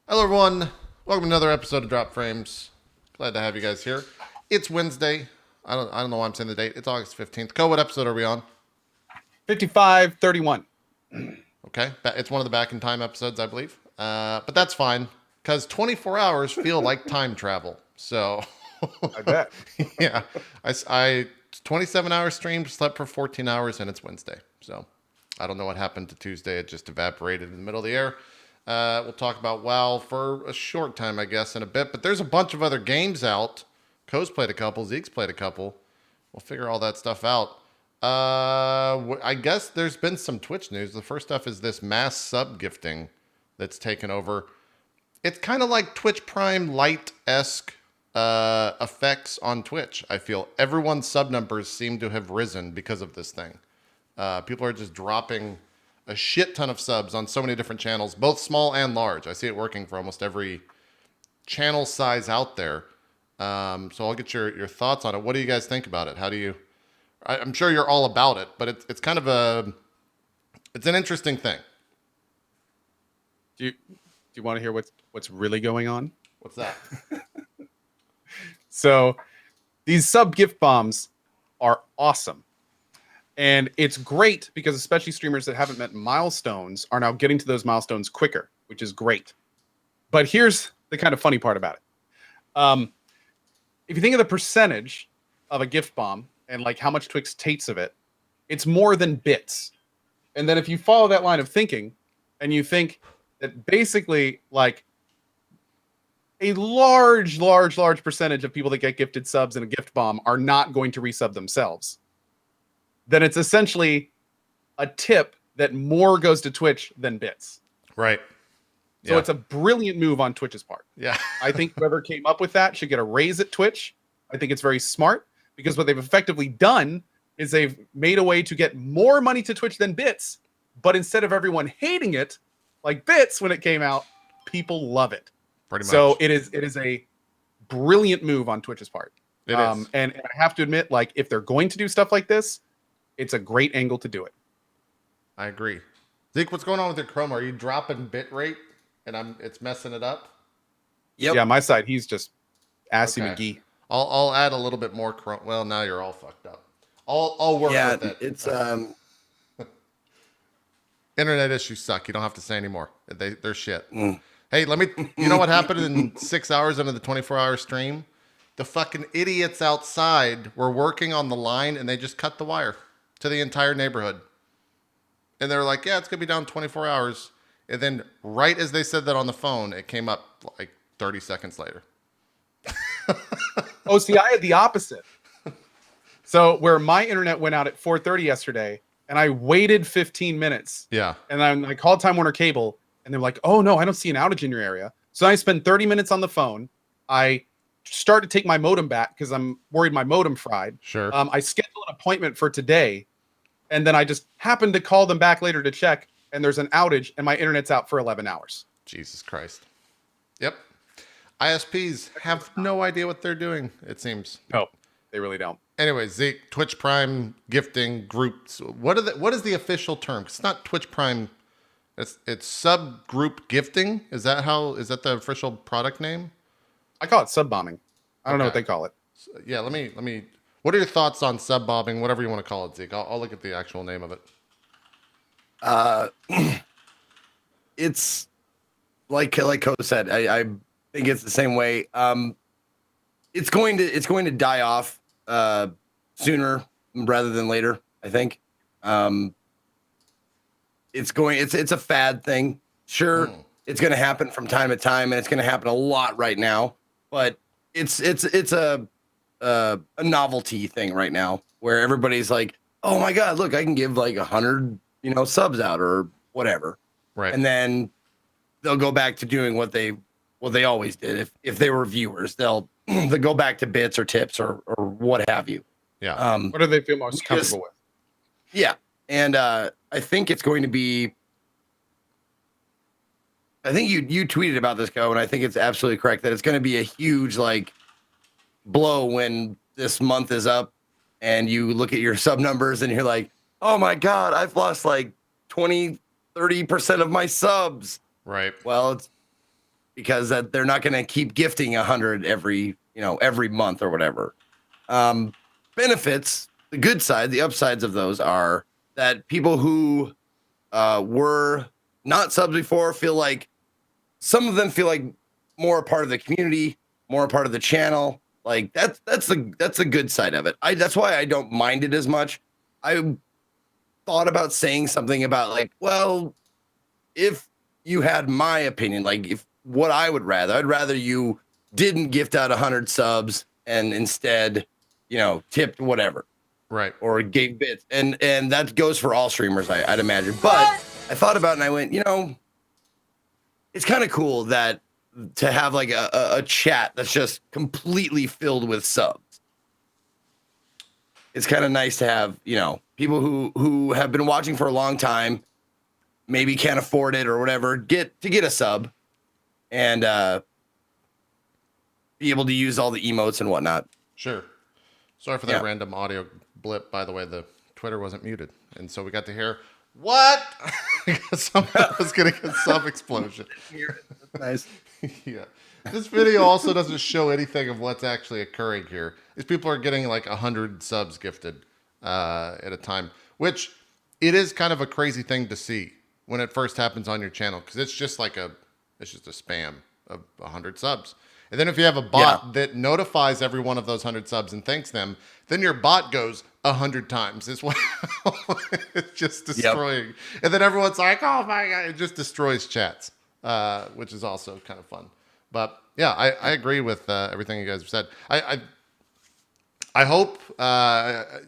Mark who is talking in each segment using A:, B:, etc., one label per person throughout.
A: Hello, everyone. Welcome to another episode of Drop Frames. Glad to have you guys here. It's Wednesday. I don't know why I'm saying the date. It's August 15th. Co, what episode are we on?
B: 5531.
A: Okay, it's one of the back in time episodes, I believe. But that's fine because 24 hours feel like time travel. So,
B: I bet.
A: yeah, I 27-hour stream, slept for 14 hours, and it's Wednesday. So, I don't know what happened to Tuesday. It just evaporated in the middle of the air. We'll talk about WoW for a short time, I guess, in a bit. But there's a bunch of other games out. Co's played a couple. Zeke's played a couple. We'll figure all that stuff out. I guess there's been some Twitch news. The first stuff is this mass sub gifting that's taken over. It's kind of like Twitch Prime Lite-esque effects on Twitch. I feel everyone's sub numbers seem to have risen because of this thing. People are just dropping a shit ton of subs on so many different channels, both small and large. I see it working for almost every channel size out there. So I'll get your thoughts on it. What do you guys think about it? How do you... I'm sure you're all about it, but it's kind of it's an interesting thing.
B: Do you want to hear what's really going on?
A: What's that?
B: So these sub gift bombs are awesome. And it's great because especially streamers that haven't met milestones are now getting to those milestones quicker, which is great. But here's the kind of funny part about it. If you think of the percentage of a gift bomb and like how much Twix takes of it, it's more than bits. And then if you follow that line of thinking and you think that basically like a large percentage of people that get gifted subs in a gift bomb are not going to resub themselves, then it's essentially a tip that more goes to Twitch than bits.
A: Right.
B: So it's a brilliant move on Twitch's part.
A: Yeah.
B: I think whoever came up with that should get a raise at Twitch. I think it's very smart because what they've effectively done is they've made a way to get more money to Twitch than bits. But instead of everyone hating it, like bits when it came out, people love it.
A: Pretty much.
B: So it is a brilliant move on Twitch's part.
A: It is.
B: And I have to admit, like, if they're going to do stuff like this, it's a great angle to do it.
A: I agree. Zeke, what's going on with your Chrome? Are you dropping bit rate and it's messing it up?
C: Yep.
B: Yeah, my side, he's just assy
A: Okay.
B: McGee.
A: I'll add a little bit more Chrome. Well, now you're all fucked up. I'll work with it.
C: It's
A: Internet issues suck. You don't have to say anymore. They're shit. Hey, you know what happened in 6 hours into the 24-hour stream? The fucking idiots outside were working on the line and they just cut the wire to the entire neighborhood. And they're like, yeah, it's going to be down 24 hours. And then right as they said that on the phone, it came up like 30 seconds later.
B: Oh, see, I had the opposite. So where my internet went out at 4:30 yesterday, and I waited 15 minutes.
A: Yeah.
B: And then I called Time Warner Cable, and they're like, "Oh no, I don't see an outage in your area." So I spent 30 minutes on the phone. I started to take my modem back because I'm worried my modem fried.
A: Sure.
B: I scheduled an appointment for today, and then I just happened to call them back later to check, and there's an outage, and my internet's out for 11 hours.
A: Jesus Christ. Yep. ISPs have no idea what they're doing, it seems.
B: No, they really don't.
A: Anyway, Zeke, Twitch Prime gifting groups. What is the official term? It's not Twitch Prime. It's subgroup gifting. Is that the official product name?
B: I call it sub bombing. I don't know what they call it.
A: Yeah, let me. What are your thoughts on sub bombing? Whatever you want to call it, Zeke. I'll look at the actual name of it.
C: it's like Co said. I think it's the same way. It's going to die off sooner rather than later. I think. It's a fad thing. Sure, it's going to happen from time to time, and it's going to happen a lot right now. But it's a novelty thing right now where everybody's like, oh my god, look, I can give like 100 subs out or whatever,
A: Right.
C: and then they'll go back to doing what they always did. If they were viewers, they'll go back to bits or tips or what have you.
A: Yeah.
B: What do they feel most comfortable with?
C: Yeah, and I think it's going to be. I think you tweeted about this, Co, and I think it's absolutely correct that it's going to be a huge like blow when this month is up and you look at your sub numbers and you're like, oh my god, I've lost like 20-30% of my subs.
A: Right.
C: Well, because that they're not going to keep gifting 100 every month or whatever. Benefits, the good side, the upsides of those are that people who were not subs before feel like some of them feel like more a part of the community, more a part of the channel. Like that's the good side of it. That's why I don't mind it as much. I thought about saying something about like, well, if you had my opinion, like if what I would rather, I'd rather you didn't gift out 100 subs and instead, tipped whatever.
A: Right.
C: Or gave bits. And that goes for all streamers, I'd imagine. But I thought about it and I went, it's kind of cool that to have like a chat that's just completely filled with subs. It's kind of nice to have, people who have been watching for a long time, maybe can't afford it or whatever, get a sub and be able to use all the emotes and whatnot.
A: Sure. Sorry for that random audio blip. By the way, the Twitter wasn't muted. And so we got to hear, what? Someone was getting a sub explosion.
C: Nice.
A: Yeah. This video also doesn't show anything of what's actually occurring here. These people are getting like 100 subs gifted at a time, which it is kind of a crazy thing to see when it first happens on your channel, because it's just a spam of 100 subs. And then if you have a bot that notifies every one of those 100 subs and thanks them, then your bot goes 100 times. It's just destroying. Yep. And then everyone's like, oh my God, it just destroys chats, which is also kind of fun. But yeah, I agree with everything you guys have said. I hope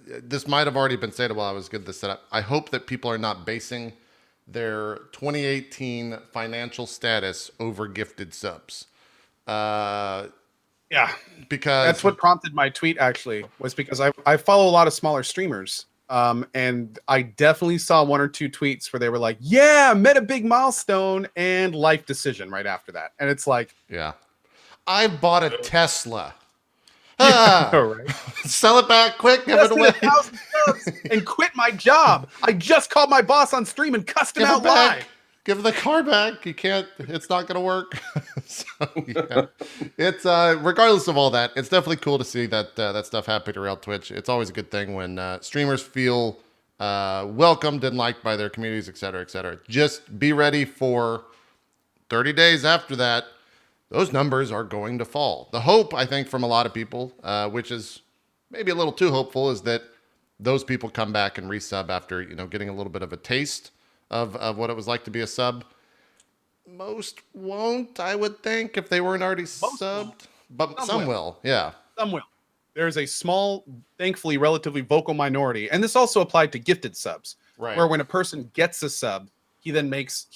A: this might have already been stated while I was getting this set up. I hope that people are not basing their 2018 financial status over gifted subs. Because
B: that's what prompted my tweet, actually, was because I follow a lot of smaller streamers. And I definitely saw one or two tweets where they were like, yeah, met a big milestone and life decision right after that. And it's like,
A: yeah, I bought a Tesla.
B: Right.
A: Sell it back quick, give it away.
B: And quit my job. I just called my boss on stream and cussed him out live.
A: Give the car back. You can't. It's not going to work. So, yeah. It's regardless of all that, it's definitely cool to see that that stuff happening around Twitch. It's always a good thing when streamers feel welcomed and liked by their communities, et cetera, et cetera. Just be ready for 30 days after that. Those numbers are going to fall. The hope, I think, from a lot of people, which is maybe a little too hopeful, is that those people come back and resub after getting a little bit of a taste of what it was like to be a sub. Most won't, I would think, if they weren't already subbed. But some will. Yeah. Some will.
B: There's a small, thankfully, relatively vocal minority. And this also applied to gifted subs.
A: Right.
B: Where when a person gets a sub, he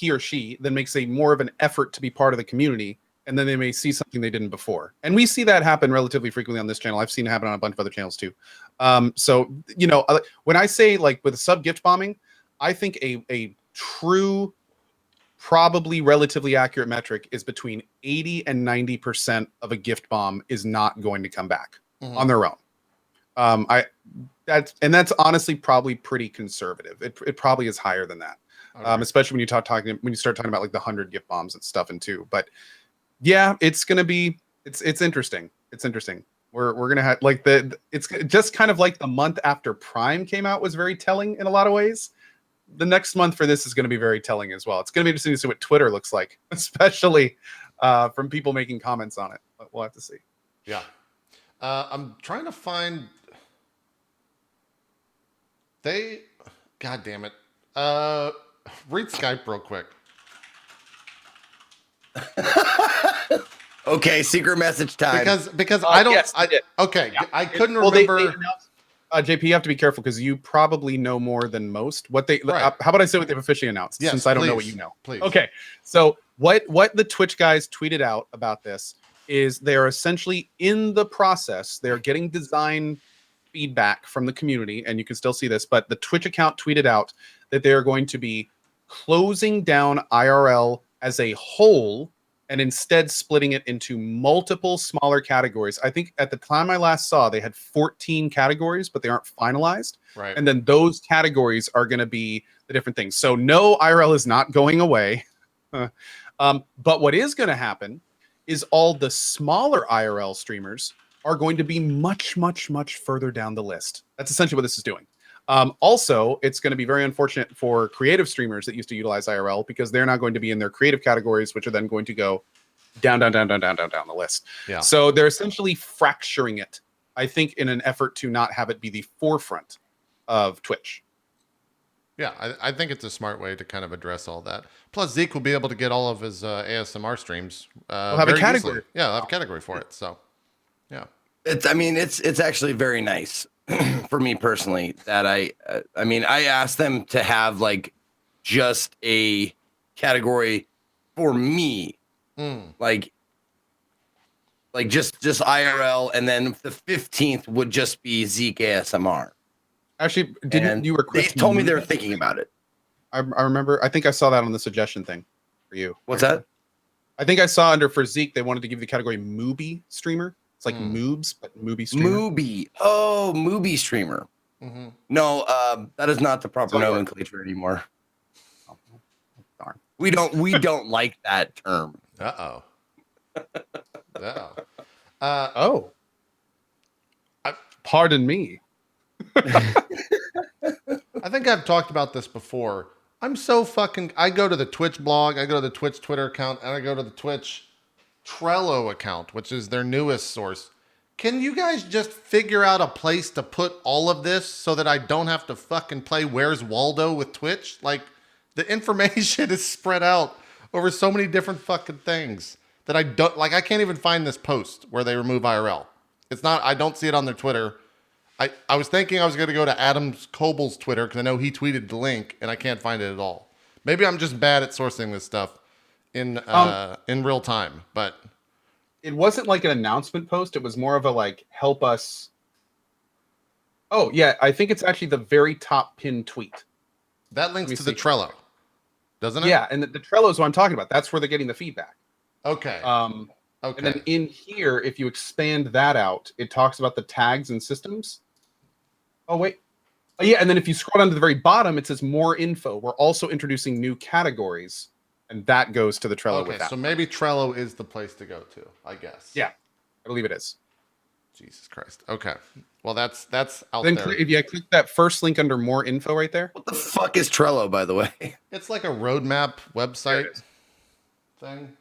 B: or she makes a more of an effort to be part of the community. And then they may see something they didn't before. And we see that happen relatively frequently on this channel. I've seen it happen on a bunch of other channels too. So, when I say like with sub gift bombing, I think a true, probably relatively accurate metric is between 80 and 90% of a gift bomb is not going to come back on their own. That's honestly probably pretty conservative. It probably is higher than that. Okay. Especially when you start talking about like the 100 gift bombs and stuff and too. But yeah, it's interesting. It's interesting. We're gonna have like it's just kind of like the month after Prime came out was very telling in a lot of ways. The next month for this is going to be very telling as well. It's going to be interesting to see what Twitter looks like, especially from people making comments on it. But we'll have to see.
A: Yeah. I'm trying to find... God damn it. Read Skype real quick.
C: Okay, secret message time.
A: Because I don't...
B: Yes,
A: okay,
B: yeah.
A: I couldn't remember...
B: They announced, JP, you have to be careful because you probably know more than most. How about I say what they've officially announced, since I don't know what you know.
A: Please.
B: Okay, so what the Twitch guys tweeted out about this is they're essentially in the process. They're getting design feedback from the community, and you can still see this, but the Twitch account tweeted out that they are going to be closing down IRL as a whole and instead splitting it into multiple smaller categories. I think at the time I last saw, they had 14 categories, but they aren't finalized.
A: Right.
B: And then those categories are going to be the different things. So no, IRL is not going away. But what is going to happen is all the smaller IRL streamers are going to be much, much, much further down the list. That's essentially what this is doing. Also, it's going to be very unfortunate for creative streamers that used to utilize IRL because they're not going to be in their creative categories, which are then going to go down the list.
A: Yeah.
B: So they're essentially fracturing it, I think, in an effort to not have it be the forefront of Twitch.
A: Yeah, I think it's a smart way to kind of address all that. Plus, Zeke will be able to get all of his ASMR streams.
B: We'll have a
A: very
B: category.
A: easily. Yeah, I'll have a category for it. So, yeah.
C: It's actually very nice for me personally that I asked them to have like just a category for me, like just IRL, and then the 15th would just be Zeke ASMR.
B: Actually, didn't you request?
C: They told me they were thinking about it.
B: I remember. I think I saw that on the suggestion thing for you.
C: What's that?
B: I think I saw under for Zeke they wanted to give the category Mooby streamer. It's like Moobs, but Mooby streamer.
C: Mooby. Oh, Mooby streamer.
A: Mm-hmm.
C: No, that is not the proper nomenclature anymore.
B: Oh, darn.
C: We don't like that term.
A: Uh-oh.
B: Oh. Pardon me.
A: I think I've talked about this before. I go to the Twitch blog, I go to the Twitch Twitter account, and I go to the Twitch Trello account, which is their newest source. Can you guys just figure out a place to put all of this so that I don't have to fucking play Where's Waldo with Twitch? Like, the information is spread out over so many different fucking things that I can't even find this post where they remove IRL. I don't see it on their Twitter. I was thinking I was going to go to Adam Coble's Twitter because I know he tweeted the link and I can't find it at all. Maybe I'm just bad at sourcing this stuff in real time, but
B: it wasn't like an announcement post. It was more of a like, help us. Oh yeah, I think it's actually the very top pinned tweet.
A: That links to the Trello, doesn't it?
B: Yeah, and the Trello is what I'm talking about. That's where they're getting the feedback.
A: Okay.
B: Okay. And then in here, if you expand that out, it talks about the tags and systems. Oh, wait. Oh, yeah, and then if you scroll down to the very bottom, it says more info. We're also introducing new categories, and that goes to the Trello with that.
A: So maybe Trello is the place to go to, I guess.
B: Yeah, I believe it is.
A: Jesus Christ. Okay. Well, that's out
B: then
A: there.
B: If you click that first link under more info right there.
C: What the fuck is Trello, by the way?
A: It's like a roadmap website thing.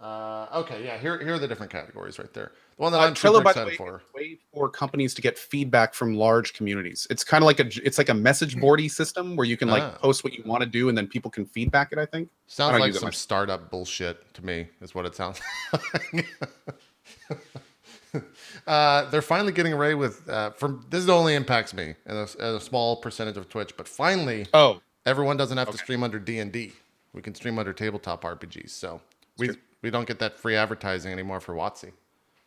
A: Okay, yeah. Here are the different categories right there. The one that I'm
B: Trello,
A: super
B: by the
A: excited
B: way,
A: for.
B: is a way for companies to get feedback from large communities. It's kind of like a message boardy system where you can post what you want to do and then people can feedback it. I think
A: sounds like some startup bullshit to me. Is what it sounds like. They're finally getting away with. This only impacts me and a small percentage of Twitch, but finally, everyone doesn't have to stream under D&D. We can stream under tabletop RPGs. So we don't get that free advertising anymore for WotC,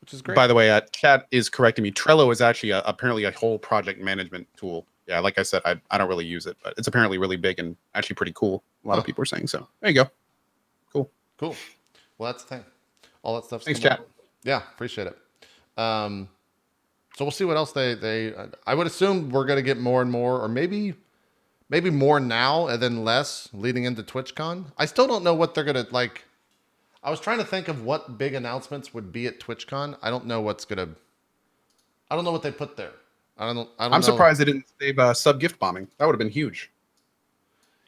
A: which is great.
B: By the way, chat is correcting me. Trello is actually apparently a whole project management tool. Yeah, like I said, I don't really use it, but it's apparently really big and actually pretty cool. A lot of people are saying so. There you go. Cool.
A: Well, that's the thing. All that stuff's
B: thanks, chat.
A: Yeah, appreciate it. So we'll see what else they. I would assume we're gonna get more and more, or maybe more now and then less leading into TwitchCon. I still don't know what they're gonna like. I was trying to think of what big announcements would be at TwitchCon. I don't know what they put there. I'm
B: surprised they didn't save sub gift bombing. That would have been huge.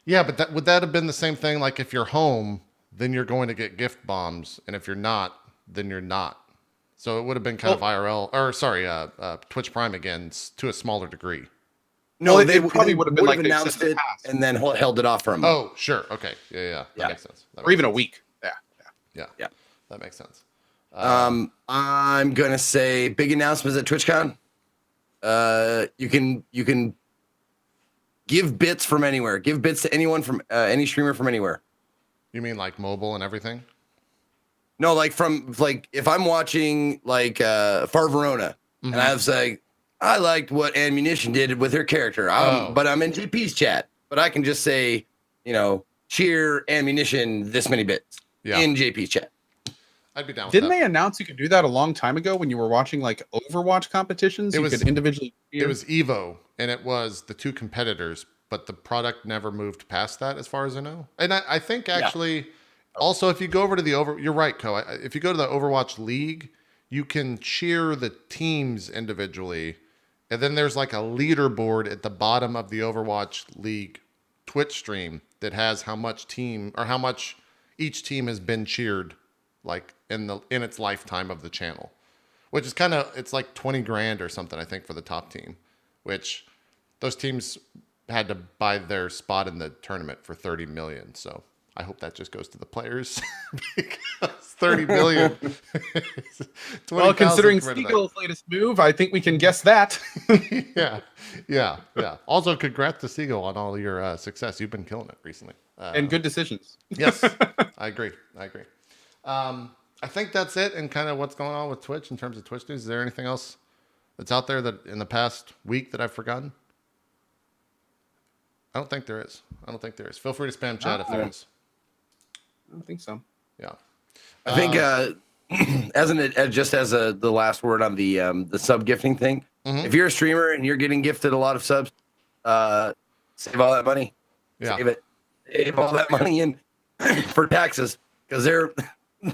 A: Yeah, but would that have been the same thing? Like if you're home, then you're going to get gift bombs, and if you're not, then you're not. So it would have been kind of IRL, or sorry, Twitch Prime again to a smaller degree.
C: No,
B: they probably would have been like
C: announced it and then held it off for a month.
A: Oh, sure, okay, yeah, that makes sense.
B: Or even a week.
A: Yeah, that makes sense.
C: I'm gonna say big announcements at TwitchCon. You can give bits from anywhere. Give bits to anyone from any streamer from anywhere.
A: You mean like mobile and everything?
C: No, like if I'm watching Far Verona and I was like, I liked what Ammunition did with her character. But I'm in JP's chat. But I can just say, cheer Ammunition this many bits in JP's chat.
A: I'd be down with
B: Didn't
A: that.
B: they announce you could do that a long time ago when you were watching like Overwatch competitions? You could individually cheer?
A: It was Evo, and it was the two competitors, but the product never moved past that as far as I know. And I think actually Also, if you go over to you're right, Co. If you go to the Overwatch League, you can cheer the teams individually, and then there's like a leaderboard at the bottom of the Overwatch League Twitch stream that has how much each team has been cheered, like in its lifetime of the channel, which is it's like 20 grand or something, I think, for the top team, which those teams had to buy their spot in the tournament for 30 million. So I hope that just goes to the players because 30 million.
B: Well, considering Seagull's latest move, I think we can guess that.
A: yeah. Also, congrats to Seagull on all your success. You've been killing it recently.
B: And good decisions.
A: Yes, I agree. I think that's it and kind of what's going on with Twitch in terms of Twitch news. Is there anything else that's out there that in the past week that I've forgotten? I don't think there is. Feel free to spam chat if there is.
B: I don't think so.
A: Yeah.
C: I think the last word on the sub gifting thing. If you're a streamer and you're getting gifted a lot of subs, save all that money.
A: Yeah.
C: Save all that money in for taxes because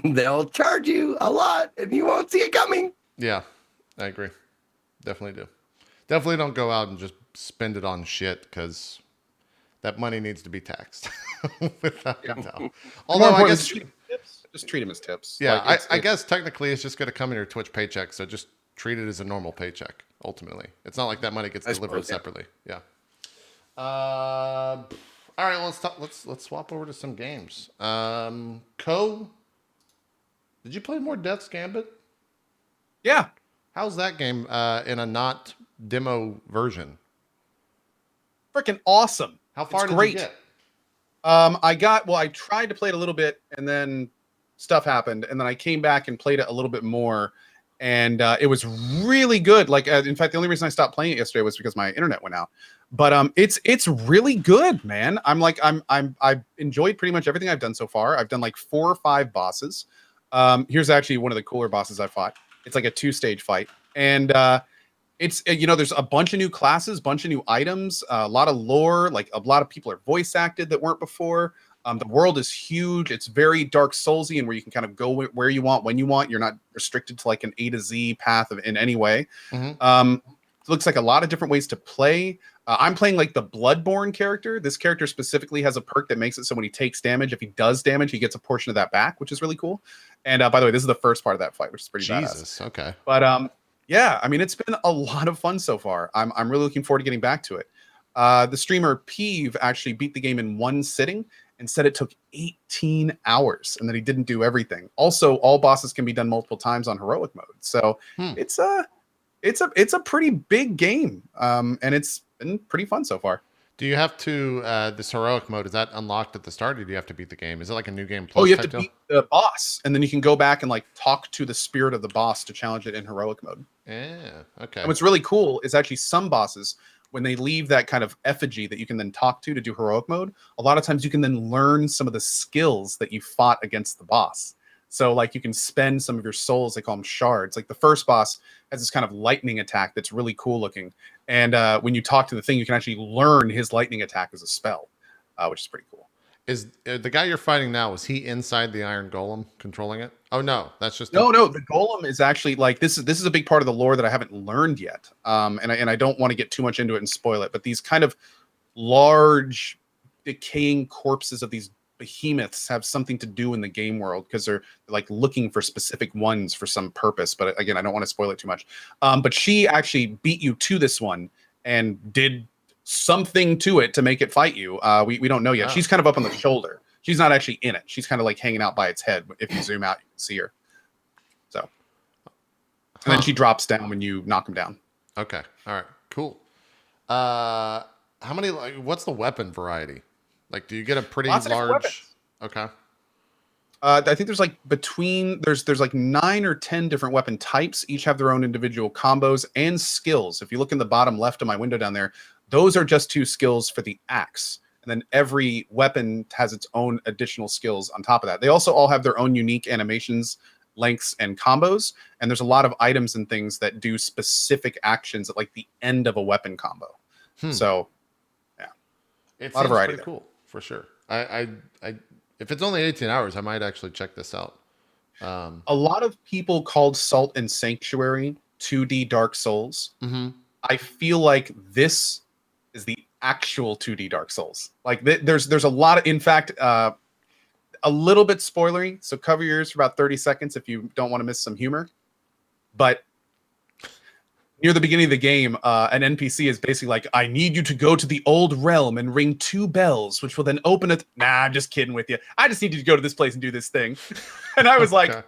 C: they'll charge you a lot and you won't see it coming.
A: Yeah, I agree. Definitely do. Definitely don't go out and just spend it on shit because that money needs to be taxed. Without a doubt. Although I guess
B: just treat them as tips.
A: Yeah, like I guess technically it's just going to come in your Twitch paycheck, so just treat it as a normal paycheck. Ultimately, it's not like that money gets delivered separately. Yeah. All right, let's swap over to some games. Co, did you play more Death's Gambit?
B: Yeah.
A: How's that game in a not demo version?
B: Freaking awesome.
A: How far did you get?
B: I tried to play it a little bit and then stuff happened. And then I came back and played it a little bit more. And it was really good. Like, in fact, the only reason I stopped playing it yesterday was because my internet went out. But it's really good, man. I've enjoyed pretty much everything I've done so far. I've done like 4 or 5 bosses. Here's actually one of the cooler bosses I fought. It's like a 2-stage fight. And it's, there's a bunch of new classes, bunch of new items, a lot of lore. Like a lot of people are voice acted that weren't before. The world is huge. It's very Dark Soulsy, and where you can kind of go where you want, when you want. You're not restricted to like an A to Z path in any way. It looks like a lot of different ways to play. I'm playing like the Bloodborne character. This character specifically has a perk that makes it so when he takes damage, if he does damage, he gets a portion of that back, which is really cool. And by the way, this is the first part of that fight, which is pretty badass.
A: Okay.
B: But yeah, I mean, it's been a lot of fun so far. I'm really looking forward to getting back to it. The streamer Peeve actually beat the game in 1 sitting and said it took 18 hours and that he didn't do everything. Also, all bosses can be done multiple times on heroic mode. So it's a pretty big game. And it's been pretty fun so far.
A: Do you have to, this heroic mode, is that unlocked at the start, or do you have to beat the game? Is it like a new game plus?
B: Oh, you have to beat the boss, and then you can go back and like talk to the spirit of the boss to challenge it in heroic mode.
A: Yeah, okay.
B: And what's really cool is actually some bosses, when they leave that kind of effigy that you can then talk to do heroic mode, a lot of times you can then learn some of the skills that you fought against the boss. So like you can spend some of your souls, they call them shards. Like the first boss has this kind of lightning attack that's really cool looking. And when you talk to the thing, you can actually learn his lightning attack as a spell, which is pretty cool.
A: Is the guy you're fighting now, is he inside the Iron Golem controlling it? Oh, no, that's just...
B: No, the Golem is actually like, this is a big part of the lore that I haven't learned yet. And I don't want to get too much into it and spoil it, but these kind of large decaying corpses of these behemoths have something to do in the game world because they're like looking for specific ones for some purpose. But again, I don't want to spoil it too much. But she actually beat you to this one and did something to it to make it fight you. We don't know yet. Wow. She's kind of up on the shoulder. She's not actually in it. She's kind of like hanging out by its head. If you zoom out, you can see her. So, and then she drops down when you knock him down.
A: Okay. All right. Cool. How many? Like, what's the weapon variety? Like, do you get a pretty large? Okay.
B: I think there's like there's like 9 or 10 different weapon types. Each have their own individual combos and skills. If you look in the bottom left of my window down there, those are just 2 skills for the axe. And then every weapon has its own additional skills on top of that. They also all have their own unique animations, lengths, and combos. And there's a lot of items and things that do specific actions at like the end of a weapon combo. So, yeah,
A: a lot of variety. Pretty cool, for sure. I If it's only 18 hours, I might actually check this out.
B: A lot of people called Salt and Sanctuary 2D Dark Souls.
A: Mm-hmm.
B: I feel like this is the actual 2D Dark Souls. Like there's a lot of, in fact, a little bit spoilery, so cover your ears for about 30 seconds if you don't want to miss some humor. But near the beginning of the game, an NPC is basically like, I need you to go to the old realm and ring 2 bells, which will then open it. Nah, I'm just kidding with you. I just need you to go to this place and do this thing. And I was like,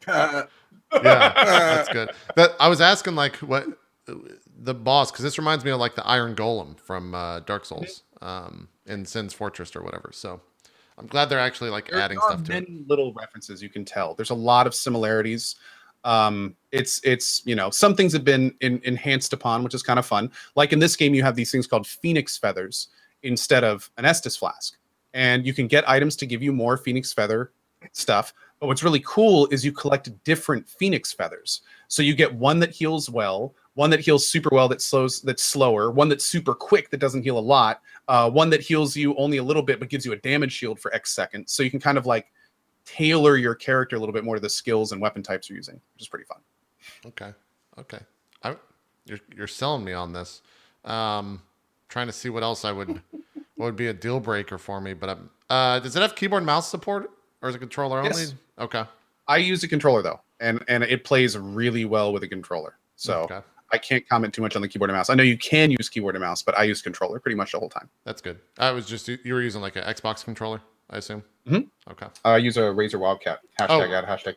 A: yeah, that's good. I was asking like what the boss, because this reminds me of like the Iron Golem from Dark Souls in Sin's Fortress or whatever. So I'm glad they're actually like adding stuff to it.
B: There are many little references you can tell. There's a lot of similarities. It's some things have been enhanced upon, which is kind of fun. Like in this game, you have these things called Phoenix feathers instead of an Estus flask, and you can get items to give you more Phoenix feather stuff. But what's really cool is you collect different Phoenix feathers. So you get one that heals well, one that heals super well that's slower, one that's super quick that doesn't heal a lot, one that heals you only a little bit but gives you a damage shield for X seconds. So you can kind of like tailor your character a little bit more to the skills and weapon types you're using, which is pretty fun.
A: Okay. You're selling me on this. Trying to see what else what would be a deal breaker for me, but does it have keyboard and mouse support, or is it controller only?
B: Yes.
A: Okay.
B: I use a controller though, and it plays really well with a controller. So
A: okay.
B: I can't comment too much on the keyboard and mouse. I know you can use keyboard and mouse, but I use controller pretty much the whole time.
A: That's good. I was just you were using like an Xbox controller, I assume.
B: Mm-hmm.
A: Okay.
B: I use a Razer Wildcat. Hashtag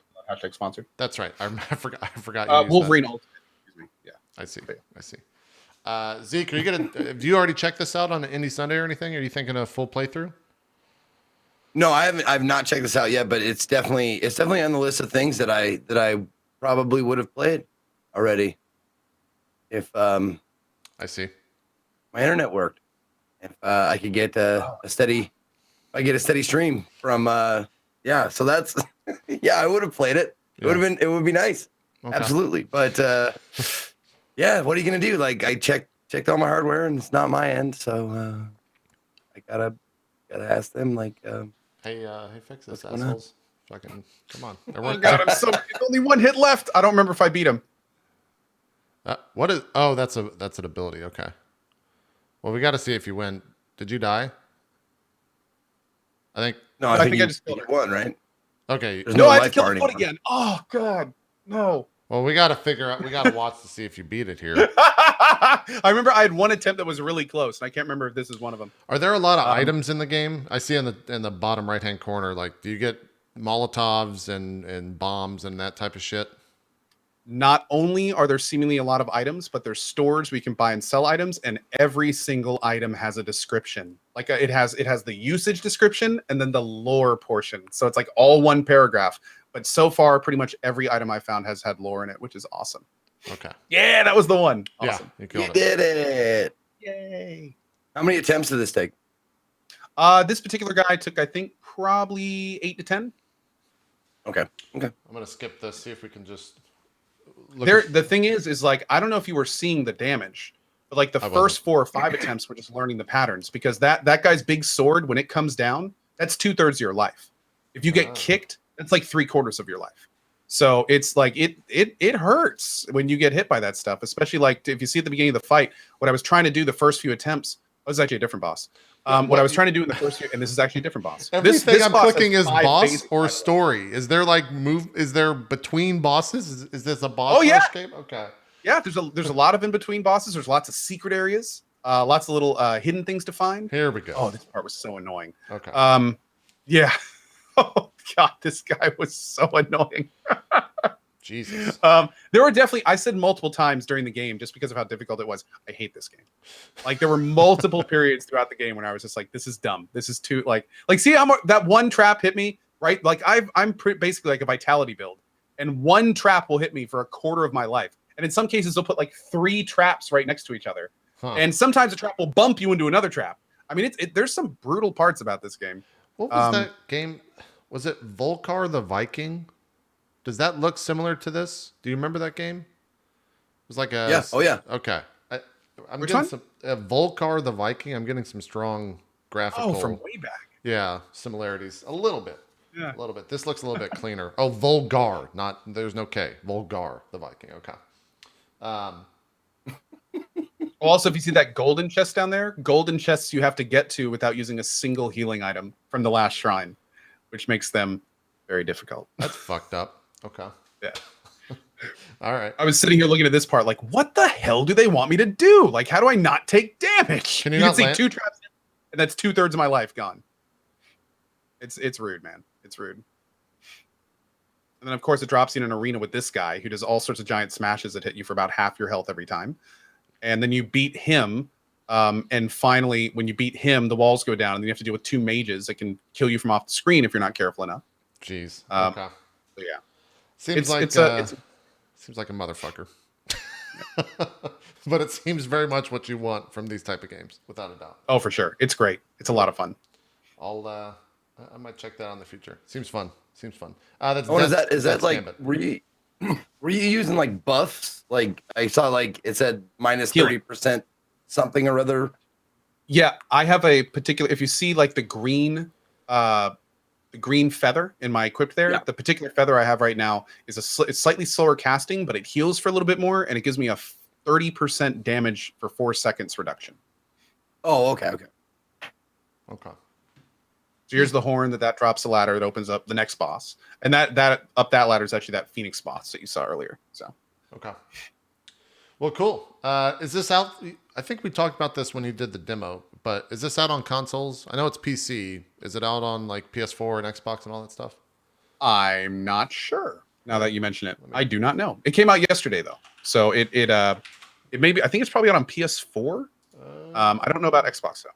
B: sponsored.
A: That's right. I forgot. You used
B: Wolverine
A: that.
B: Ultimate. Excuse me. Yeah.
A: I see. Zeke, are you gonna? Do you already check this out on Indie Sunday or anything? Are you thinking a full playthrough?
C: No, I haven't. I've not checked this out yet, but it's definitely on the list of things that I probably would have played already if
A: I see.
C: my internet worked. If I could get a steady stream from yeah. So that's yeah. I would have played it. It would have been. It would be nice. Okay. Absolutely. But yeah. What are you gonna do? Like I checked all my hardware and it's not my end, so I gotta ask them like.
A: Hey, fix this, assholes. Fucking, come on.
B: Oh God, I'm so. There's only one hit left. I don't remember if I beat him.
A: What is? Oh, that's an ability. Okay. Well, we got to see if you win. Did you die? I think.
C: No, I think I just killed one, right?
A: Okay.
B: No, I have to kill the foot again. Oh God, no.
A: Well, we got to figure out. We got to watch to see if you beat it here.
B: I remember I had one attempt that was really close, and I can't remember if this is one of them.
A: Are there a lot of items in the game? I see in the bottom right hand corner. Like, do you get Molotovs and bombs and that type of shit?
B: Not only are there seemingly a lot of items, but there's stores where you can buy and sell items, and every single item has a description. Like it has the usage description and then the lore portion. So it's like all one paragraph. But so far, pretty much every item I found has had lore in it, which is awesome.
A: Okay.
B: Yeah, that was the one. Awesome.
A: Yeah,
C: you did it.
B: Yay.
C: How many attempts did this take?
B: This particular guy took, I think, probably 8 to 10.
C: Okay.
A: I'm gonna skip this. See if we can just.
B: The thing is like I don't know if you were seeing the damage, but like the first 4 or 5 attempts were just learning the patterns, because that guy's big sword, when it comes down, that's 2/3 of your life. If you get kicked, that's like 3/4 of your life. So it's like it hurts when you get hit by that stuff, especially like if you see at the beginning of the fight. What I was trying to do the first few attempts was actually a different boss. What I was trying to do in the first few, and this is actually a different boss.
A: Everything
B: this
A: I'm
B: boss
A: clicking is boss or
B: phases.
A: story. Is there like Is there between bosses? Is this a boss rush game? Okay.
B: Yeah, there's a lot of in between bosses. There's lots of secret areas, lots of little hidden things to find.
A: Here we go.
B: Oh, this part was so annoying.
A: Okay.
B: Yeah. Oh God, this guy was so annoying.
A: Jesus.
B: There were definitely, I said multiple times during the game, just because of how difficult it was, I hate this game. Like there were multiple periods throughout the game when I was just like, this is dumb. This is too like see, that one trap hit me, right? Like I'm basically like a vitality build, and one trap will hit me for 1/4 of my life. And in some cases, they'll put like 3 traps right next to each other. Huh. And sometimes a trap will bump you into another trap. I mean, there's some brutal parts about this game.
A: What was that game? Was it Volkar the Viking? Does that look similar to this? Do you remember that game? It was like a...
C: Yeah. Oh, yeah.
A: Okay. I'm
B: Which
A: getting
B: one?
A: some... Volkar the Viking. I'm getting some strong graphical...
B: Oh, from way back.
A: Yeah, similarities a little bit.
B: Yeah.
A: A little bit. This looks a little bit cleaner. Oh, Volgar, not there's no K. Volgar, the Viking. Okay.
B: Also, if you see that golden chest down there, golden chests you have to get to without using a single healing item from the last shrine, which makes them very difficult.
A: That's fucked up. Okay.
B: Yeah.
A: All right.
B: I was sitting here looking at this part, like, what the hell do they want me to do? Like, how do I not take damage?
A: Can you
B: can
A: not
B: see
A: land?
B: 2 traps, and that's 2/3 of my life gone. It's rude, man. It's rude. And then, of course, it drops you in an arena with this guy who does all sorts of giant smashes that hit you for about half your health every time. And then you beat him. And finally, when you beat him, the walls go down, and then you have to deal with 2 mages that can kill you from off the screen if you're not careful enough.
A: Jeez.
B: Okay.
A: Okay.
B: So, yeah.
A: Seems like seems like a motherfucker. But it seems very much what you want from these type of games, without a doubt.
B: Oh, for sure. It's great. It's a lot of fun.
A: I might check that out in the future. Seems fun. Seems fun. That's
C: Is that
A: that's
C: like
A: Gambit.
C: were you using like buffs? Like I saw like it said minus
B: Healing.
C: 30% something or other.
B: Yeah, I have a particular. If you see like the green feather in my equip there,
C: Yeah.
B: the particular feather I have right now is it's slightly slower casting, but it heals for a little bit more, and it gives me a 30% damage for 4 seconds reduction.
C: Oh, okay.
A: Okay.
B: So here's the horn that drops the ladder. It opens up the next boss, and that up that ladder is actually that Phoenix boss that you saw earlier. So
A: Okay. Well, cool. Is this out? I think we talked about this when you did the demo, but is this out on consoles? I know it's PC. Is it out on like PS4 and Xbox and all that stuff?
B: I'm not sure. Now that you mention it, I do not know. It came out yesterday though, so it may be. I think it's probably out on PS4. I don't know about Xbox though.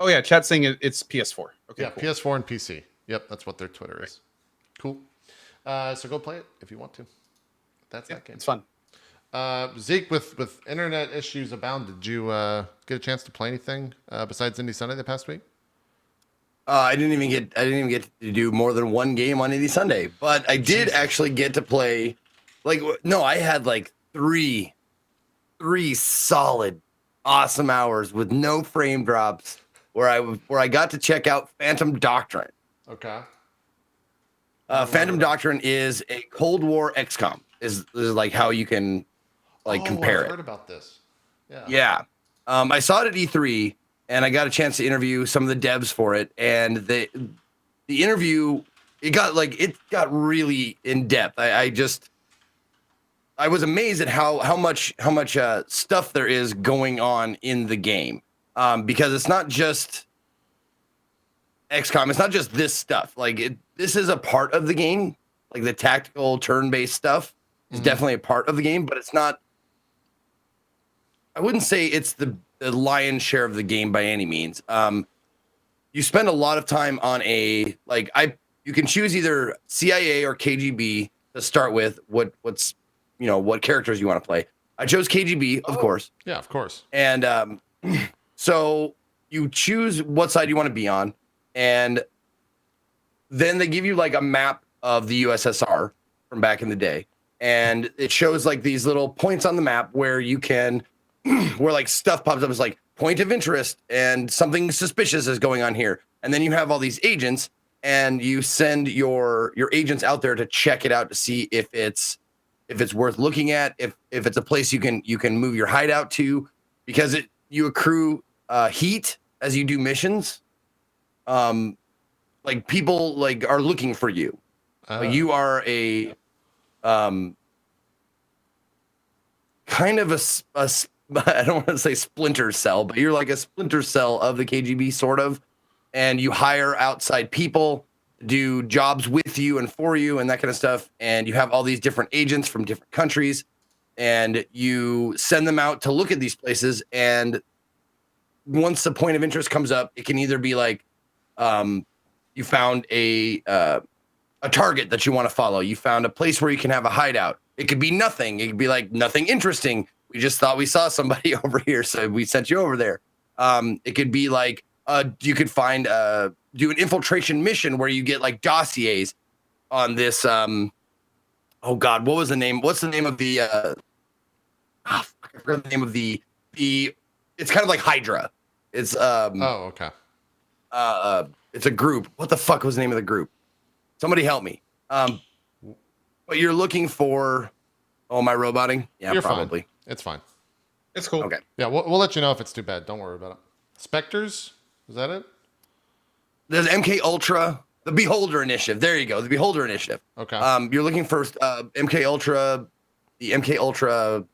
B: Oh yeah, chat's saying it's PS4. Okay,
A: Yeah,
B: cool.
A: PS4 and PC. Yep, that's what their Twitter is. Cool. So go play it if you want to. That's
B: Yeah,
A: that game.
B: it's fun.
A: Zeke, with internet issues abound, did you get a chance to play anything besides Indie Sunday the past week?
C: I didn't even get to do more than one game on Indie Sunday, but I did actually get to play. I had like three solid, awesome hours with no frame drops, where I got to check out Phantom Doctrine.
A: Okay.
C: Phantom Doctrine is a Cold War XCOM. Is like how you can compare
A: I've
C: it.
A: heard about this. Yeah.
C: Yeah. I saw it at E3, and I got a chance to interview some of the devs for it. And the interview, it got really in depth. I was amazed at how much stuff there is going on in the game. Because it's not just XCOM. It's not just this stuff. This is a part of the game. Like the tactical turn-based stuff is definitely a part of the game, but it's not. I wouldn't say it's the lion's share of the game by any means. You spend a lot of time on you can choose either CIA or KGB to start with. What characters you want to play. I chose KGB, of course.
A: Yeah, of course.
C: And so you choose what side you want to be on, and then they give you like a map of the USSR from back in the day, and it shows like these little points on the map where you can where like stuff pops up as like point of interest and something suspicious is going on here. And then you have all these agents, and you send your agents out there to check it out to see if it's worth looking at, if it's a place you can move your hideout to, because you accrue heat as you do missions. People are looking for you. You are a kind of a I don't want to say splinter cell, but you're like a splinter cell of the KGB, sort of. And you hire outside people, do jobs with you and for you and that kind of stuff. And you have all these different agents from different countries, and you send them out to look at these places. And once the point of interest comes up, it can either be like you found a target that you want to follow. You found a place where you can have a hideout. It could be nothing. It could be like nothing interesting. We just thought we saw somebody over here, so we sent you over there. It could be like you could find do an infiltration mission where you get like dossiers on this. Oh God, what was the name? What's the name of the? I forgot the name of the. It's kind of like Hydra. It's
A: Oh, okay.
C: it's a group. What the fuck was the name of the group? Somebody help me. But you're looking for. Oh, am I roboting? Yeah,
A: You're
C: probably.
A: Fine. It's fine.
B: It's cool.
C: Okay.
A: Yeah, we'll let you know if it's too bad. Don't worry about it. Spectres? Is that it?
C: There's MK Ultra, the Beholder Initiative. There you go, the Beholder Initiative.
A: Okay.
C: You're looking for MK Ultra, the MK Ultra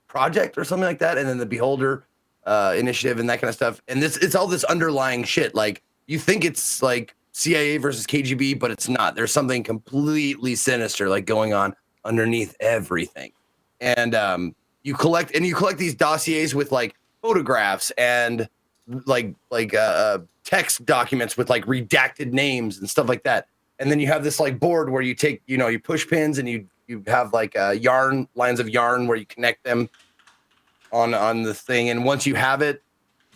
C: project or something like that, and then the Beholder Initiative and that kind of stuff. And it's all this underlying shit. Like you think it's like CIA versus KGB, but it's not. There's something completely sinister like going on underneath everything. And you collect these dossiers with like photographs and like text documents with like redacted names and stuff like that. And then you have this like board where you take, you push pins and you have like lines of yarn where you connect them on the thing. And once you have it,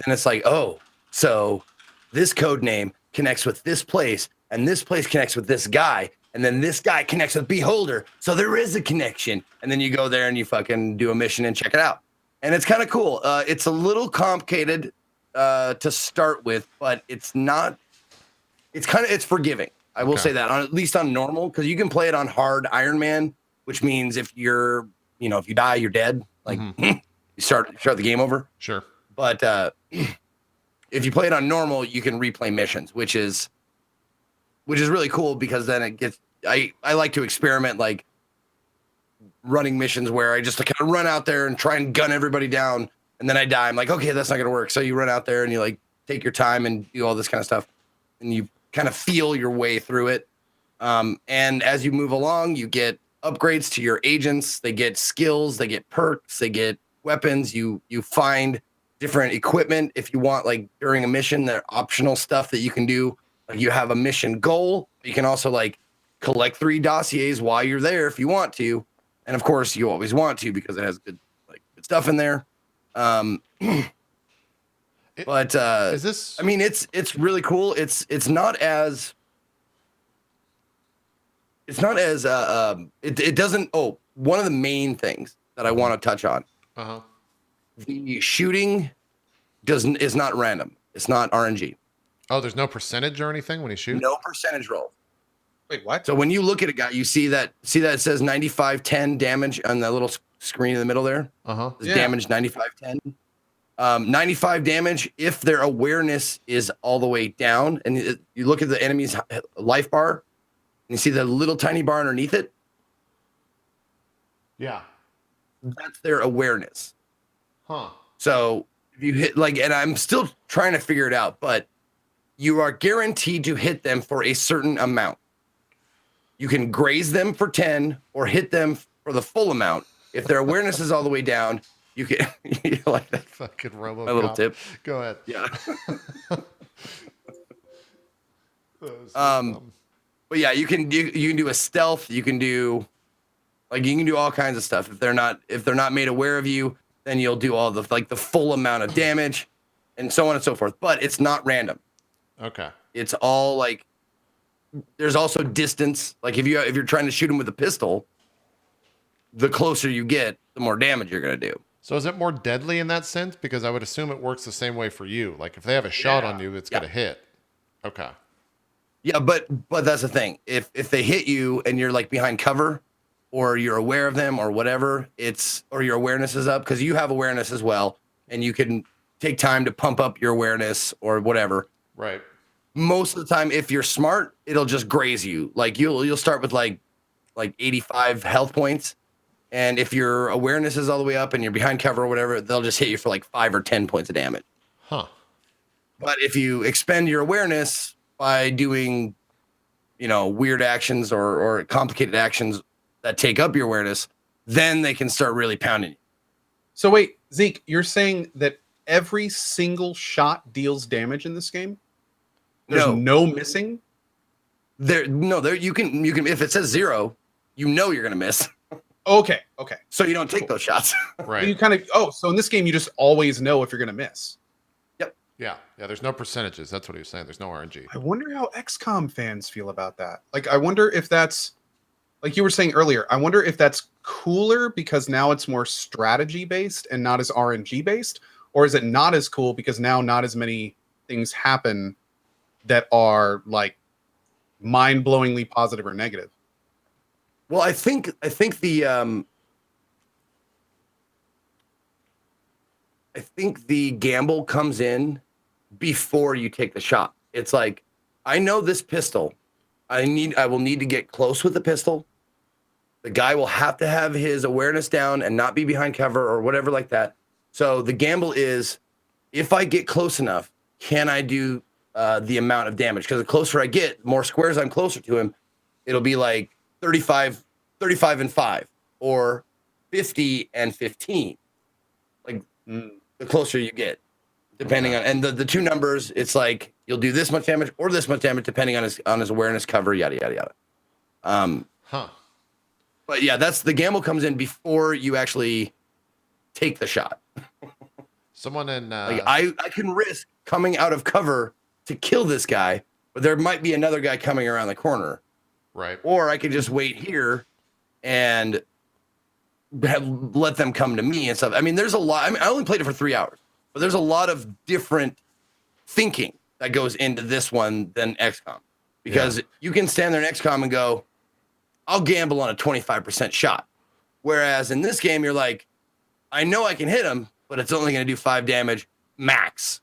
C: then it's like, oh, so this code name connects with this place and this place connects with this guy. And then this guy connects with Beholder. So there is a connection. And then you go there and you fucking do a mission and check it out. And it's kind of cool. It's a little complicated to start with, but it's not. It's forgiving. I will say that, at least on normal, because you can play it on hard Iron Man, which means if you die, you're dead. Like you start the game over.
A: Sure.
C: But if you play it on normal, you can replay missions, which is really cool because then it gets. I like to experiment like running missions where I just kind of run out there and try and gun everybody down, and then I die. I'm like, okay, that's not gonna work. So you run out there and you like take your time and do all this kind of stuff, and you kind of feel your way through it. And as you move along, you get upgrades to your agents. They get skills, they get perks, they get weapons. You find different equipment if you want, like during a mission, there are optional stuff that you can do. Like you have a mission goal. You can also like collect 3 dossiers while you're there if you want to. And of course you always want to because it has good stuff in there. But
A: is this?
C: I mean, it's really cool. It's not as it doesn't. Oh, one of the main things that I want to touch on. The shooting is not random. It's not RNG.
A: Oh, there's no percentage or anything when you shoot?
C: No percentage roll.
B: Wait, what?
C: So when you look at a guy, you see that it says 95-10 damage on that little screen in the middle there. Damage 95-10. 95 damage if their awareness is all the way down. And you look at the enemy's life bar, and you see the little tiny bar underneath it.
A: Yeah.
C: That's their awareness.
A: Huh.
C: So if you hit and I'm still trying to figure it out, but you are guaranteed to hit them for a certain amount. You can graze them for 10 or hit them for the full amount. If their awareness is all the way down, you can like that.
A: Fucking RoboCop.
C: My little tip.
A: Go ahead.
C: Yeah. But yeah, you can do a stealth. You can do all kinds of stuff. If they're not made aware of you, then you'll do all the the full amount of damage, and so on and so forth. But it's not random.
A: Okay.
C: It's all there's also distance. Like if you're trying to shoot them with a pistol, the closer you get, the more damage you're gonna do.
A: So is it more deadly in that sense? Because I would assume it works the same way for you. Like if they have a shot on you, it's gonna hit. Okay.
C: Yeah, but that's the thing. If they hit you and you're behind cover, or you're aware of them, or whatever, or your awareness is up because you have awareness as well, and you can take time to pump up your awareness or whatever.
A: Right.
C: Most of the time, if you're smart, it'll just graze you. Like you'll start with like 85 health points. And if your awareness is all the way up and you're behind cover or whatever, they'll just hit you for 5 or 10 points of damage.
A: Huh.
C: But if you expend your awareness by doing, weird actions or complicated actions that take up your awareness, then they can start really pounding you.
B: So wait, Zeke, you're saying that every single shot deals damage in this game? There's no missing?
C: There you can if it says 0, you're gonna miss.
B: Okay.
C: So you don't take those shots.
A: Right.
B: You so in this game you just always know if you're gonna miss.
C: Yep.
A: Yeah. There's no percentages. That's what he was saying. There's no RNG.
B: I wonder how XCOM fans feel about that. I wonder if that's like you were saying earlier. I wonder if that's cooler because now it's more strategy based and not as RNG based, or is it not as cool because now not as many things happen that are like mind-blowingly positive or negative.
C: Well, I think the gamble comes in before you take the shot. It's like, I know this pistol. I will need to get close with the pistol. The guy will have to have his awareness down and not be behind cover or whatever like that. So the gamble is, if I get close enough, can I do the amount of damage? Because the closer I get, the more squares I'm closer to him, it'll be like 35 and 5 or 50 and 15. Like the closer you get, depending on, and the two numbers, it's like you'll do this much damage or this much damage depending on his awareness, cover, yada yada yada. But yeah, that's the gamble comes in before you actually take the shot.
A: Someone in
C: like I can risk coming out of cover to kill this guy, but there might be another guy coming around the corner.
A: Right.
C: Or I could just wait here and let them come to me and stuff. I mean, there's a lot. I mean, I only played it for 3 hours, but there's a lot of different thinking that goes into this one than XCOM, because you can stand there in XCOM and go, I'll gamble on a 25% shot. Whereas in this game, you're like, I know I can hit him, but it's only going to do 5 damage max.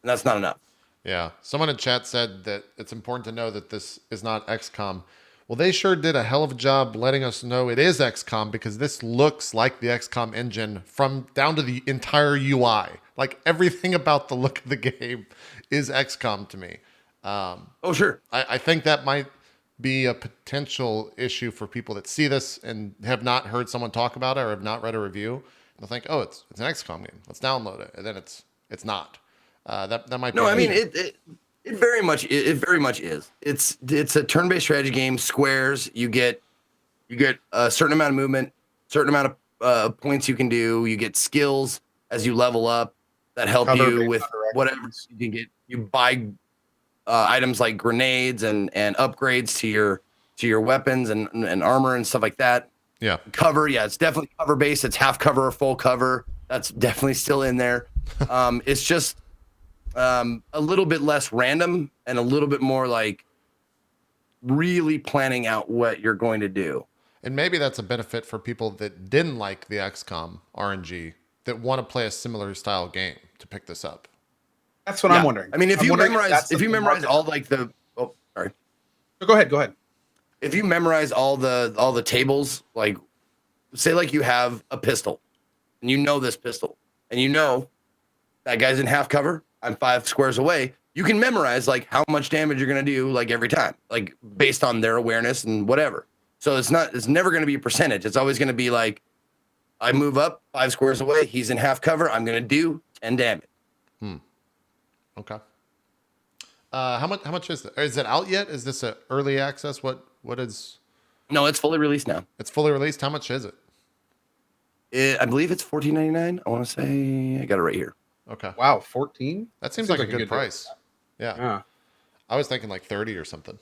C: And that's not enough.
A: Yeah. Someone in chat said that it's important to know that this is not XCOM. Well, they sure did a hell of a job letting us know it is XCOM, because this looks like the XCOM engine from down to the entire UI. Like everything about the look of the game is XCOM to me.
C: Oh, sure.
A: I think that might be a potential issue for people that see this and have not heard someone talk about it or have not read a review. They'll think, oh, it's an XCOM game. Let's download it. And then it's not. That might be.
C: No, I mean it very much is. It's a turn-based strategy game. Squares. You get a certain amount of movement, certain amount of points you can do. You get skills as you level up that help you with whatever you can get. You buy items like grenades and upgrades to your weapons and armor and stuff like that.
A: Yeah.
C: Cover. Yeah, it's definitely cover based. It's half cover or full cover. That's definitely still in there. It's just a little bit less random and a little bit more like really planning out what you're going to do.
A: And maybe that's a benefit for people that didn't like the XCOM RNG that want to play a similar style game to pick this up.
B: That's what I'm wondering.
C: I mean, if you memorize all like the sorry.
B: Go ahead.
C: If you memorize all the tables, like say like you have a pistol and you know this pistol and you know that guy's in half cover, I'm 5 squares away, you can memorize like how much damage you're going to do like every time, like based on their awareness and whatever. So it's never going to be a percentage. It's always going to be like, I move up 5 squares away, he's in half cover, I'm going to do 10 damage.
A: Okay. How much is it? Is it out yet? Is this a early access? What is?
C: No, it's fully released now.
A: It's fully released. How much is it?
C: I believe it's $14.99. I want to say I got it right here.
A: Okay.
B: Wow, 14?
A: That seems like a good price.
B: Deal.
A: Yeah. I was thinking like 30 or something.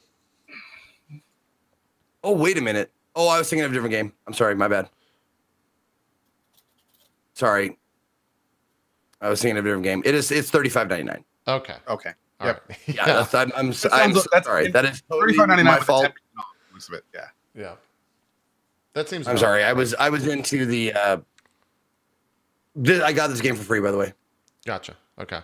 C: Oh, wait a minute. Oh, I was thinking of a different game. I'm sorry, my bad. Sorry. I was thinking of a different game. It's $35.99.
A: Okay.
B: All
A: right.
C: Yeah, I'm sorry. That is totally
B: $35.99
C: my fault.
B: Most of it. Yeah.
A: Yeah. That seems.
C: I'm sorry. I was into the. I got this game for free, by the way.
A: Gotcha. Okay.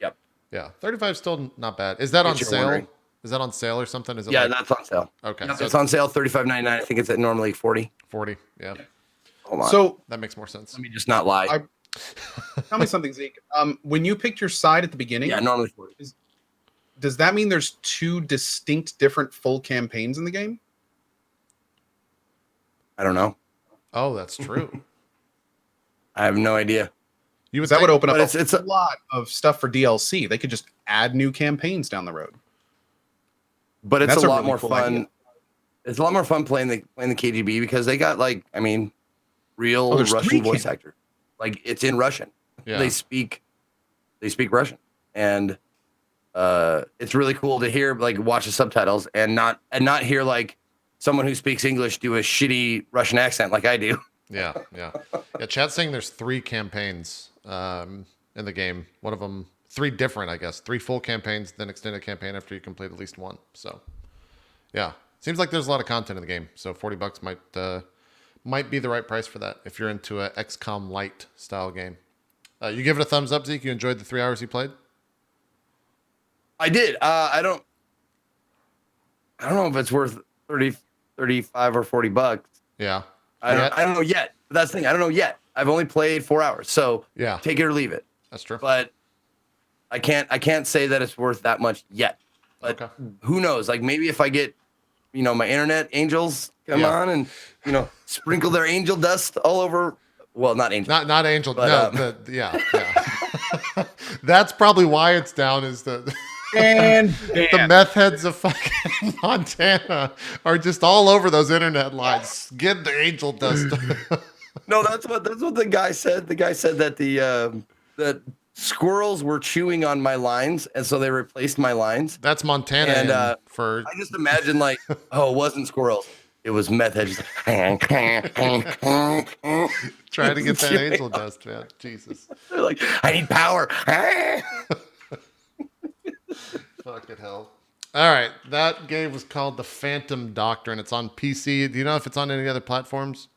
C: Yep.
A: Yeah, 35 is still not bad. Is that on sale?
C: Wondering.
A: Is that on sale or something? Is it?
C: Yeah,
A: like...
C: that's on sale.
A: Okay.
C: Yep,
A: So
C: it's on sale, $35.99. I think it's at normally 40.
A: 40. Yeah.
C: Hold on.
B: So
A: That makes more sense.
C: let me just not lie.
B: tell me something, Zeke. When you picked your side at the beginning,
C: Yeah, normally 40.
B: does that mean there's 2 distinct different full campaigns in the game?
C: I don't know.
A: Oh, that's true.
C: I have no idea.
A: You would
B: That would open up
C: but
B: a lot of stuff for DLC. They could just add new campaigns down the road.
C: But it's
B: That's
C: a
B: a
C: lot
B: really
C: more
B: cool
C: fun.
B: idea.
C: It's a lot more fun playing the KGB because they got like, I mean, real
B: there's
C: Russian
B: 3
C: voice actor. Like it's in Russian.
A: Yeah.
C: They speak Russian, and it's really cool to hear, like, watch the subtitles and not hear like someone who speaks English do a shitty Russian accent like I do.
A: Yeah. Chat's saying there's 3 campaigns in the game. One of them 3 different, I guess, 3 full campaigns, then extended campaign after you complete at least 1. So, yeah, seems like there's a lot of content in the game. So $40 might be the right price for that if you're into a XCOM light style game. You give it a thumbs up, Zeke? You enjoyed the 3 hours you played?
C: I did. I don't know if it's worth 30, 35 or $40.
A: Yeah.
C: I don't know yet. But that's the thing. I don't know yet. I've only played 4 hours, so
A: Yeah.
C: take it or leave it.
A: That's true.
C: But I can't say that it's worth that much yet. But
A: Okay.
C: who knows? Like maybe if I get, my internet angels come on and sprinkle their angel dust all over. Well, not angel.
A: Not angel.
C: But,
A: no, yeah. That's probably why it's down. Is the
B: And
A: the meth heads of fucking Montana are just all over those internet lines. Get the angel dust.
C: No, that's what the guy said. The guy said that that squirrels were chewing on my lines, and so they replaced my lines.
A: That's Montana.
C: And
A: for
C: I just imagine like, oh, it wasn't squirrels. It was meth heads.
A: trying to get that angel dust, man. Jesus.
C: They're like, I need power.
A: Fucking hell. All right. That game was called The Phantom Doctrine. It's on PC. Do you know if it's on any other platforms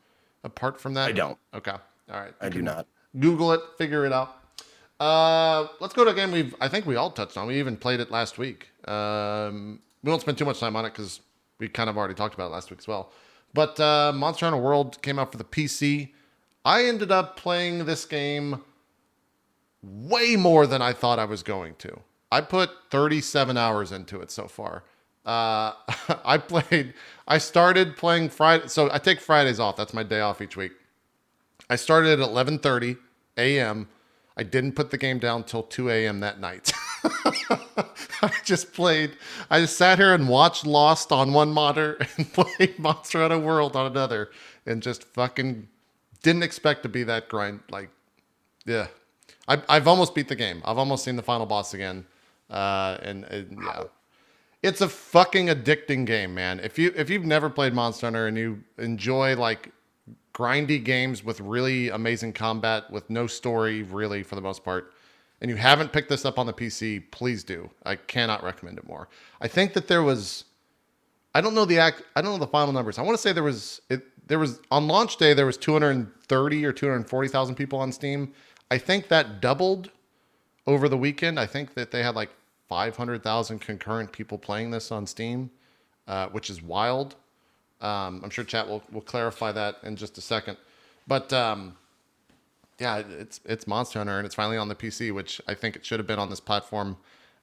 A: apart from that?
C: I don't.
A: Okay. All right.
C: I do not.
A: Google it. Figure it out. Let's go to a game I think we all touched on. We even played it last week. We won't spend too much time on it because we kind of already talked about it last week as well. But Monster Hunter World came out for the PC. I ended up playing this game way more than I thought I was going to. I put 37 hours into it so far. I started playing Friday. So I take Fridays off. That's my day off each week. I started at 11:30 a.m. I didn't put the game down till 2 a.m. that night. I just sat here and watched Lost on one monitor and played Monster Hunter World on another and just fucking didn't expect to be that grind. Like, yeah. I've almost beat the game. I've almost seen the final boss again. And yeah. It's a fucking addicting game, man. If you've never played Monster Hunter and you enjoy like grindy games with really amazing combat with no story really for the most part, and you haven't picked this up on the PC, please do. I cannot recommend it more. I think that I don't know the final numbers. I want to say there was on launch day there was 230 or 240,000 people on Steam. I think that doubled over the weekend. I think that they had like 500,000 concurrent people playing this on Steam, which is wild. I'm sure chat will clarify that in just a second. But yeah, it's Monster Hunter and it's finally on the PC, which I think it should have been on this platform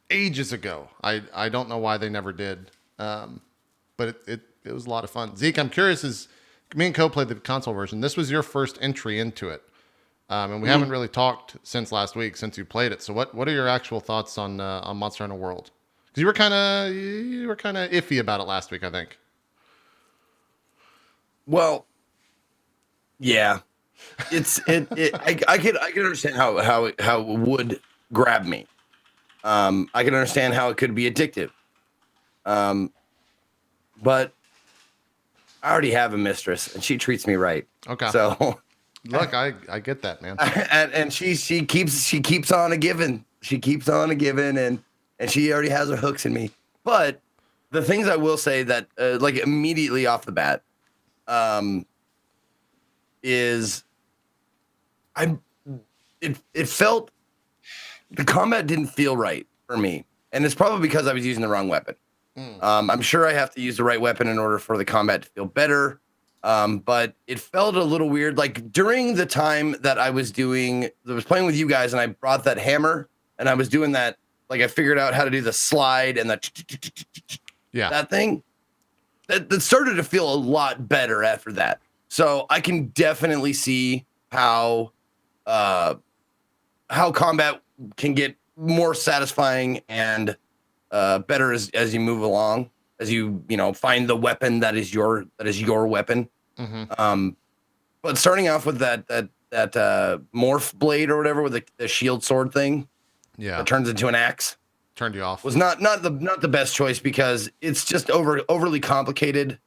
A: ages ago. I don't know why they never did. But it was a lot of fun. Zeke, I'm curious, me and Co played the console version. This was your first entry into it. And we haven't really talked since last week, since you played it. So what are your actual thoughts on Monster Hunter World? Because you were kind of iffy about it last week, I think.
C: Well, yeah, I can understand how it would grab me. I can understand how it could be addictive. But I already have a mistress, and she treats me right.
A: Okay.
C: So
A: look, I get that, man.
C: and she keeps on a giving. She keeps on a giving, and she already has her hooks in me. But the things I will say that like immediately off the bat is it felt the combat didn't feel right for me, and it's probably because I was using the wrong weapon. I'm sure I have to use the right weapon in order for the combat to feel better. But it felt a little weird. Like during the time that I was playing with you guys, and I brought that hammer, and I was doing that. Like I figured out how to do the slide and that thing. That started to feel a lot better after that. So I can definitely see how combat can get more satisfying and better as you move along, as you find the weapon that is your weapon. Mm-hmm. But starting off with that morph blade or whatever with the shield sword thing, that turns into an axe,
A: turned you off,
C: was not the best choice because it's just overly complicated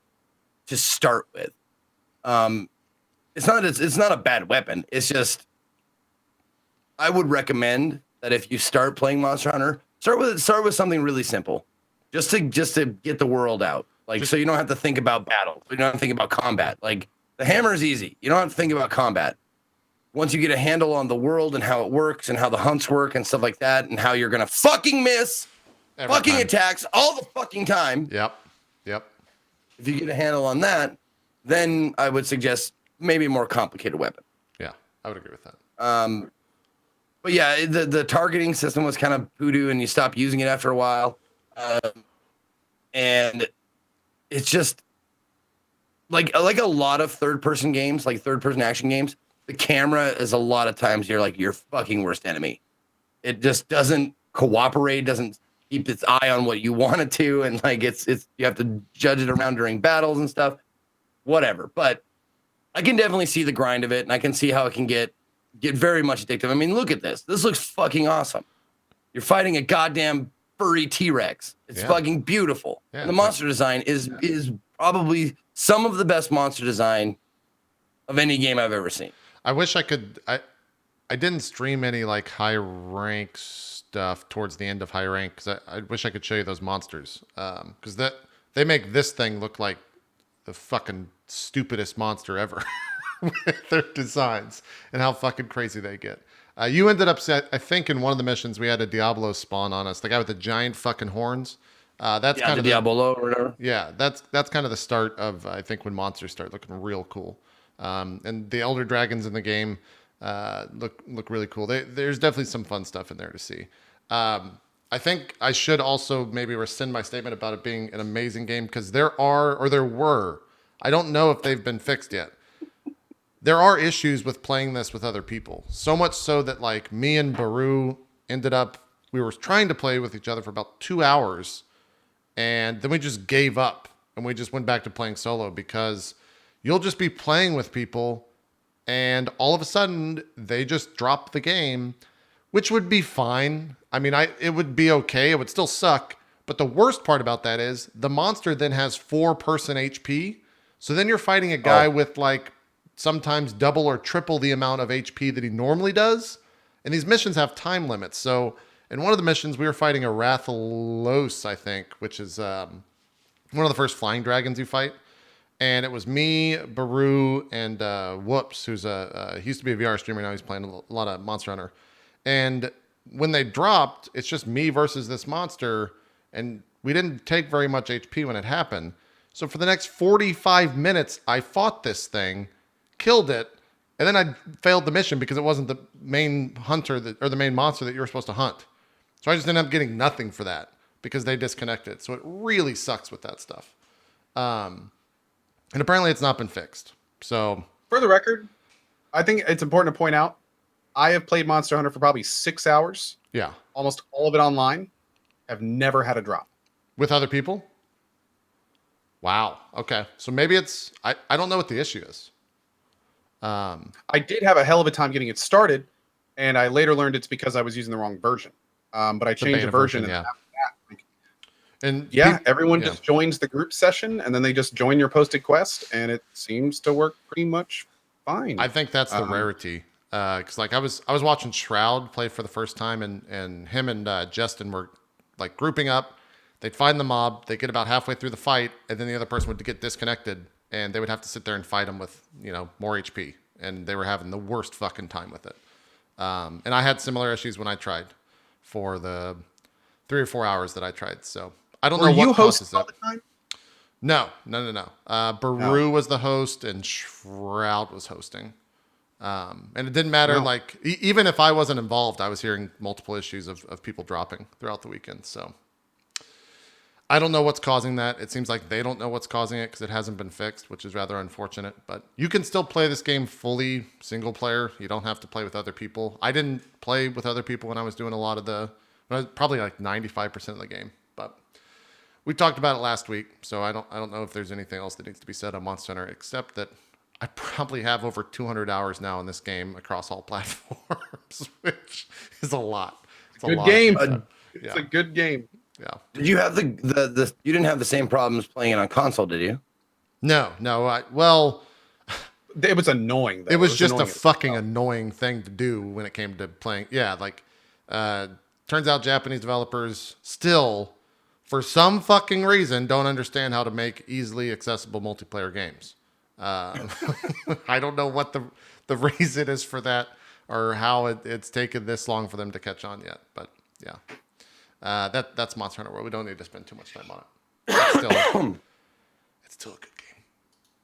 C: to start with. It's not a bad weapon. It's just I would recommend that if you start playing Monster Hunter, start with something really simple, just to get the world out. Like, so you don't have to think about battle. You don't have to think about combat. Like, the hammer is easy. You don't have to think about combat. Once you get a handle on the world and how it works and how the hunts work and stuff like that, and how you're gonna fucking miss
A: Every
C: fucking
A: time.
C: attacks all the fucking time.
A: Yep.
C: If you get a handle on that, then I would suggest maybe a more complicated weapon.
A: Yeah, I would agree with that.
C: But yeah, the targeting system was kind of voodoo, and you stop using it after a while. And it's just like a lot of third-person games, like third-person action games. The camera is a lot of times you're like your fucking worst enemy. It just doesn't cooperate, doesn't keep its eye on what you want it to, and like it's you have to judge it around during battles and stuff. Whatever, but I can definitely see the grind of it, and I can see how it can get very much addictive. I mean, look at this. This looks fucking awesome. You're fighting a goddamn furry T-Rex. It's fucking beautiful.
A: Yeah,
C: and the monster design is probably some of the best monster design of any game I've ever seen.
A: I wish I could. I didn't stream any like high rank stuff towards the end of high rank because I wish I could show you those monsters. Because they make this thing look like the fucking stupidest monster ever with their designs and how fucking crazy they get. You ended up, I think, in one of the missions we had a Diablo spawn on us, the guy with the giant fucking horns. That's kind of
C: Diablo or whatever.
A: Yeah, that's kind of the start of I think when monsters start looking real cool. And the elder dragons in the game look really cool. There's definitely some fun stuff in there to see. I think I should also maybe rescind my statement about it being an amazing game because there were, I don't know if they've been fixed yet. There are issues with playing this with other people. So much so that like me and Baru we were trying to play with each other for about 2 hours and then we just gave up and we just went back to playing solo because you'll just be playing with people and all of a sudden they just drop the game, which would be fine. I mean, it would be okay. It would still suck. But the worst part about that is the monster then has 4-person HP. So then you're fighting a guy with like sometimes double or triple the amount of HP that he normally does. And these missions have time limits. So in one of the missions, we were fighting a Rathalos, I think, which is one of the first flying dragons you fight. And it was me, Baru, and Whoops, who's he used to be a VR streamer. Now he's playing a lot of Monster Hunter. And when they dropped, it's just me versus this monster. And we didn't take very much HP when it happened. So for the next 45 minutes, I fought this thing, killed it, and then I failed the mission because it wasn't the main hunter or the main monster that you were supposed to hunt. So I just ended up getting nothing for that because they disconnected. So it really sucks with that stuff. And apparently it's not been fixed. So
B: For the record, I think it's important to point out, I have played Monster Hunter for probably 6 hours.
A: yeah,
B: Almost all of it online. Have never had a drop.
A: with other people. Wow. Okay. So maybe it's, I don't know what the issue is.
B: I did have a hell of a time getting it started, and I later learned it's because I was using the wrong version. But I changed
A: beta
B: the version,
A: version,
B: and
A: yeah.
B: after that, like,
A: And
B: yeah,
A: peop-
B: everyone
A: yeah.
B: just joins the group session, and then they just join your posted quest, and it seems to work pretty much fine.
A: I think that's the rarity. Because like I was watching Shroud play for the first time, and him and Justin were like grouping up. They'd find the mob. They'd get about halfway through the fight, and then the other person would get disconnected, and they would have to sit there and fight him with more HP, and they were having the worst fucking time with it. And I had similar issues when I tried for the 3 or 4 hours that I tried. So I don't
B: Were
A: know what
B: you
A: causes
B: hosting all
A: that.
B: the time?
A: No. Baru was the host and Shroud was hosting. And it didn't matter.
B: Wow.
A: Like even if I wasn't involved, I was hearing multiple issues of people dropping throughout the weekend. So I don't know what's causing that. It seems like they don't know what's causing it because it hasn't been fixed, which is rather unfortunate. But you can still play this game fully single player. You don't have to play with other people. I didn't play with other people when I was doing a lot of probably like 95% of the game. But we talked about it last week, so I don't know if there's anything else that needs to be said on Monster Hunter except that I probably have over 200 hours now in this game across all platforms, which is a lot. It's a
B: Good
A: lot.
B: game.
A: Yeah.
B: It's a good game.
A: Yeah.
C: Did you have the you didn't have the same problems playing it on console, did you?
A: No.
B: It was annoying, though.
A: It was just a
B: annoying.
A: fucking annoying thing to do when it came to playing. Yeah, like Turns out Japanese developers still, for some fucking reason, don't understand how to make easily accessible multiplayer games. I don't know what the reason is for that, or how it's taken this long for them to catch on yet. But yeah, that's Monster Hunter World. We don't need to spend too much time on it. It's still a good game.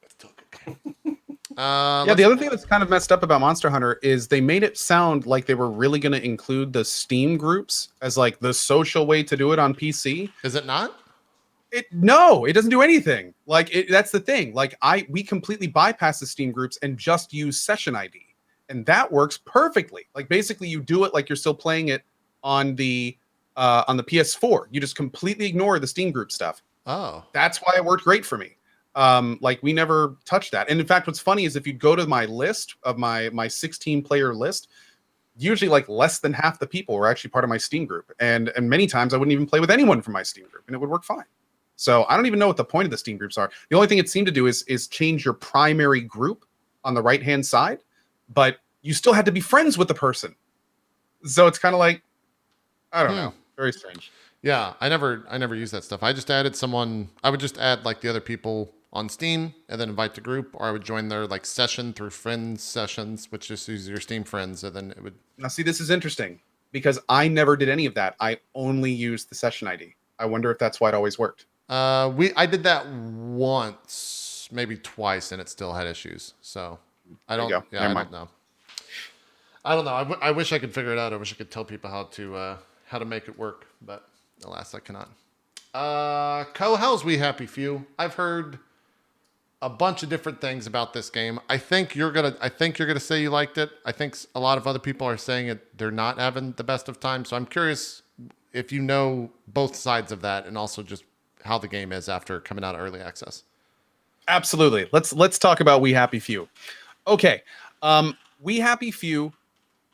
A: It's still a good game.
B: Yeah, the other thing that's kind of messed up about Monster Hunter is they made it sound like they were really going to include the Steam groups as like the social way to do it on PC.
A: Is it not?
B: No, it doesn't do anything. Like that's the thing. Like we completely bypass the Steam groups and just use session ID, and that works perfectly. Like basically, you do it like you're still playing it on the PS4. You just completely ignore the Steam group stuff.
A: Oh,
B: that's why it worked great for me. Like we never touched that. And in fact, what's funny is if you go to my list of my 16 player list, usually like less than half the people were actually part of my Steam group. And many times I wouldn't even play with anyone from my Steam group and it would work fine. So I don't even know what the point of the Steam groups are. The only thing it seemed to do is change your primary group on the right-hand side, but you still had to be friends with the person. So it's kind of like, I don't know. Very strange.
A: Yeah, I never use that stuff. I just added someone. I would just add like the other people on Steam and then invite the group, or I would join their like session through friends sessions, which just uses your Steam friends, and then it would.
B: Now, see, this is interesting because I never did any of that. I only used the session ID. I wonder if that's why it always worked.
A: I did that once, maybe twice, and it still had issues. So I don't. Yeah, I don't know. I don't know. I wish I could figure it out. I wish I could tell people how to make it work, but alas, I cannot. How's We Happy Few? I've heard a bunch of different things about this game. I think you're gonna say you liked it. I think a lot of other people are saying they're not having the best of time. So I'm curious if you know both sides of that, and also just how the game is after coming out of early access.
B: Absolutely. Let's talk about We Happy Few. Okay. We Happy Few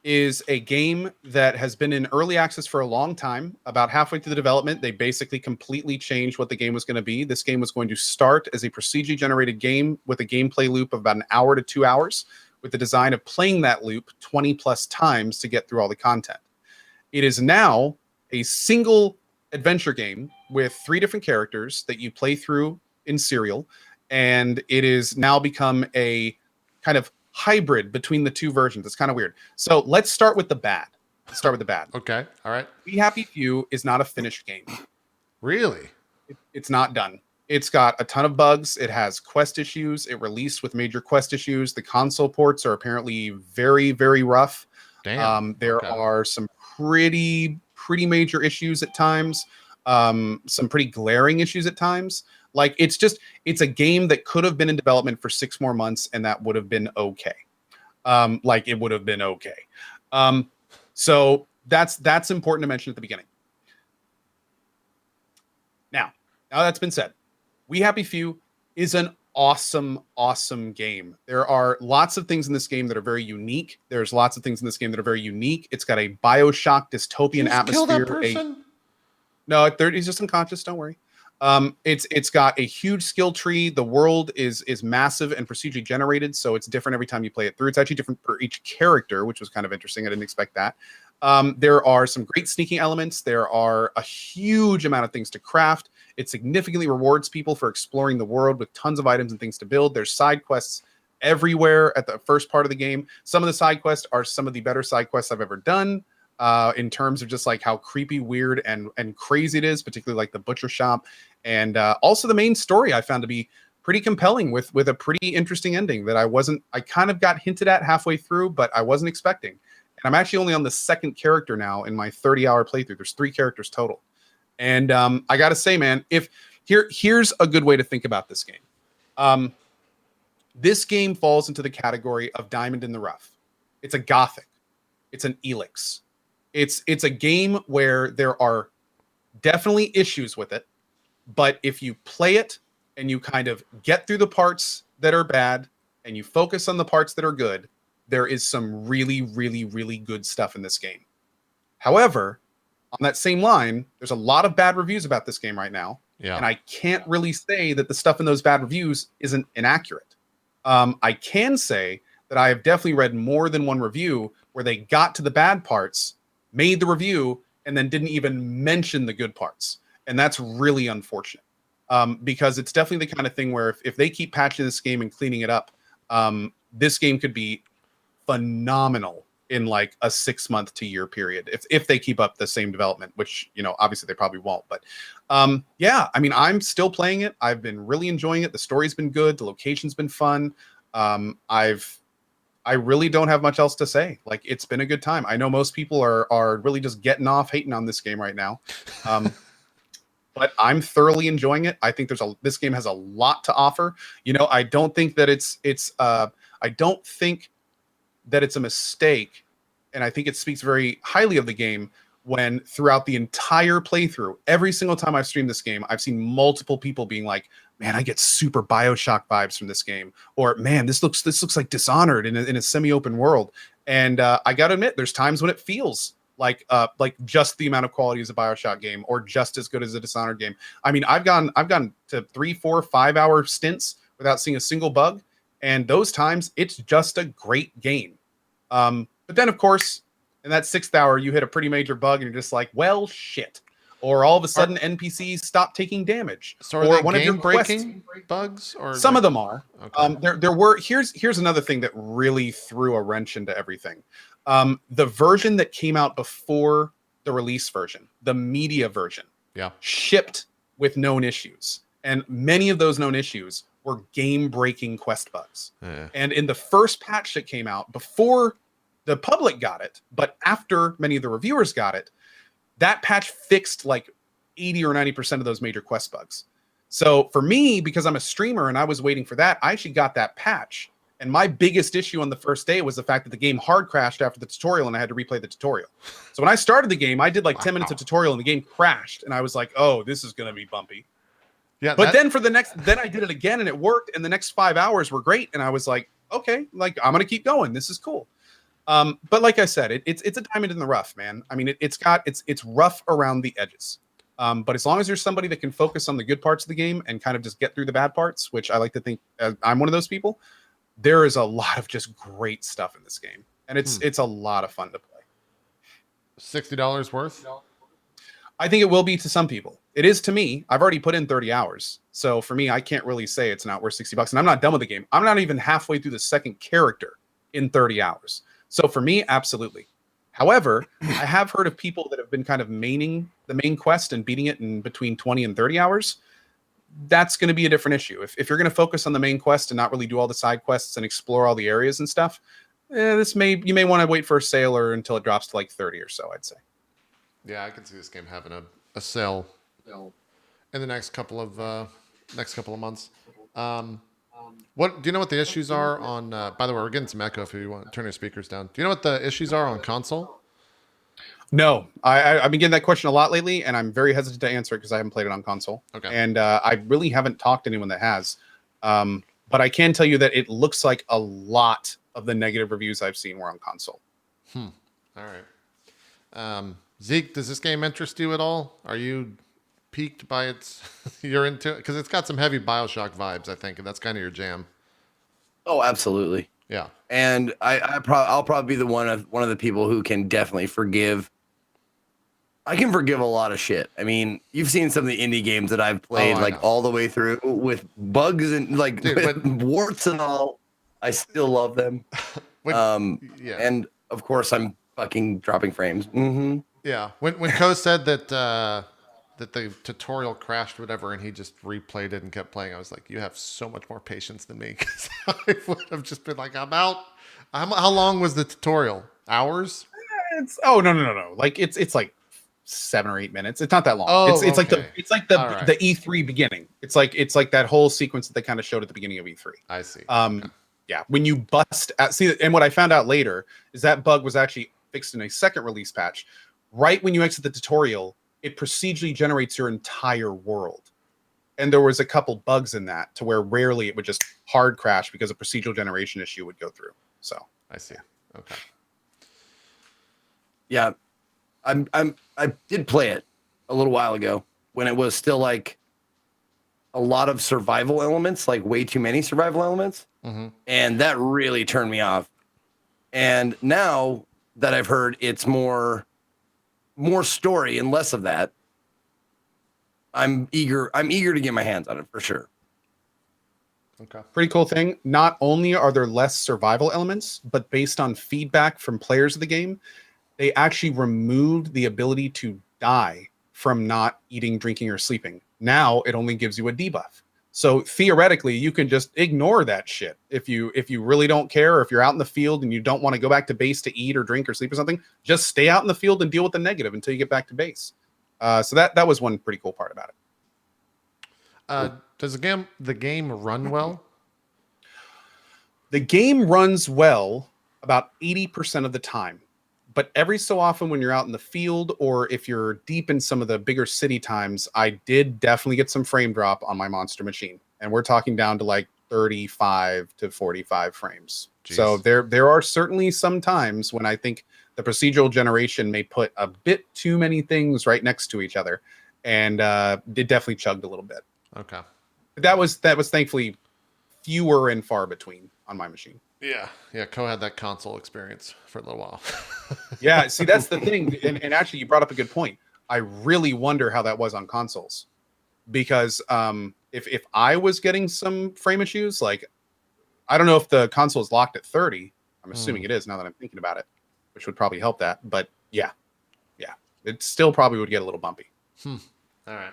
B: is a game that has been in early access for a long time. About halfway through the development, they basically completely changed what the game was going to be. This game was going to start as a procedurally generated game with a gameplay loop of about an hour to 2 hours, with the design of playing that loop 20 plus times to get through all the content. It is now a single adventure game with 3 different characters that you play through in serial, and it is now become a kind of hybrid between the 2 versions. It's kind of weird. So let's start with the bad.
A: Okay. All right.
B: We Happy Few is not a finished game.
A: Really?
B: It's not done. It's got a ton of bugs. It has quest issues. It released with major quest issues. The console ports are apparently very, very rough.
A: Damn.
B: There are some pretty major issues at times. Some pretty glaring issues at times. Like it's a game that could have been in development for 6 more months and that would have been okay. Like it would have been okay. So that's important to mention at the beginning. Now that's been said, We Happy Few is an awesome game. There are lots of things in this game that are very unique. There's lots of things in this game that are very unique. It's got a BioShock dystopian atmosphere.
A: Kill that person?
B: No, he's just unconscious. Don't worry. It's got a huge skill tree. The world is massive and procedurally generated, so it's different every time you play it through. It's actually different for each character, which was kind of interesting. I didn't expect that. There are some great sneaking elements. There are a huge amount of things to craft. It significantly rewards people for exploring the world with tons of items and things to build. There's side quests everywhere at the first part of the game. Some of the side quests are some of the better side quests I've ever done. In terms of just like how creepy, weird, and crazy it is, particularly like the butcher shop, and also the main story I found to be pretty compelling with a pretty interesting ending that I kind of got hinted at halfway through, but I wasn't expecting. And I'm actually only on the 2nd character now in my 30-hour playthrough. There's 3 characters total, and I gotta say, man, here's a good way to think about this game. This game falls into the category of Diamond in the Rough. It's a Gothic. It's an Elix. It's a game where there are definitely issues with it, but if you play it and you kind of get through the parts that are bad and you focus on the parts that are good, there is some really, really, really good stuff in this game. However, on that same line, there's a lot of bad reviews about this game right now, and I can't really say that the stuff in those bad reviews isn't inaccurate. I can say that I have definitely read more than one review where they got to the bad parts, made the review and then didn't even mention the good parts. And that's really unfortunate. Because it's definitely the kind of thing where if they keep patching this game and cleaning it up, this game could be phenomenal in like a 6-month to year period if they keep up the same development, which, you know, obviously they probably won't. But yeah, I mean, I'm still playing it. I've been really enjoying it. The story's been good. The location's been fun. I really don't have much else to say. Like, it's been a good time. I know most people are really just getting off hating on this game right now. But I'm thoroughly enjoying it. I think this game has a lot to offer. You know, I don't think that I don't think that it's a mistake, and I think it speaks very highly of the game when throughout the entire playthrough, every single time I've streamed this game, I've seen multiple people being like, man, I get super BioShock vibes from this game, or man, this looks like Dishonored in a semi-open world. And I gotta admit, there's times when it feels like just the amount of quality as a BioShock game, or just as good as a Dishonored game. I mean, I've gone to 3, 4, 5 hour stints without seeing a single bug, and those times it's just a great game. But then, of course, in that 6th hour, you hit a pretty major bug, and you're just like, well, shit. Or all of a sudden, NPCs stop taking damage.
A: So are
B: or
A: they
B: one of your
A: game-breaking bugs? Or
B: some of them are.
A: Okay.
B: There were. Here's another thing that really threw a wrench into everything. The version that came out before the release version, the media version, shipped with known issues, and many of those known issues were game-breaking quest bugs.
A: Yeah.
B: And in the first patch that came out before the public got it, but after many of the reviewers got it, that patch fixed like 80 or 90% of those major quest bugs. So for me, because I'm a streamer and I was waiting for that, I actually got that patch. And my biggest issue on the first day was the fact that the game hard crashed after the tutorial and I had to replay the tutorial. So when I started the game, I did like 10 minutes of tutorial and the game crashed. And I was like, oh, this is going to be bumpy.
A: Yeah.
B: But then then I did it again and it worked. And the next 5 hours were great. And I was like, okay, like I'm going to keep going. This is cool. But like I said, it's a diamond in the rough, man. I mean, it's rough around the edges. But as long as there's somebody that can focus on the good parts of the game and kind of just get through the bad parts, which I like to think I'm one of those people, there is a lot of just great stuff in this game. And it's a lot of fun to play.
A: $60 worth?
B: I think it will be to some people. It is to me. I've already put in 30 hours. So for me, I can't really say it's not worth $60. And I'm not done with the game. I'm not even halfway through the second character in 30 hours. So for me, absolutely. However, I have heard of people that have been kind of maining the main quest and beating it in between 20 and 30 hours. That's going to be a different issue. If you're going to focus on the main quest and not really do all the side quests and explore all the areas and stuff, you may want to wait for a sale or until it drops to like 30 or so, I'd say.
A: Yeah, I can see this game having a sale in the next couple of months. What do you know what the issues are on? By the way, we're getting some echo. If you want to turn your speakers down, do you know what the issues are on console?
B: No, I've been getting that question a lot lately, and I'm very hesitant to answer it because I haven't played it on console.
A: Okay.
B: And I really haven't talked to anyone that has. But I can tell you that it looks like a lot of the negative reviews I've seen were on console.
A: All right. Zeke, does this game interest you at all? Are you piqued by its? You're into it because it's got some heavy BioShock vibes, I think, and that's kind of your jam.
C: Oh, absolutely.
A: Yeah.
C: And I'll probably be one of the people who can definitely forgive. I can forgive a lot of shit. I mean, you've seen some of the indie games that I've played all the way through with bugs and with warts and all. I still love them.
A: Yeah.
C: And of course, I'm fucking dropping frames. Mm-hmm.
A: Yeah. When Ko said that the tutorial crashed or whatever, and he just replayed it and kept playing, I was like, you have so much more patience than me, because I would have just been like, I'm out. How long was the tutorial? Hours?
B: No. Like it's like 7 or 8 minutes. It's not that long.
A: Oh,
B: it's like the
A: right.
B: the E3 beginning. It's like that whole sequence that they kind of showed at the beginning of E3.
A: I see.
B: Okay. Yeah, when you bust and what I found out later is that bug was actually fixed in a second release patch. Right when you exit the tutorial, it procedurally generates your entire world. And there was a couple bugs in that to where rarely it would just hard crash because a procedural generation issue would go through. So
A: I see. Okay.
C: Yeah. I did play it a little while ago when it was still like a lot of survival elements, like way too many survival elements.
A: Mm-hmm.
C: And that really turned me off. And now that I've heard it's more more story and less of that, I'm eager to get my hands on it for sure.
A: Okay.
B: Pretty cool thing. Not only are there less survival elements, but based on feedback from players of the game, they actually removed the ability to die from not eating, drinking, or sleeping. Now it only gives you a debuff. So theoretically, you can just ignore that shit. If you really don't care, or if you're out in the field and you don't want to go back to base to eat or drink or sleep or something, just stay out in the field and deal with the negative until you get back to base. So that was one pretty cool part about it.
A: Does the game run well?
B: The game runs well about 80% of the time. But every so often when you're out in the field, or if you're deep in some of the bigger city times, I did definitely get some frame drop on my monster machine. And we're talking down to like 35 to 45 frames.
A: Jeez.
B: So there are certainly some times when I think the procedural generation may put a bit too many things right next to each other. And it definitely chugged a little bit.
A: Okay.
B: That was thankfully fewer and far between on my machine.
A: Yeah. Co had that console experience for a little while.
B: Yeah, see, that's the thing. And actually, you brought up a good point. I really wonder how that was on consoles. Because if I was getting some frame issues, like, I don't know if the console is locked at 30. I'm assuming it is now that I'm thinking about it, which would probably help that. But yeah, it still probably would get a little bumpy.
A: All right.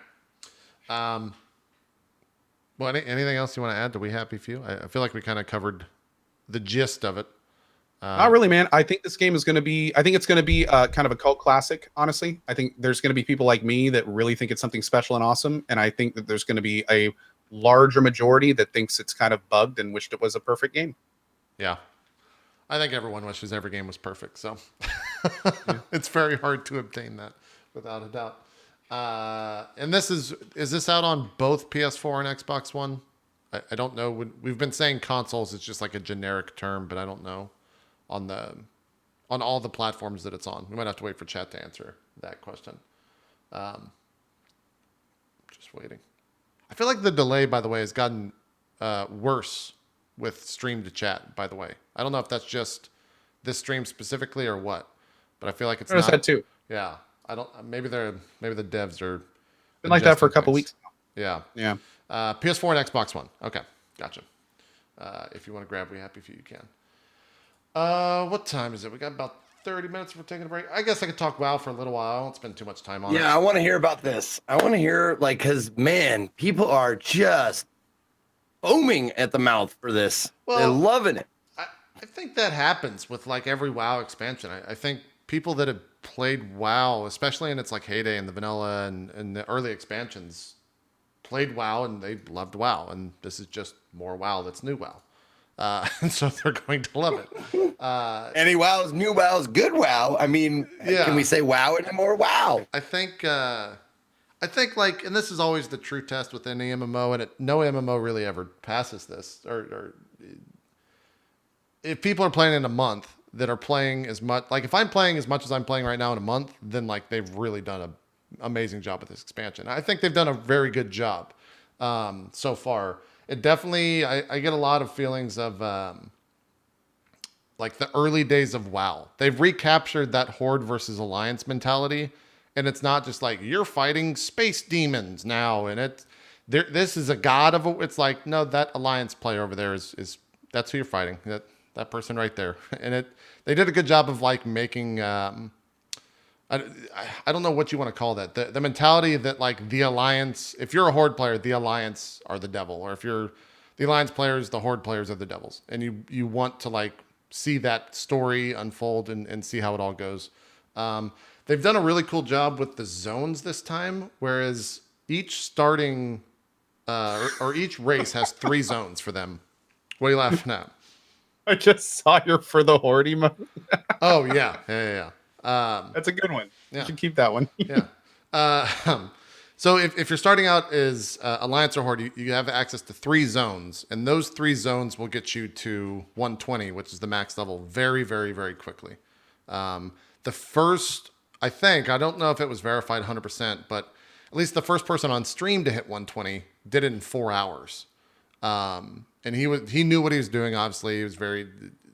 A: Well, anything else you want to add to We Happy Few? I feel like we kind of covered the gist of it.
B: Not really, man. I think this game is going to be, I think it's going to be kind of a cult classic, honestly. I think there's going to be people like me that really think it's something special and awesome. And I think that there's going to be a larger majority that thinks it's kind of bugged and wished it was a perfect game.
A: Yeah. I think everyone wishes every game was perfect. So it's very hard to obtain that without a doubt. And is this out on both PS4 and Xbox One? I don't know. We've been saying consoles is just like a generic term, but I don't know on all the platforms that it's on. We might have to wait for chat to answer that question. Just waiting. I feel like the delay, by the way, has gotten worse with stream to chat, by the way. I don't know if that's just this stream specifically or what, but I feel like it's
B: I noticed that too.
A: Yeah. I don't, maybe the devs are
B: Been like that for a couple weeks.
A: Yeah.
B: Yeah.
A: PS4 and Xbox One. Okay. Gotcha. If you want to grab We Happy Few, you can. What time is it? We got about 30 minutes before taking a break. I guess I could talk WoW for a little while. I won't spend too much time on it.
C: Yeah, I want to hear about this. I want to hear, like, because, man, people are just foaming at the mouth for this.
A: Well,
C: they're loving it.
A: I think that happens with, like, every WoW expansion. I think people that have played WoW, especially in its, like, heyday in the vanilla and the early expansions, played WoW and they loved WoW. And this is just more WoW that's new WoW. And so they're going to love it.
C: Any WoW is new WoW is good WoW. I mean, can we say WoW anymore? WoW.
A: I think like, and this is always the true test with any MMO, and no MMO really ever passes this. Or if people are playing in a month that are playing as much, like if I'm playing as much as I'm playing right now in a month, then like they've really done an amazing job with this expansion. I think they've done a very good job so far. It definitely, I get a lot of feelings of like the early days of WoW. They've recaptured that Horde versus Alliance mentality, and it's not just like you're fighting space demons now, and this is a god of it's like, no, that Alliance player over there is that's who you're fighting. That person right there, and they did a good job of like making. I don't know what you want to call that. The mentality that like the Alliance, if you're a Horde player, the Alliance are the devil, or if you're the Alliance players, the Horde players are the devils, and you want to like see that story unfold and see how it all goes. They've done a really cool job with the zones this time, whereas each starting or each race has 3 zones for them. What are you laughing at?
B: I just saw your for the Horde emote.
A: Oh yeah.
B: That's a good one.
A: Yeah.
B: You should keep that one.
A: Yeah. So if you're starting out as Alliance or Horde, you have access to 3 zones, and those 3 zones will get you to 120, which is the max level, very, very, very quickly. The first, I don't know if it was verified 100%, but at least the first person on stream to hit 120 did it in 4 hours. And he knew what he was doing. Obviously,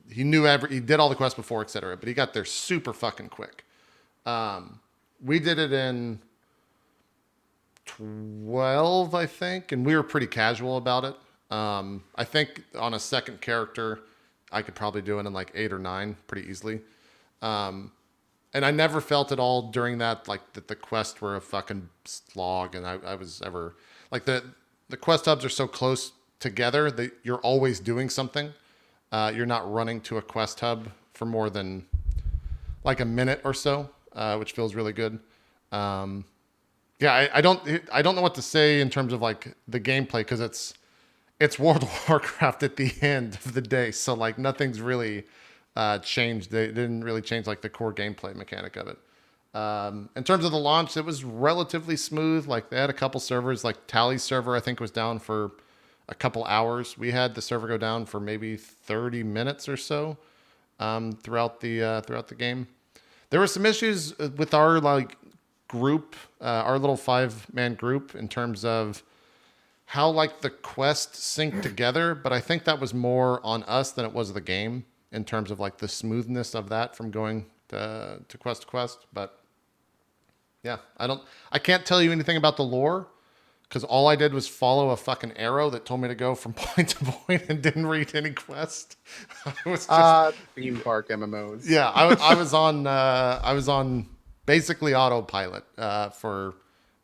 A: he did all the quests before, etc. But he got there super fucking quick. we did it in 12, I think, and we were pretty casual about it. I think on a second character, I could probably do it in like 8 or 9 pretty easily. And I never felt at all during that like that the quests were a fucking slog, and I was ever like the quest hubs are so close together that you're always doing something. You're not running to a quest hub for more than like a minute or so, which feels really good. Yeah, I don't know what to say in terms of like the gameplay because it's World of Warcraft at the end of the day, so like nothing's really changed. They didn't really change like the core gameplay mechanic of it. In terms of the launch, it was relatively smooth. Like they had a couple servers, like Tally's server I think was down for a couple hours. We had the server go down for maybe 30 minutes or so throughout the game. There were some issues with our like group, our little 5-man group in terms of how like the quests sync together, but I think that was more on us than it was the game in terms of like the smoothness of that from going to quest. But yeah, I can't tell you anything about the lore because all I did was follow a fucking arrow that told me to go from point to point and didn't read any quest. I was just
B: theme park MMOs.
A: yeah, I was on basically autopilot for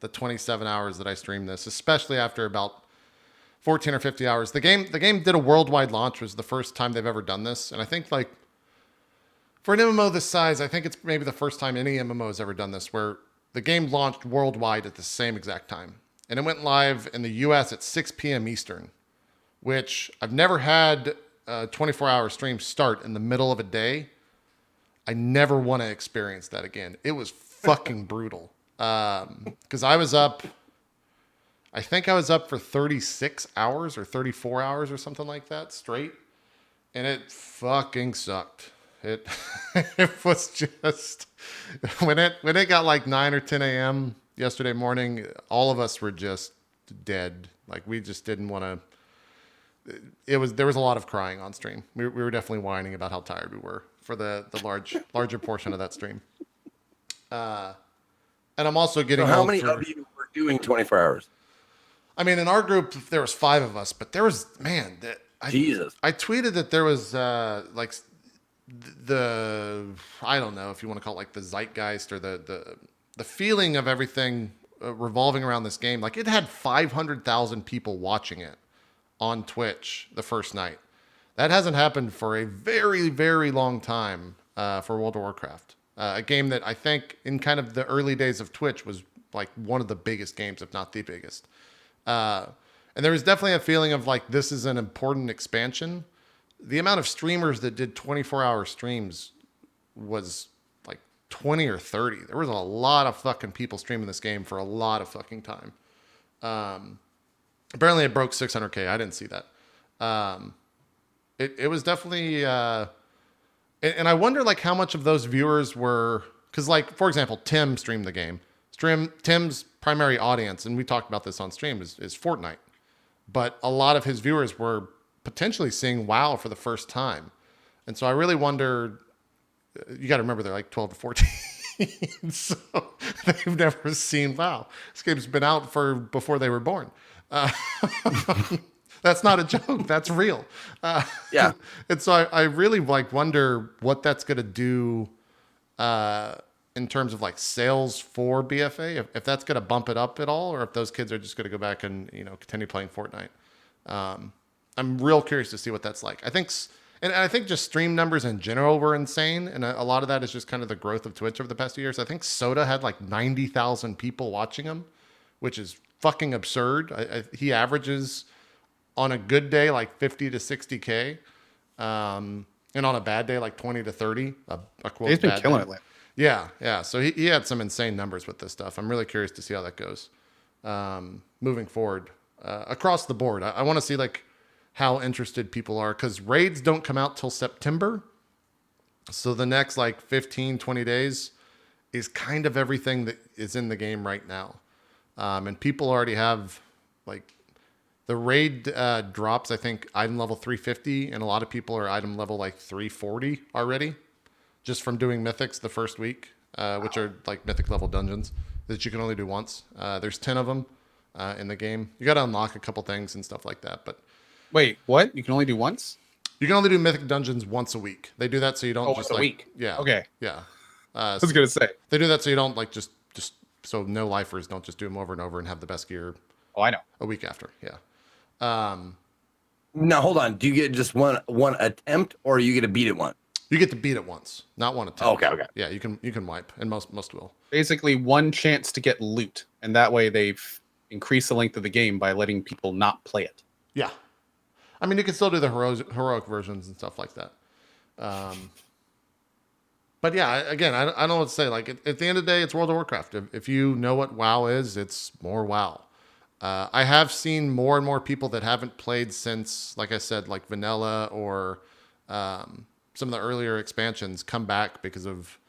A: the 27 hours that I streamed this, especially after about 14 or 50 hours. The game did a worldwide launch. It was the first time they've ever done this, and I think like for an MMO this size, I think it's maybe the first time any MMO has ever done this, where the game launched worldwide at the same exact time, and it went live in the U.S. at 6 p.m. Eastern, which I've never had a 24-hour stream start in the middle of a day. I never want to experience that again. It was fucking brutal. Because I think I was up for 36 hours or 34 hours or something like that straight. And it fucking sucked. It was just, when it got like 9 or 10 a.m. yesterday morning, all of us were just dead. Like we just didn't want to. There was a lot of crying on stream. We were definitely whining about how tired we were for the larger portion of that stream. And I'm also getting.
C: So how many of you were doing 24 hours?
A: I mean, in our group there was 5 of us, but there was
C: Jesus.
A: I tweeted that there was like the I don't know if you want to call it like the zeitgeist or the feeling of everything revolving around this game. Like it had 500,000 people watching it on Twitch the first night. That hasn't happened for a very, very long time for World of Warcraft. A game that I think in kind of the early days of Twitch was like one of the biggest games, if not the biggest. And there was definitely a feeling of like, this is an important expansion. The amount of streamers that did 24-hour streams was like 20 or 30. There was a lot of fucking people streaming this game for a lot of fucking time. Apparently it broke 600K. I didn't see that. It was definitely, and I wonder like how much of those viewers were, because like, for example, Tim streamed the game. Tim's primary audience, and we talked about this on stream, is Fortnite. But a lot of his viewers were potentially seeing WoW for the first time. And so I really wonder, you got to remember they're like 12 to 14. So they've never seen WoW. This game's been out for before they were born. That's not a joke. That's real.
C: Yeah.
A: And so I really like wonder what that's going to do in terms of like sales for BFA, if that's going to bump it up at all, or if those kids are just going to go back and, continue playing Fortnite. I'm real curious to see what that's like. I think just stream numbers in general were insane. And a lot of that is just kind of the growth of Twitch over the past few years. I think Soda had like 90,000 people watching him, which is fucking absurd. He averages on a good day like 50 to 60K. And on a bad day, like 20 to 30. A quote.
B: He's been killing it lately.
A: Yeah. So he had some insane numbers with this stuff. I'm really curious to see how that goes moving forward across the board. I want to see like how interested people are, because raids don't come out till September. So the next like 15, 20 days is kind of everything that is in the game right now. And people already have like the raid drops, I think, item level 350, and a lot of people are item level like 340 already, just from doing mythics the first week. which are like mythic level dungeons that you can only do once. There's 10 of them in the game. You got to unlock a couple things and stuff like that, but
B: Wait, what? You can only do once?
A: you can only do mythic dungeons once a week. They do that so you don't
B: Oh,
A: just
B: once a
A: like
B: week.
A: yeah
B: Okay.
A: yeah.
B: I was gonna say.
A: They do that so you don't like just so no lifers don't just do them over and over and have the best gear
B: Oh, I know.
A: a week after. Yeah.
C: Now hold on. Do you get just one attempt, or you get to beat it once?
A: You get to beat it once, not one attempt.
C: Okay.
A: Yeah, you can wipe, and most will.
B: Basically, one chance to get loot, and that way they've increased the length of the game by letting people not play it.
A: Yeah. I mean, you can still do the heroic versions and stuff like that. But yeah, again, I don't know what to say. Like at the end of the day, it's World of Warcraft. If you know what WoW is, it's more WoW. I have seen more and more people that haven't played since, like I said, like vanilla or some of the earlier expansions come back because of.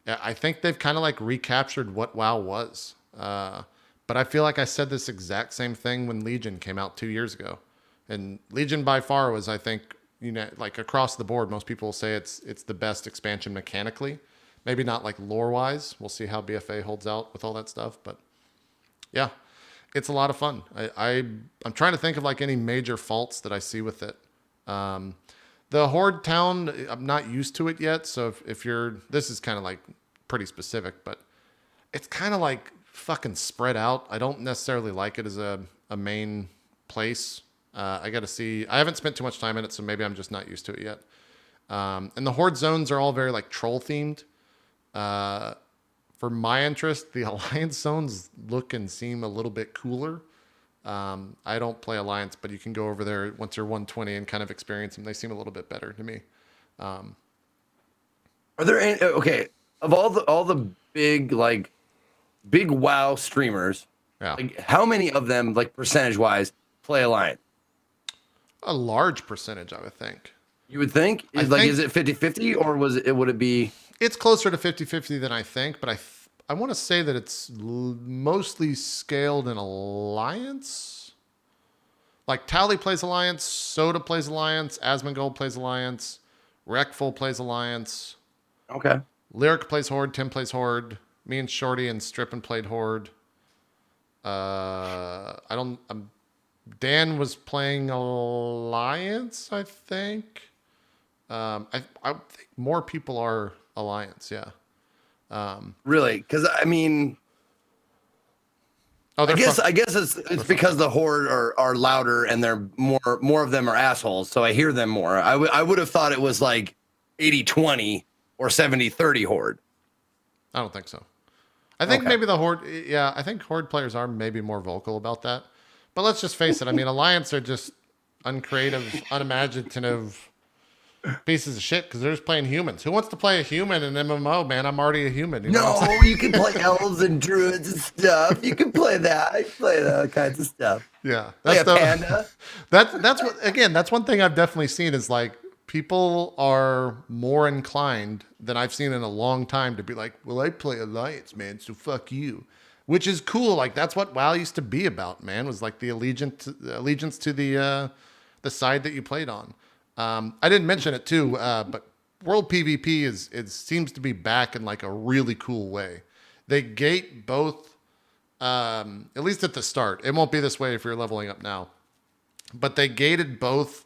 A: I think they've kind of like recaptured what WoW was. But I feel like I said this exact same thing when Legion came out 2 years ago, and Legion by far was, I think, like across the board, most people say it's the best expansion mechanically. Maybe not like lore wise. We'll see how BFA holds out with all that stuff, but yeah, it's a lot of fun. I'm trying to think of like any major faults that I see with it. The Horde town, I'm not used to it yet. So if you're, this is kind of like pretty specific, but it's kind of like fucking spread out. I don't necessarily like it as a main place. I got to see, I haven't spent too much time in it, so maybe I'm just not used to it yet. And the Horde zones are all very like troll themed. For my interest, the Alliance zones look and seem a little bit cooler. I don't play Alliance, but you can go over there once you're 120 and kind of experience them. They seem a little bit better to me.
C: Are there any, okay, of all the big WoW streamers,
A: Yeah.
C: like how many of them, like percentage wise, play Alliance?
A: A large percentage, I would think.
C: You would think? Is it 50-50, or would it be?
A: It's closer to 50-50 than I think, but I want to say that it's mostly scaled in Alliance. Like Tally plays Alliance, Soda plays Alliance, Asmongold plays Alliance, Wreckful plays Alliance.
C: Okay.
A: Lyric plays Horde, Tim plays Horde. Me and Shorty and Strippin played Horde. Dan was playing Alliance, I think. I think more people are Alliance, yeah.
C: Really? Because I mean,
A: Oh,
C: I guess it's because the Horde are louder and they're more of them are assholes, so I hear them more. I would have thought it was like 80-20 or 70-30 Horde.
A: I don't think so. I think maybe the Horde, yeah, I think Horde players are maybe more vocal about that. But let's just face it. I mean, Alliance are just uncreative, unimaginative pieces of shit because they're just playing humans. Who wants to play a human in MMO, man? I'm already a human. You know what I'm saying?
C: You can play elves and druids and stuff. You can play that. I play that kinds of stuff.
A: Yeah.
C: Play a panda.
A: That's what, again, that's one thing I've definitely seen is like people are more inclined than I've seen in a long time to be like, well, I play Alliance, man, so fuck you. Which is cool. Like that's what WoW used to be about, man. Was like the allegiance to the side that you played on. I didn't mention it too, but World PvP seems to be back in like a really cool way. They gate both, at least at the start. It won't be this way if you're leveling up now, but they gated both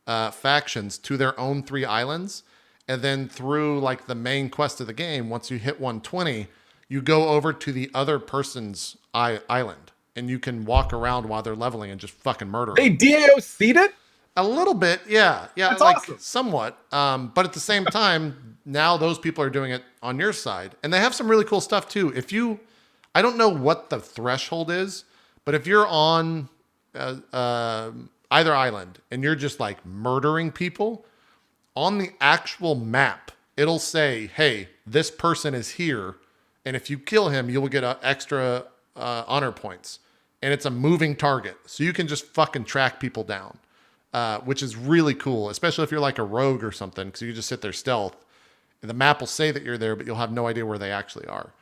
A: factions to their own 3 islands, and then through like the main quest of the game, once you hit 120. You go over to the other person's island, and you can walk around while they're leveling and just fucking murder them.
B: They DAOC'd it?
A: A little bit, yeah.
B: That's
A: like
B: awesome.
A: Somewhat. But at the same time, now those people are doing it on your side. And they have some really cool stuff too. I don't know what the threshold is, but if you're on either island and you're just like murdering people, on the actual map, it'll say, hey, this person is here. And if you kill him, you will get extra honor points. And it's a moving target. So you can just fucking track people down, which is really cool, especially if you're like a rogue or something, because you just sit there stealth. And the map will say that you're there, but you'll have no idea where they actually are.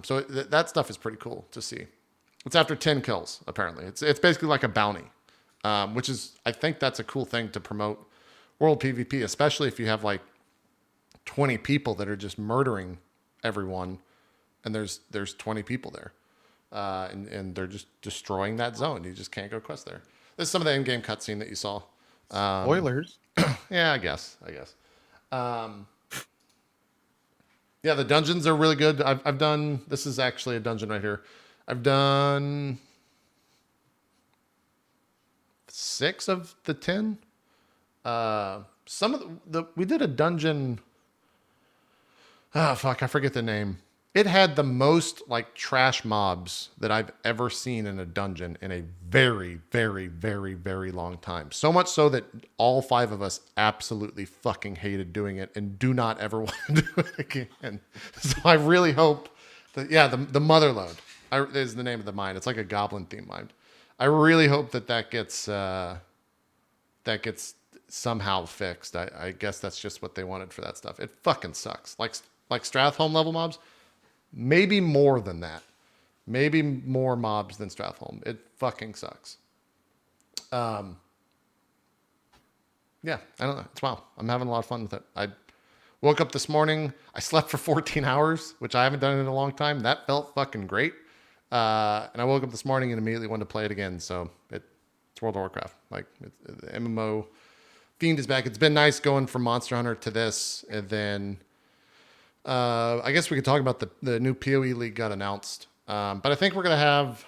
A: So that stuff is pretty cool to see. It's after 10 kills, apparently. It's basically like a bounty, which is, I think that's a cool thing to promote World PvP, especially if you have like 20 people that are just murdering everyone, and there's 20 people there, and they're just destroying that zone. You just can't go quest there. This is some of the in-game cutscene that you saw.
B: Spoilers.
A: Yeah, I guess. Yeah, the dungeons are really good. I've done. This is actually a dungeon right here. I've done 6 of the 10. Some of we did a dungeon. Ah, fuck, I forget the name. It had the most like trash mobs that I've ever seen in a dungeon in a very, very, very, very long time. So much so that all 5 of us absolutely fucking hated doing it and do not ever want to do it again. So I really hope that, yeah, the Motherlode is the name of the mine. It's like a goblin themed mine. I really hope that gets somehow fixed. I guess that's just what they wanted for that stuff. It fucking sucks. Like Stratholme level mobs. Maybe more than that. Maybe more mobs than Stratholme. It fucking sucks. Yeah, I don't know. It's wild. I'm having a lot of fun with it. I woke up this morning. I slept for 14 hours, which I haven't done in a long time. That felt fucking great. And I woke up this morning and immediately wanted to play it again. So it's World of Warcraft. Like the MMO Fiend is back. It's been nice going from Monster Hunter to this, and then I guess we could talk about the new POE League got announced. But I think we're going to have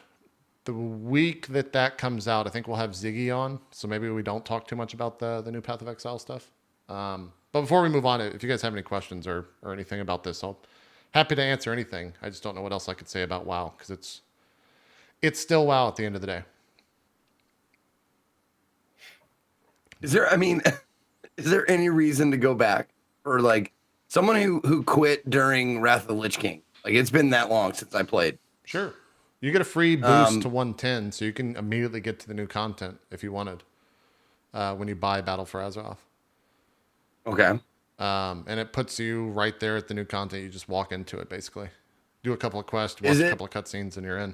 A: the week that comes out, I think we'll have Ziggy on. So maybe we don't talk too much about the new Path of Exile stuff. But before we move on, if you guys have any questions or anything about this, I'll happy to answer anything. I just don't know what else I could say about WoW because it's still WoW at the end of the day.
C: Is there any reason to go back for like someone who quit during Wrath of the Lich King? Like it's been that long since I played.
A: Sure. You get a free boost to 110, so you can immediately get to the new content if you wanted when you buy Battle for Azeroth.
C: Okay.
A: And it puts you right there at the new content. You just walk into it, basically. Do a couple of quests, watch a couple of cutscenes, and you're in.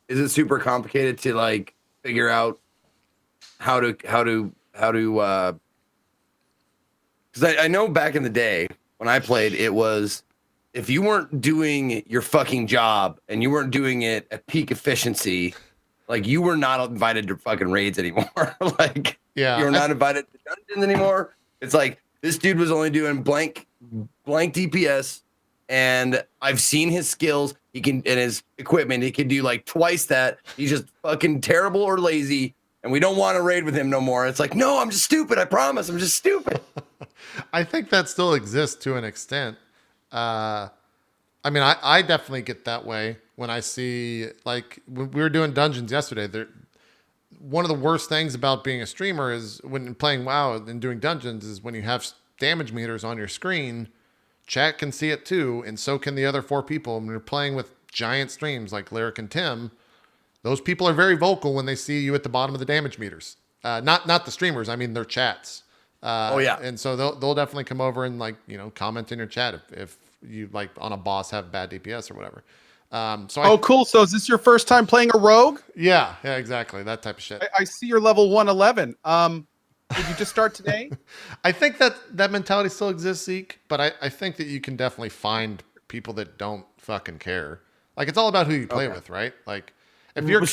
C: Is it super complicated to like figure out how to because I know back in the day when I played, it was if you weren't doing your fucking job and you weren't doing it at peak efficiency, like you were not invited to fucking raids anymore. Like you're not invited to dungeons anymore. It's like this dude was only doing blank DPS, and I've seen his skills. He can and his equipment. He can do like twice that. He's just fucking terrible or lazy. And we don't want to raid with him no more. It's like, no, I'm just stupid. I promise. I'm just stupid.
A: I think that still exists to an extent. I mean, I definitely get that way when I see, like, when we were doing dungeons yesterday. One of the worst things about being a streamer is when playing WoW and doing dungeons is when you have damage meters on your screen, chat can see it too, and so can the other 4 people. When you're playing with giant streams like Lyric and Tim, those people are very vocal when they see you at the bottom of the damage meters. Not the streamers. I mean, their chats.
C: Oh yeah.
A: And so they'll definitely come over and like, comment in your chat if you like on a boss have bad DPS or whatever.
B: Cool. So is this your first time playing a rogue?
A: Yeah, exactly. That type of shit.
B: I see you're level 111. Did you just start today?
A: I think that mentality still exists, Zeke, but I think that you can definitely find people that don't fucking care. Like it's all about who you play with, right? Like if you're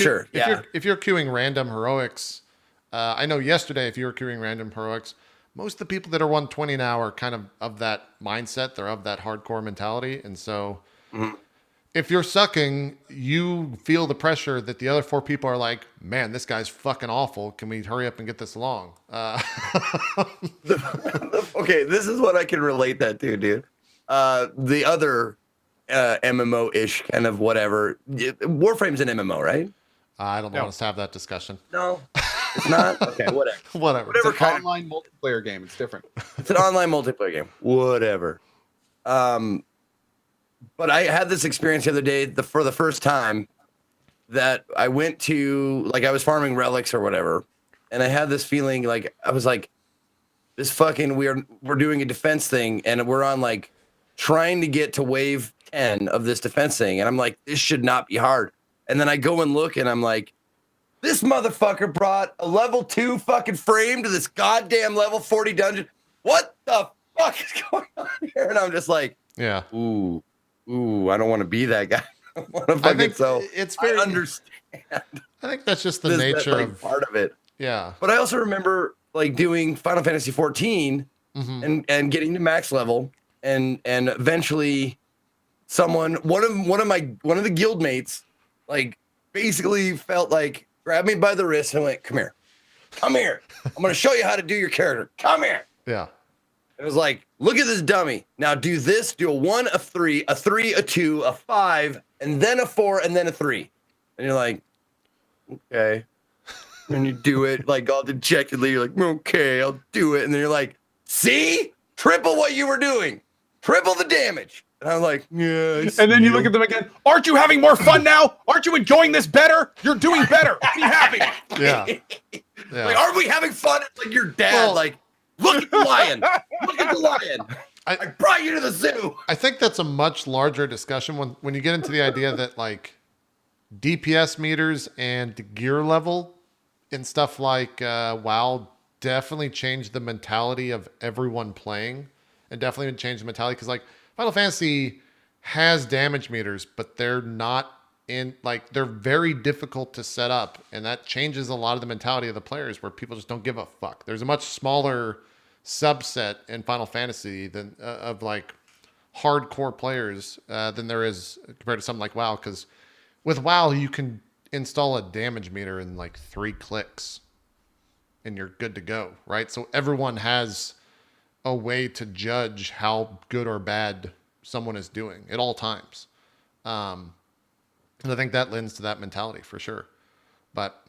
A: if you're queuing random heroics, I know yesterday if you were queuing random heroics, most of the people that are 120 now are kind of that mindset. They're of that hardcore mentality, and so if you're sucking, you feel the pressure that the other 4 people are like, man, this guy's fucking awful. Can we hurry up and get this along?
C: Okay, this is what I can relate that to, dude. The other MMO-ish kind of whatever. Warframe's an MMO, right?
A: I don't want us to have that discussion.
C: No, it's not. Okay, whatever.
A: Whatever.
B: It's an online multiplayer game. It's different.
C: It's an online multiplayer game. Whatever. But I had this experience the other day for the first time that I went to, like, I was farming relics or whatever, and I had this feeling like I was like, this fucking we're doing a defense thing, and we're on like trying to get to wave 10 of this defense thing, and I'm like, this should not be hard. And then I go and look, and I'm like, this motherfucker brought a level 2 fucking frame to this goddamn level 40 dungeon. What the fuck is going on here? And I'm just like,
A: Yeah.
C: Ooh, I don't want to be that guy. I want to
A: I
C: fucking
A: think
C: so.
A: it's
C: I
A: very.
C: understand
A: I think that's just the
C: this
A: nature
C: like
A: of.
C: part of it,
A: Yeah.
C: but I also remember like doing Final Fantasy 14
A: Hmm.
C: and getting to max level, and eventually one of the guild mates like basically felt like grabbed me by the wrist and went, come here, I'm gonna show you how to do your character, come here.
A: Yeah.
C: It was like, look at this dummy, now do this, do a 1, a 3, a 3, a 2, a 5, and then a 4, and then a 3, and you're like, okay. And you do it like all dejectedly, you're like, okay, I'll do it, and then you're like, see, triple what you were doing, triple the damage. And I'm like, yeah.
B: And then you look at them again. Aren't you having more fun now? Aren't you enjoying this better? You're doing better. Be happy.
A: Yeah. Yeah.
C: Like, aren't we having fun? It's like your dad,
A: Well-
C: like, look at the lion. Look at the lion. I brought you to the zoo.
A: I think that's a much larger discussion when you get into the idea that like DPS meters and gear level and stuff like WoW definitely changed the mentality of everyone playing, and definitely changed the mentality because like Final Fantasy has damage meters, but they're not in like they're very difficult to set up, and that changes a lot of the mentality of the players where people just don't give a fuck. There's a much smaller subset in Final Fantasy than of like hardcore players than there is compared to something like WoW. Because with WoW, you can install a damage meter in like 3 clicks, and you're good to go, right? So everyone has a way to judge how good or bad someone is doing at all times. And I think that lends to that mentality for sure. But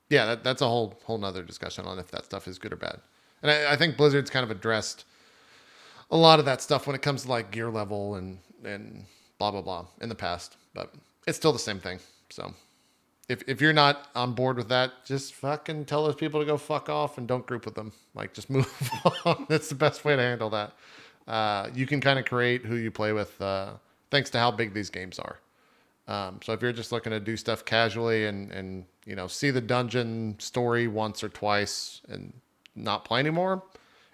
A: yeah, that's a whole nother discussion on if that stuff is good or bad. And I think Blizzard's kind of addressed a lot of that stuff when it comes to like gear level and blah blah blah in the past. But it's still the same thing. So if you're not on board with that, just fucking tell those people to go fuck off and don't group with them. Like just move on. That's the best way to handle that. You can kind of create who you play with thanks to how big these games are. So if you're just looking to do stuff casually and you know see the dungeon story once or twice and not play anymore,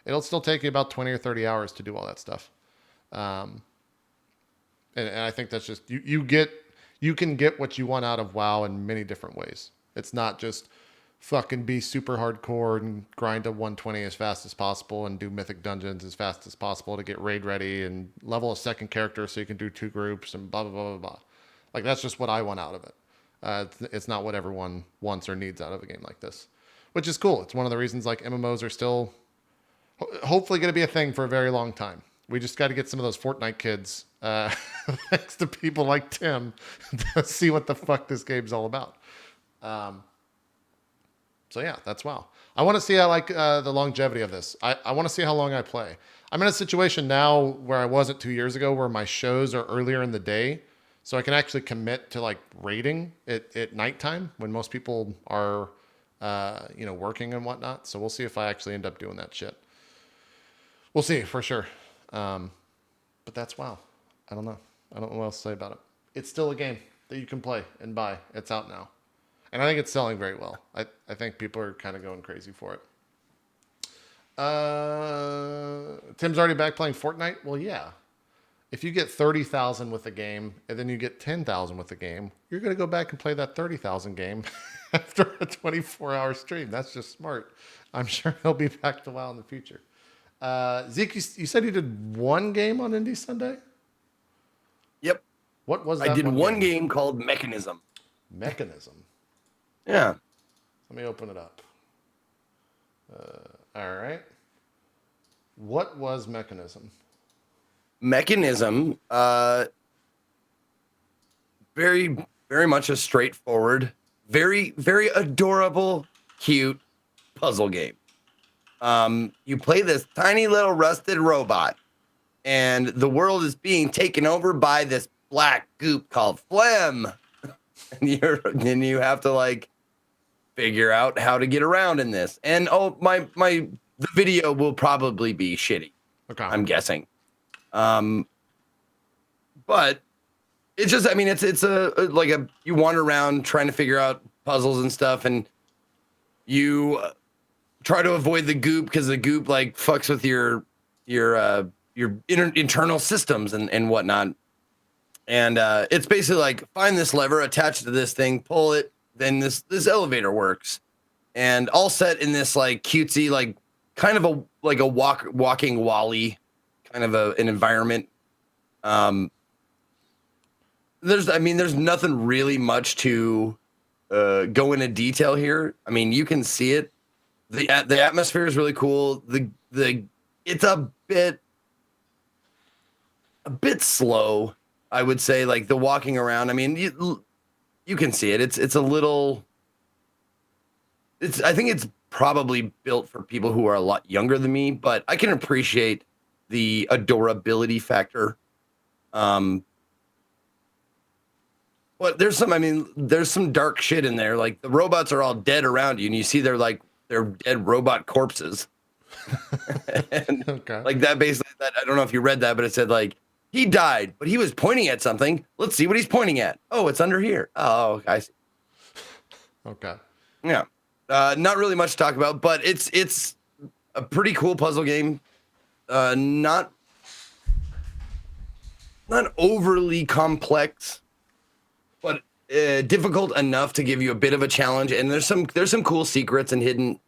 A: it'll still take you about 20 or 30 hours to do all that stuff. And I think that's just you can get what you want out of WoW in many different ways. It's not just fucking be super hardcore and grind to 120 as fast as possible and do mythic dungeons as fast as possible to get raid ready and level a second character so you can do 2 groups and blah blah blah blah blah. Like that's just what I want out of it. It's not what everyone wants or needs out of a game like this, which is cool. It's one of the reasons like MMOs are still hopefully going to be a thing for a very long time. We just got to get some of those Fortnite kids, thanks to people like Tim, to see what the fuck this game's all about. So yeah, that's WoW. I want to see how like the longevity of this. I want to see how long I play. I'm in a situation now where I wasn't 2 years ago, where my shows are earlier in the day, so I can actually commit to like raiding at nighttime when most people are, working and whatnot. So we'll see if I actually end up doing that shit. We'll see for sure. But that's WoW. I don't know. I don't know what else to say about it. It's still a game that you can play and buy. It's out now. And I think it's selling very well. I think people are kind of going crazy for it. Tim's already back playing Fortnite? Well, yeah. If you get 30,000 with a game and then you get 10,000 with a game, you're going to go back and play that 30,000 game after a 24-hour stream. That's just smart. I'm sure he'll be back to WoW in the future. Zeke, you said you did 1 game on Indie Sunday?
C: Yep.
A: What was that?
C: I did one game called Mechanism.
A: Mechanism.
C: Yeah.
A: Let me open it up. All right. What was Mechanism?
C: Mechanism, very, very much a straightforward, very, very adorable, cute puzzle game. You play this tiny little rusted robot, and the world is being taken over by this black goop called phlegm. And you have to like figure out how to get around in this. And the video will probably be shitty.
A: Okay.
C: I'm guessing. But it's just, I mean, it's you wander around trying to figure out puzzles and stuff, and you try to avoid the goop because the goop like fucks with your internal systems and whatnot. And it's basically like find this lever, attach it to this thing, pull it, then this elevator works, and all set in this like cutesy like kind of a walking Wall-E kind of an environment. There's nothing really much to go into detail here. I mean, you can see it. The atmosphere is really cool. It's a bit slow, I would say. Like the walking around. I mean, you can see it. It's a little. I think it's probably built for people who are a lot younger than me, but I can appreciate the adorability factor. But there's some dark shit in there. Like the robots are all dead around you, and you see they're dead robot corpses. And
A: Okay.
C: like that basically, that I don't know if you read that, but it said like he died, but he was pointing at something. Let's see what he's pointing at. Oh, it's under here. Oh, I see.
A: Okay.
C: Yeah. Not really much to talk about, but it's a pretty cool puzzle game. Not overly complex, but difficult enough to give you a bit of a challenge. And there's some cool secrets and hidden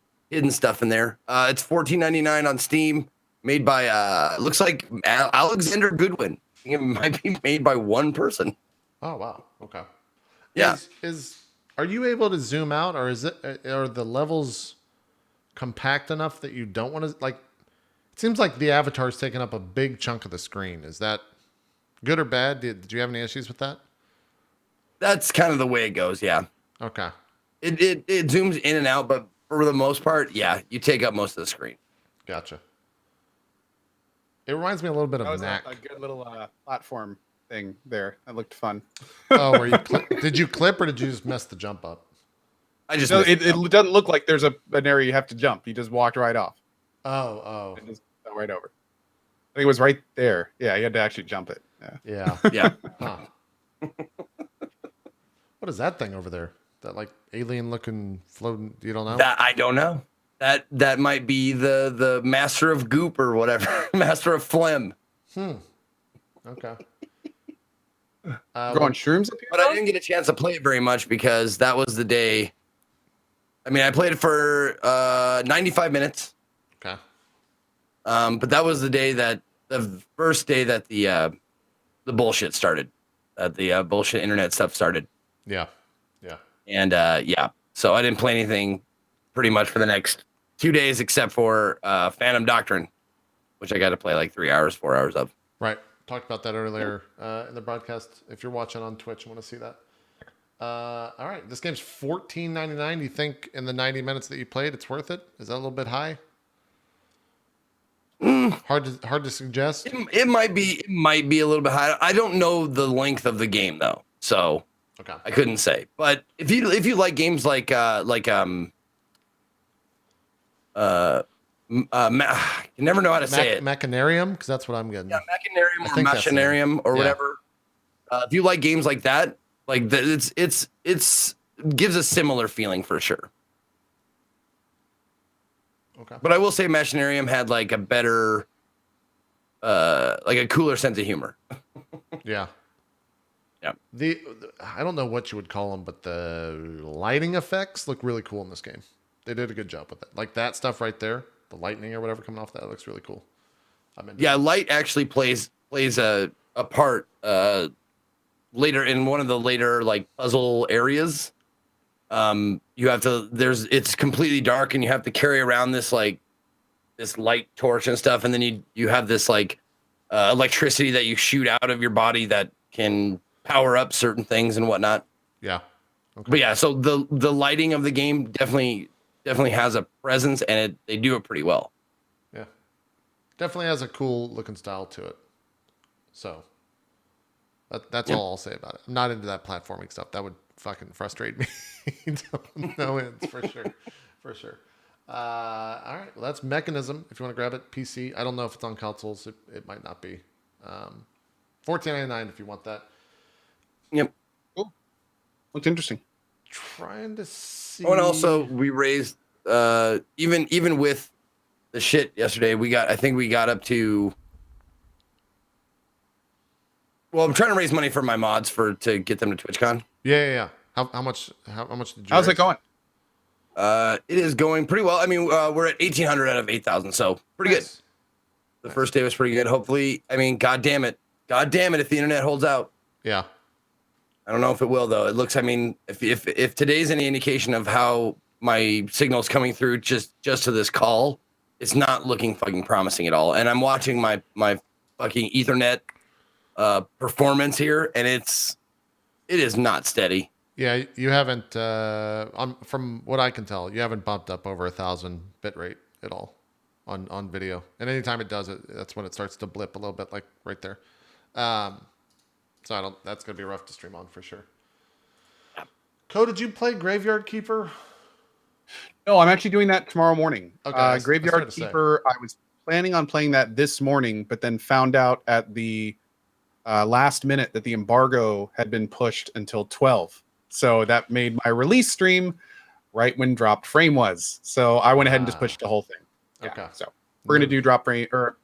C: stuff in there. It's $14.99 on Steam, made by looks like Alexander Goodwin. It might be made by one person.
A: Oh wow. Okay.
C: Yeah.
A: Are you able to zoom out, or are the levels compact enough that you don't want to like? It seems like the avatar is taking up a big chunk of the screen. Is that good or bad? Did you have any issues with that?
C: That's kind of the way it goes. Yeah.
A: Okay.
C: It zooms in and out, but for the most part, yeah, you take up most of the screen.
A: Gotcha. It reminds me a little bit
B: That
A: of
B: was
A: Knack.
B: a good little platform thing there. That looked fun.
A: Oh, where you did you clip or did you just mess the jump up?
C: I just
B: No, it doesn't look like there's an area you have to jump. You just walked right off.
A: Oh.
B: It just fell right over. I think it was right there. Yeah, you had to actually jump it. Yeah.
A: Yeah.
C: yeah.
A: Huh. What is that thing over there? That like alien looking floating? You don't know?
C: That I don't know. That might be the master of goop or whatever, master of phlegm.
A: Okay.
B: Growing shrooms up here?
C: But I didn't get a chance to play it very much because that was the day. I mean, I played it for 95 minutes.
A: Okay.
C: But that was the first day that the bullshit started. The bullshit internet stuff started.
A: Yeah. Yeah.
C: And yeah, so I didn't play anything pretty much for the next 2 days except for Phantom Doctrine, which I got to play like 3 hours, 4 hours of.
A: Right. Talked about that earlier in the broadcast. If you're watching on Twitch and want to see that. All right. This game's $14.99. Do you think in the 90 minutes that you played, it's worth it? Is that a little bit high? Hard to suggest.
C: It might be a little bit high. I don't know the length of the game though, so
A: Okay.
C: I couldn't say. But if you like games like you never know how to say it.
A: Machinarium, because that's what I'm getting.
C: Yeah, Machinarium
A: I
C: or
A: think that's
C: Machinarium or
A: yeah.
C: whatever. If you like games like that, like it's gives a similar feeling for sure.
A: Okay.
C: But I will say Machinarium had like a better, like a cooler sense of humor.
A: Yeah.
C: Yeah.
A: I don't know what you would call them, but the lighting effects look really cool in this game. They did a good job with it. Like that stuff right there, the lightning or whatever coming off that looks really cool.
C: Yeah, light actually plays a part later in one of the later like puzzle areas. You have to it's completely dark and you have to carry around this light torch and stuff, and then you have this like electricity that you shoot out of your body that can power up certain things and whatnot.
A: Yeah. Okay.
C: But yeah, so the lighting of the game definitely has a presence, and they do it pretty well.
A: Yeah. Definitely has a cool looking style to it. So that's all I'll say about it. I'm not into that platforming stuff. That would fucking frustrate me. No ends for sure. For sure. All right. Well, that's Mechanism. If you want to grab it, PC. I don't know if it's on consoles. It might not be. $14.99 if you want that.
C: Yep.
B: Cool. Looked interesting.
A: Trying to see.
C: Oh, and also we raised even with the shit yesterday. I think we got up to Well, I'm trying to raise money for my mods to get them to TwitchCon.
A: Yeah. How much did you
B: How's
A: raise?
B: it going?
C: It is going pretty well. I mean, we're at 1,800 out of 8,000, so pretty good.
A: Nice.
C: The first day was pretty good. Hopefully, I mean, God damn it, if the internet holds out.
A: Yeah.
C: I don't know if it will though. It looks. I mean, if today's any indication of how my signal's coming through just to this call, it's not looking fucking promising at all. And I'm watching my fucking Ethernet performance here, and it is not steady.
A: Yeah, you haven't. From what I can tell, you haven't bumped up over 1,000 bit rate at all on video. And anytime it does it, that's when it starts to blip a little bit, like right there. So that's gonna be rough to stream on for sure. Co, did you play Graveyard Keeper?
B: No, I'm actually doing that tomorrow morning.
A: Okay, I was
B: Graveyard
A: gonna say.
B: Keeper. I was planning on playing that this morning, but then found out at the last minute that the embargo had been pushed until 12. So that made my release stream right when Dropped Frame was. So I went ahead and just pushed the whole thing. Yeah,
A: Okay.
B: so we're gonna do Drop Frame, or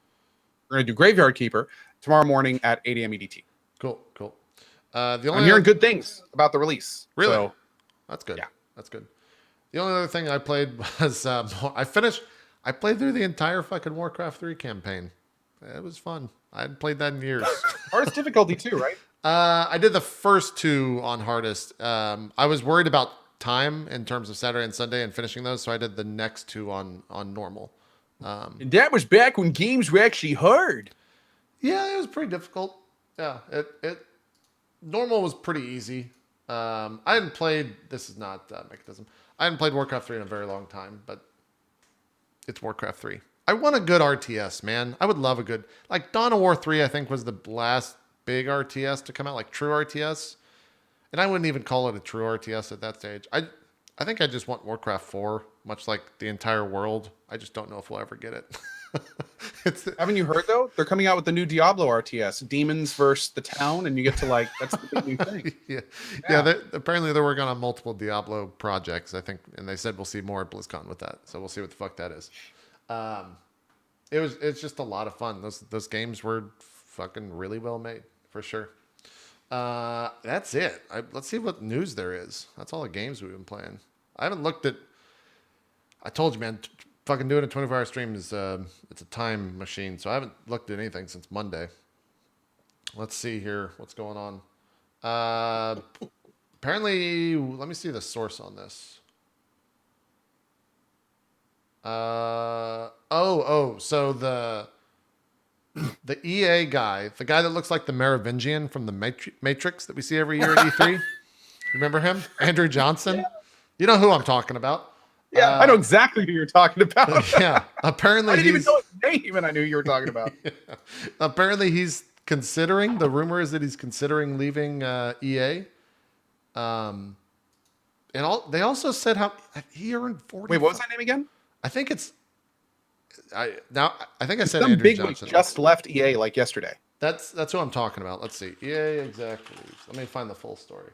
B: we're gonna do Graveyard Keeper tomorrow morning at 8 a.m. EDT.
A: Cool.
B: I'm hearing good things about the release.
A: Really?
B: So,
A: That's good.
B: Yeah.
A: That's good. The only other thing I played was I played through the entire fucking Warcraft 3 campaign. It was fun. I hadn't played that in years.
B: hardest difficulty too, right?
A: I did the first 2 on hardest. I was worried about time in terms of Saturday and Sunday and finishing those, so I did the next 2 on normal.
B: And that was back when games were actually hard.
A: Yeah, it was pretty difficult. Yeah, it normal was pretty easy. I hadn't played. This is not mechanism. I hadn't played Warcraft 3 in a very long time, but it's Warcraft 3. I want a good RTS, man. I would love a good, like Dawn of War 3. I think was the last big RTS to come out, like true RTS. And I wouldn't even call it a true RTS at that stage. I think I just want Warcraft 4, much like the entire world. I just don't know if we'll ever get it.
B: Haven't you heard though? They're coming out with the new Diablo RTS, demons versus the town, and you get to that's the big new thing.
A: Yeah. Apparently they're working on multiple Diablo projects, I think, and they said we'll see more at BlizzCon with that. So we'll see what the fuck that is. It's just a lot of fun. Those games were fucking really well made for sure. That's it. Let's see what news there is. That's all the games we've been playing. I haven't looked at. I told you, man. Fucking doing a 24-hour stream is it's a time machine. So I haven't looked at anything since Monday. Let's see here what's going on. Apparently, let me see the source on this. So the EA guy, the guy that looks like the Merovingian from the Matrix that we see every year at E3. Remember him? Andrew Johnson? Yeah. You know who I'm talking about.
B: Yeah, I know exactly who you're talking about.
A: Yeah, apparently
B: I didn't even know his name, and I knew you were talking about.
A: Yeah. Apparently, he's considering. The rumor is that he's considering leaving EA. And they also said how he earned 40.
B: Wait, what was that name again?
A: I think it's. I think I said
B: Some
A: Andrew
B: big
A: Johnson.
B: just left EA like yesterday.
A: That's who I'm talking about. Let's see. EA exactly. Let me find the full story.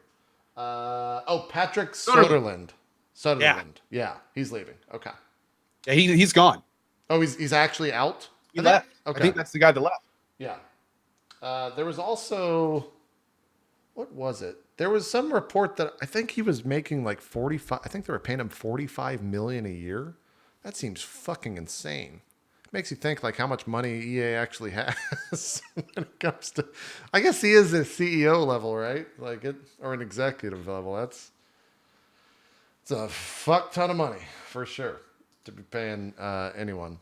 A: Patrick Soderlund. Yeah, he's leaving. Okay.
B: Yeah, he's gone.
A: Oh, he's actually out?
B: He left.
A: Okay.
B: I think that's the guy that left.
A: Yeah. There was also, what was it? There was some report that I think he was making like 45. I think they were paying him 45 million a year. That seems fucking insane. It makes you think like how much money EA actually has when it comes to. I guess he is a CEO level, right? Or an executive level. It's a fuck ton of money for sure to be paying anyone.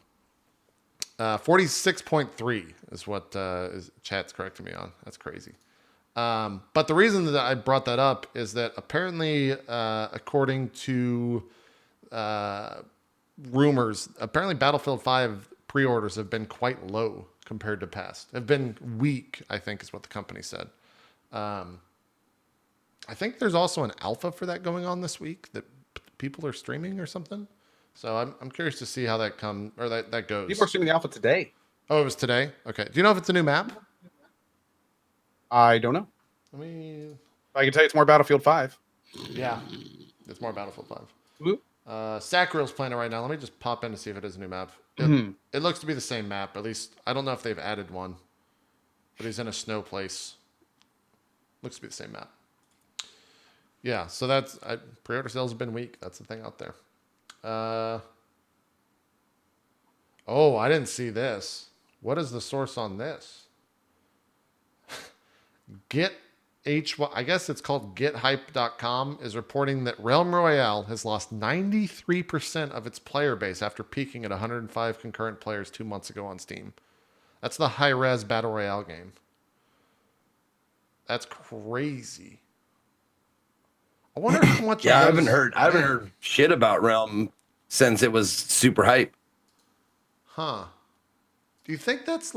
A: 46.3 is what is chat's correcting me on. That's crazy. But the reason that I brought that up is that apparently, according to rumors, apparently Battlefield 5 pre-orders have been quite low compared to past. Have been weak, I think is what the company said. I think there's also an alpha for that going on this week that people are streaming or something. So I'm curious to see how that that goes.
B: People are streaming the alpha today.
A: Oh, it was today? Okay. Do you know if it's a new map?
B: I don't know. I can tell you it's more Battlefield 5.
A: Yeah. It's more Battlefield 5.
B: Woo.
A: Sacriel's playing it right now. Let me just pop in to see if it is a new map. It looks to be the same map. At least I don't know if they've added one. But he's in a snow place. Looks to be the same map. Yeah, so that's pre-order sales have been weak. That's the thing out there. Oh, I didn't see this. What is the source on this? I guess it's called GetHype.com is reporting that Realm Royale has lost 93% of its player base after peaking at 105 concurrent players 2 months ago on Steam. That's the high-res Battle Royale game. That's crazy. I wonder how much.
C: Yeah, I haven't heard shit about Realm since it was super hype.
A: Huh. Do you think that's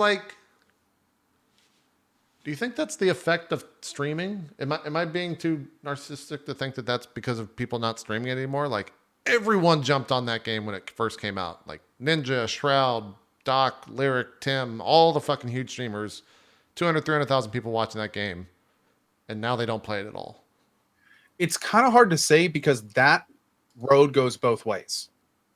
A: the effect of streaming? Am I being too narcissistic to think that that's because of people not streaming it anymore? Like, everyone jumped on that game when it first came out. Like Ninja, Shroud, Doc, Lyric, Tim, all the fucking huge streamers. 300,000 people watching that game. And now they don't play it at all.
B: It's kind of hard to say because that road goes both ways.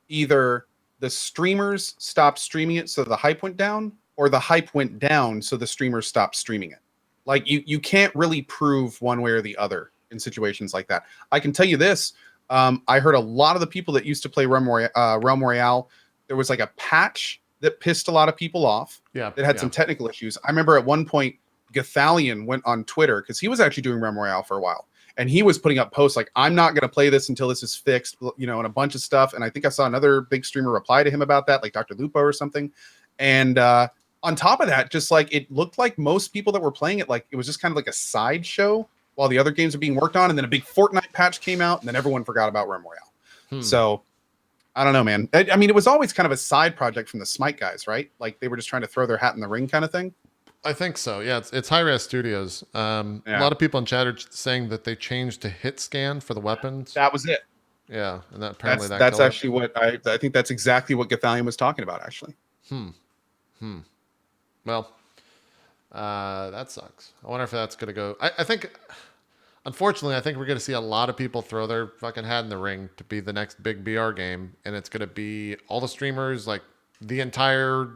B: Either the streamers stopped streaming it so the hype went down, or the hype went down so the streamers stopped streaming it. Like you can't really prove one way or the other in situations like that. I can tell you this. I heard a lot of the people that used to play Realm Royale, there was like a patch that pissed a lot of people off.
A: Yeah.
B: That had some technical issues. I remember at one point, Gathalion went on Twitter because he was actually doing Realm Royale for a while. And he was putting up posts like, I'm not going to play this until this is fixed, and a bunch of stuff. And I think I saw another big streamer reply to him about that, like Dr. Lupo or something. And on top of that, just like it looked like most people that were playing it, like it was just kind of like a sideshow while the other games were being worked on. And then a big Fortnite patch came out, and then everyone forgot about Realm Royale. So I don't know, man. I mean, it was always kind of a side project from the Smite guys, right? Like they were just trying to throw their hat in the ring kind of thing.
A: I think so. Yeah, it's Hi-Res Studios. A lot of people in chat are saying that they changed to hit scan for the weapons.
B: That was it.
A: Yeah, and apparently
B: that's actually what I think that's exactly what Gathalion was talking about, actually.
A: Well, that sucks. I wonder if that's going to go. I think, unfortunately, I think we're going to see a lot of people throw their fucking hat in the ring to be the next big BR game, and it's going to be all the streamers, like the entire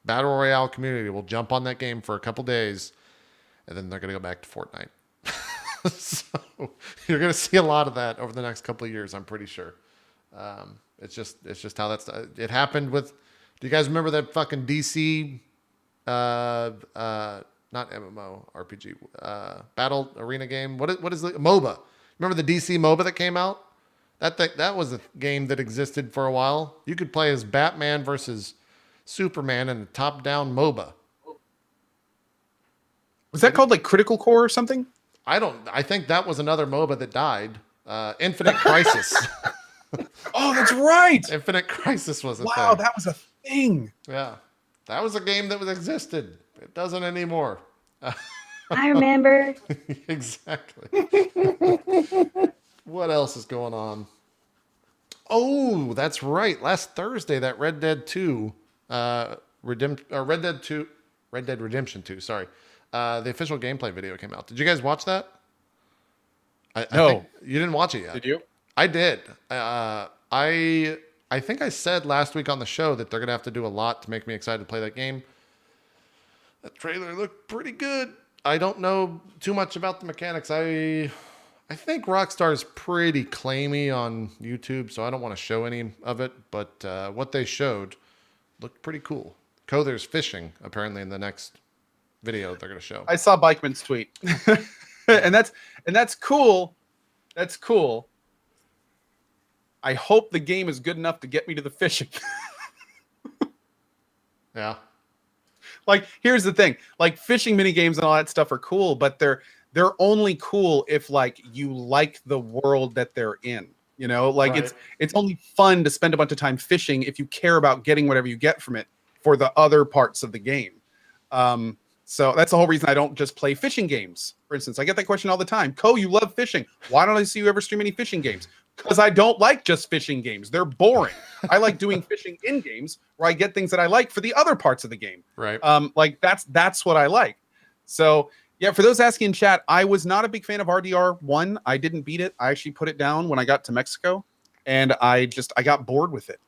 A: Battle Royale community will jump on that game for a couple days, and then they're going to go back to Fortnite. So you're going to see a lot of that over the next couple of years, I'm pretty sure. It's just how that's. It happened with. Do you guys remember that fucking DC? Not MMO RPG. Battle arena game. What is the MOBA? Remember the DC MOBA that came out? That was a game that existed for a while. You could play as Batman versus Superman in a top-down MOBA.
B: Was that called like Critical Core or something?
A: I think that was another MOBA that died. Infinite Crisis.
B: Oh, that's right.
A: Infinite Crisis was a thing.
B: Wow, that was a thing.
A: Yeah. That was a game that existed. It doesn't anymore.
D: I remember.
A: Exactly. What else is going on? Oh, that's right. Last Thursday, that Red Dead 2 Red Dead Redemption 2, sorry. The official gameplay video came out. Did you guys watch that?
B: No.
A: You didn't watch it yet.
B: Did you?
A: I did. I think I said last week on the show that they're going to have to do a lot to make me excited to play that game. That trailer looked pretty good. I don't know too much about the mechanics. I think Rockstar is pretty claimy on YouTube, so I don't want to show any of it. But what they showed looked pretty cool. There's fishing, apparently, in the next video they're going to show.
B: I saw Bikeman's tweet. and that's cool. That's cool. I hope the game is good enough to get me to the fishing.
A: Yeah.
B: Like, here's the thing. Like, fishing mini games and all that stuff are cool, but they're only cool if like you like the world that they're in. Like
A: Right.
B: it's only fun to spend a bunch of time fishing if you care about getting whatever you get from it for the other parts of the game. So that's the whole reason I don't just play fishing games. For instance, I get that question all the time. You love fishing. Why don't I see you ever stream any fishing games? Because I don't like just fishing games. They're boring. I like doing fishing in games where I get things that I like for the other parts of the game.
A: Right.
B: Like that's what I like. So yeah, for those asking in chat, I was not a big fan of RDR 1. I didn't beat it. I actually put it down when I got to Mexico, and I got bored with it.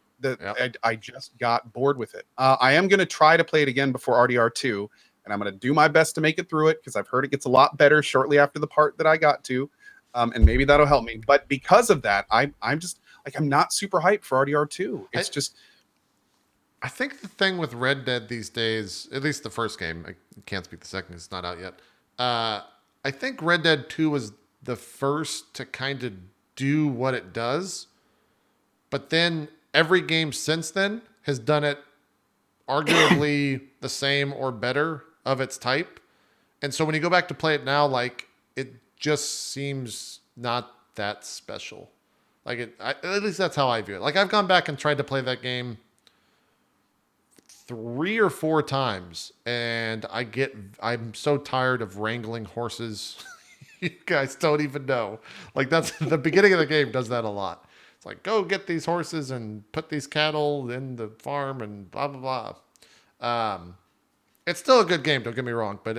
B: I just got bored with it. I am going to try to play it again before RDR 2, and I'm going to do my best to make it through it because I've heard it gets a lot better shortly after the part that I got to, and maybe that'll help me. But because of that, I'm just like I'm not super hyped for RDR2. It's just.
A: I think the thing with Red Dead these days, at least the first game, I can't speak the second, it's not out yet. I think Red Dead 2 was the first to kind of do what it does, but then every game since then has done it arguably the same or better of its type. And so when you go back to play it now, like it just seems not that special. Like at least that's how I view it. Like I've gone back and tried to play that game 3 or 4 times, and I'm so tired of wrangling horses. You guys don't even know. Like that's the beginning of the game does that a lot. It's like, go get these horses and put these cattle in the farm and blah, blah, blah. It's still a good game. Don't get me wrong, but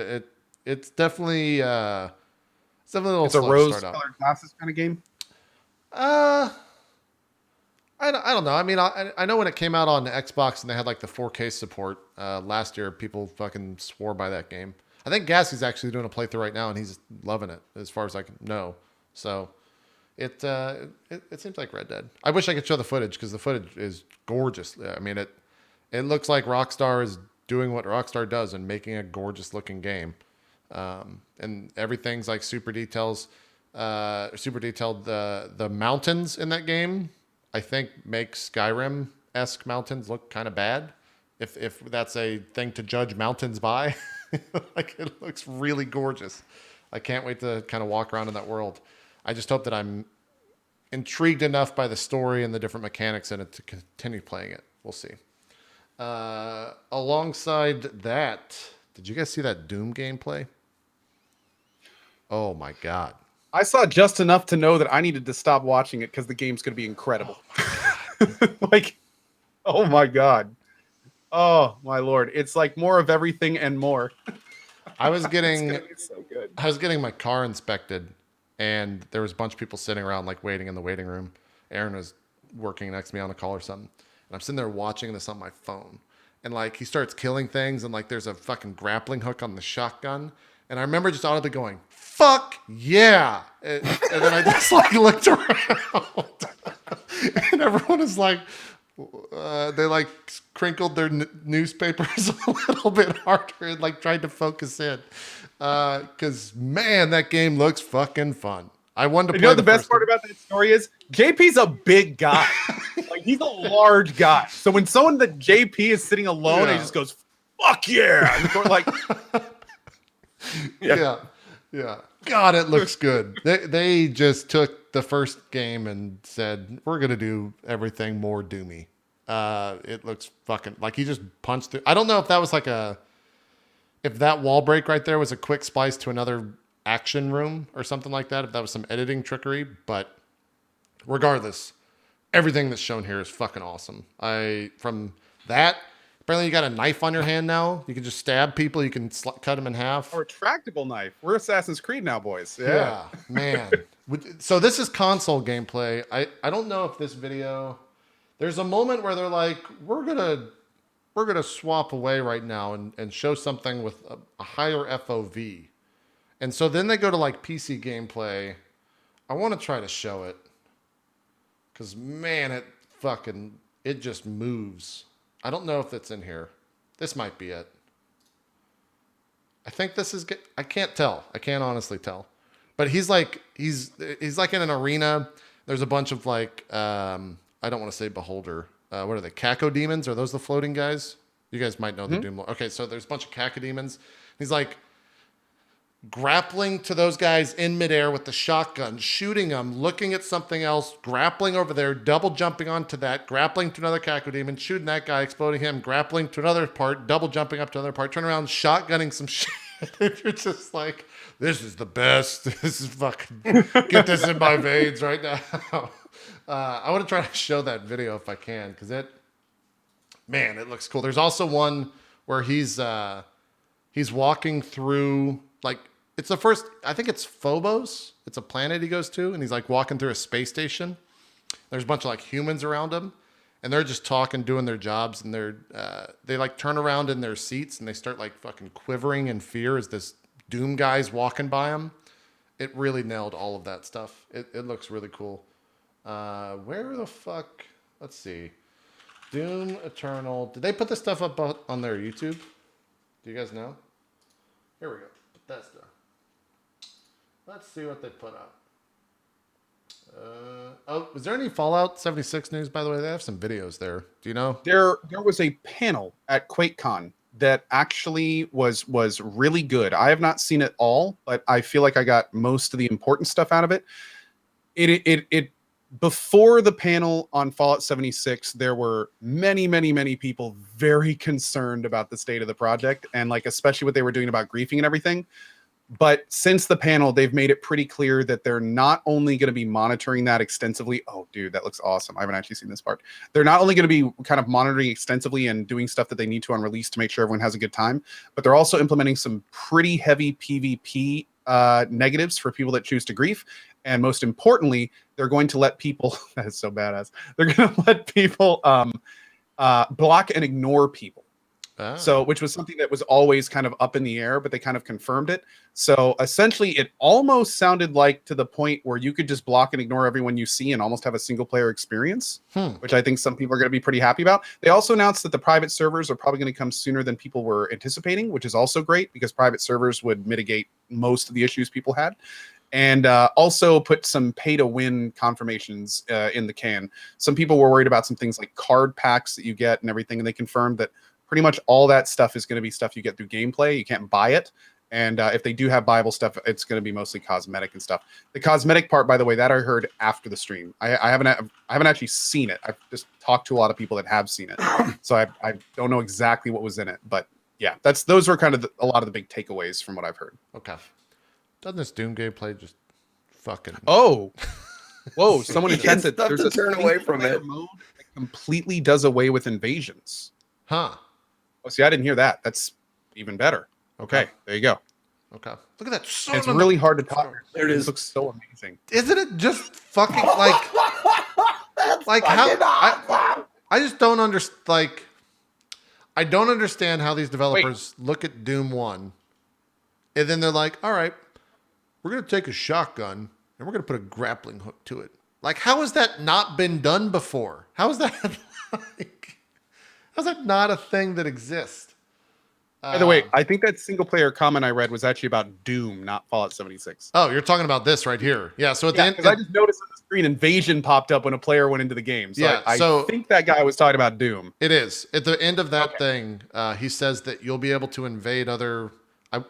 A: it's definitely a little
B: It's a
A: slow to start out.
B: rose-colored glasses kind of game.
A: I don't know. I mean, I know when it came out on the Xbox and they had like the 4K support last year, people fucking swore by that game. I think Gassie's actually doing a playthrough right now and he's loving it as far as I can know. So it seems like Red Dead. I wish I could show the footage because the footage is gorgeous. I mean, it looks like Rockstar is doing what Rockstar does and making a gorgeous looking game. And everything's like super detailed. The mountains in that game, I think, make Skyrim-esque mountains look kind of bad. If that's a thing to judge mountains by. Like it looks really gorgeous. I can't wait to kind of walk around in that world. I just hope that I'm intrigued enough by the story and the different mechanics in it to continue playing it. We'll see. Alongside that, did you guys see that Doom gameplay? Oh my God.
B: I saw just enough to know that I needed to stop watching it because the game's going to be incredible. Like, oh my God. Oh my Lord. It's like more of everything and more.
A: I was getting
B: It's gonna be so good.
A: I was getting my car inspected and there was a bunch of people sitting around like waiting in the waiting room. Aaron was working next to me on a call or something. And I'm sitting there watching this on my phone. And like he starts killing things and like there's a fucking grappling hook on the shotgun. And I remember just audibly going, fuck yeah. And then I just like looked around and everyone is like, they like crinkled their newspapers a little bit harder and like tried to focus in. Cause man, that game looks fucking fun. I wanted to play.
B: You know the best part about that story is JP's a big guy. Like he's a large guy. So when someone that JP is sitting alone and he just goes, fuck yeah. And we're like,
A: yeah. God, it looks good. They just took the first game and said, we're going to do everything more doomy. It looks fucking like he just punched through. I don't know if that was like if that wall break right there was a quick splice to another action room or something like that, if that was some editing trickery, but regardless, everything that's shown here is fucking awesome. From that, apparently you got a knife on your hand now. You can just stab people. You can cut them in half.
B: or a retractable knife. We're Assassin's Creed now, boys.
A: Yeah, man. So this is console gameplay. I don't know if this video. There's a moment where they're like, we're gonna swap away right now and show something with a higher FOV. And so then they go to like PC gameplay. I want to try to show it. Cause man, it just moves. I don't know if it's in here. This might be it. I think this is. I can't tell. I can't honestly tell. But he's like in an arena. There's a bunch of like I don't want to say beholder. What are they? Cacodemons? Are those the floating guys? You guys might know the Doom. Okay, so there's a bunch of cacodemons. He's like grappling to those guys in midair with the shotgun, shooting them, looking at something else, grappling over there, double jumping onto that, grappling to another cacodemon, shooting that guy, exploding him, grappling to another part, double jumping up to another part, turn around, shotgunning some shit. You're just like, this is the best. This is fucking, get this in my veins right now. I want to try to show that video if I can, because it looks cool. There's also one where he's walking through, like, it's the first, I think it's Phobos. It's a planet he goes to, and he's like walking through a space station. There's a bunch of like humans around him, and they're just talking, doing their jobs, and they like turn around in their seats and they start like fucking quivering in fear as this Doom guy's walking by them. It really nailed all of that stuff. It looks really cool. Where the fuck? Let's see. Doom Eternal. Did they put this stuff up on their YouTube? Do you guys know? Here we go. Bethesda. Let's see what they put up. Was there any Fallout 76 news, by the way? They have some videos there. Do you know?
B: There was a panel at QuakeCon that actually was really good. I have not seen it all, but I feel like I got most of the important stuff out of it. It before the panel on Fallout 76, there were many people very concerned about the state of the project and like especially what they were doing about griefing and everything. But since the panel, they've made it pretty clear that they're not only going to be monitoring that extensively. Oh, dude, that looks awesome. I haven't actually seen this part. They're not only going to be kind of monitoring extensively and doing stuff that they need to on release to make sure everyone has a good time, but they're also implementing some pretty heavy PvP negatives for people that choose to grief. And most importantly, they're going to let people, that is so badass, they're going to let people block and ignore people. So, which was something that was always kind of up in the air, but they kind of confirmed it. So essentially it almost sounded like to the point where you could just block and ignore everyone you see and almost have a single player experience, which I think some people are going to be pretty happy about. They also announced that the private servers are probably going to come sooner than people were anticipating, which is also great because private servers would mitigate most of the issues people had. And also put some pay to win confirmations in the can. Some people were worried about some things like card packs that you get and everything. And they confirmed that pretty much all that stuff is going to be stuff you get through gameplay. You can't buy it. And if they do have buyable stuff, it's going to be mostly cosmetic and stuff. The cosmetic part, by the way, that I heard after the stream. I haven't actually seen it. I've just talked to a lot of people that have seen it. So I don't know exactly what was in it. But yeah, those were kind of a lot of the big takeaways from what I've heard.
A: Okay. Doesn't this Doom gameplay just fucking...
B: Oh, whoa! Someone said that
C: there's a turn away from it.
B: Mode that completely does away with invasions.
A: Huh.
B: Oh, see, I didn't hear that. That's even better. Okay, there you go.
A: Okay. Look at that.
B: It's really hard to talk.
C: There it is.
B: It looks so amazing.
A: Isn't it just fucking like how I just don't understand. Like, I don't understand how these developers look at Doom 1 and then they're like, all right, we're going to take a shotgun and we're going to put a grappling hook to it. Like, how has that not been done before? How is that like, how's that not a thing that exists?
B: By the way, I think that single player comment I read was actually about Doom, not Fallout 76.
A: Oh, you're talking about this right here. Yeah. So at the end,
B: because I just noticed on the screen invasion popped up when a player went into the game. So
A: yeah,
B: I
A: so
B: think that guy was talking about Doom.
A: It is. At the end of that thing, he says that you'll be able to invade other... I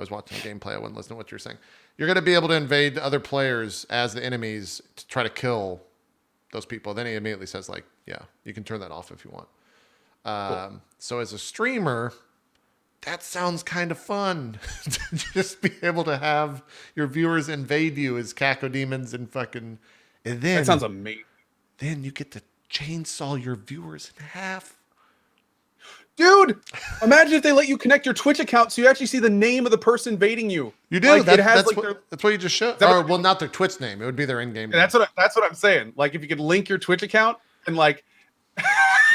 A: was watching gameplay. I wasn't listening to what you were saying. You're going to be able to invade other players as the enemies to try to kill those people. Then he immediately says, like, yeah, you can turn that off if you want.
B: Cool.
A: So as a streamer, that sounds kind of fun. To just be able to have your viewers invade you as cacodemons and fucking... And then,
B: That sounds amazing.
A: Then you get to chainsaw your viewers in half.
B: Dude, imagine if they let you connect your Twitch account so you actually see the name of the person invading you.
A: You do.
B: Like,
A: That's what you just showed.
B: That
A: Or,
B: what-
A: well, not their Twitch name. It would be their in-game name.
B: That's what I'm saying. Like if you could link your Twitch account and like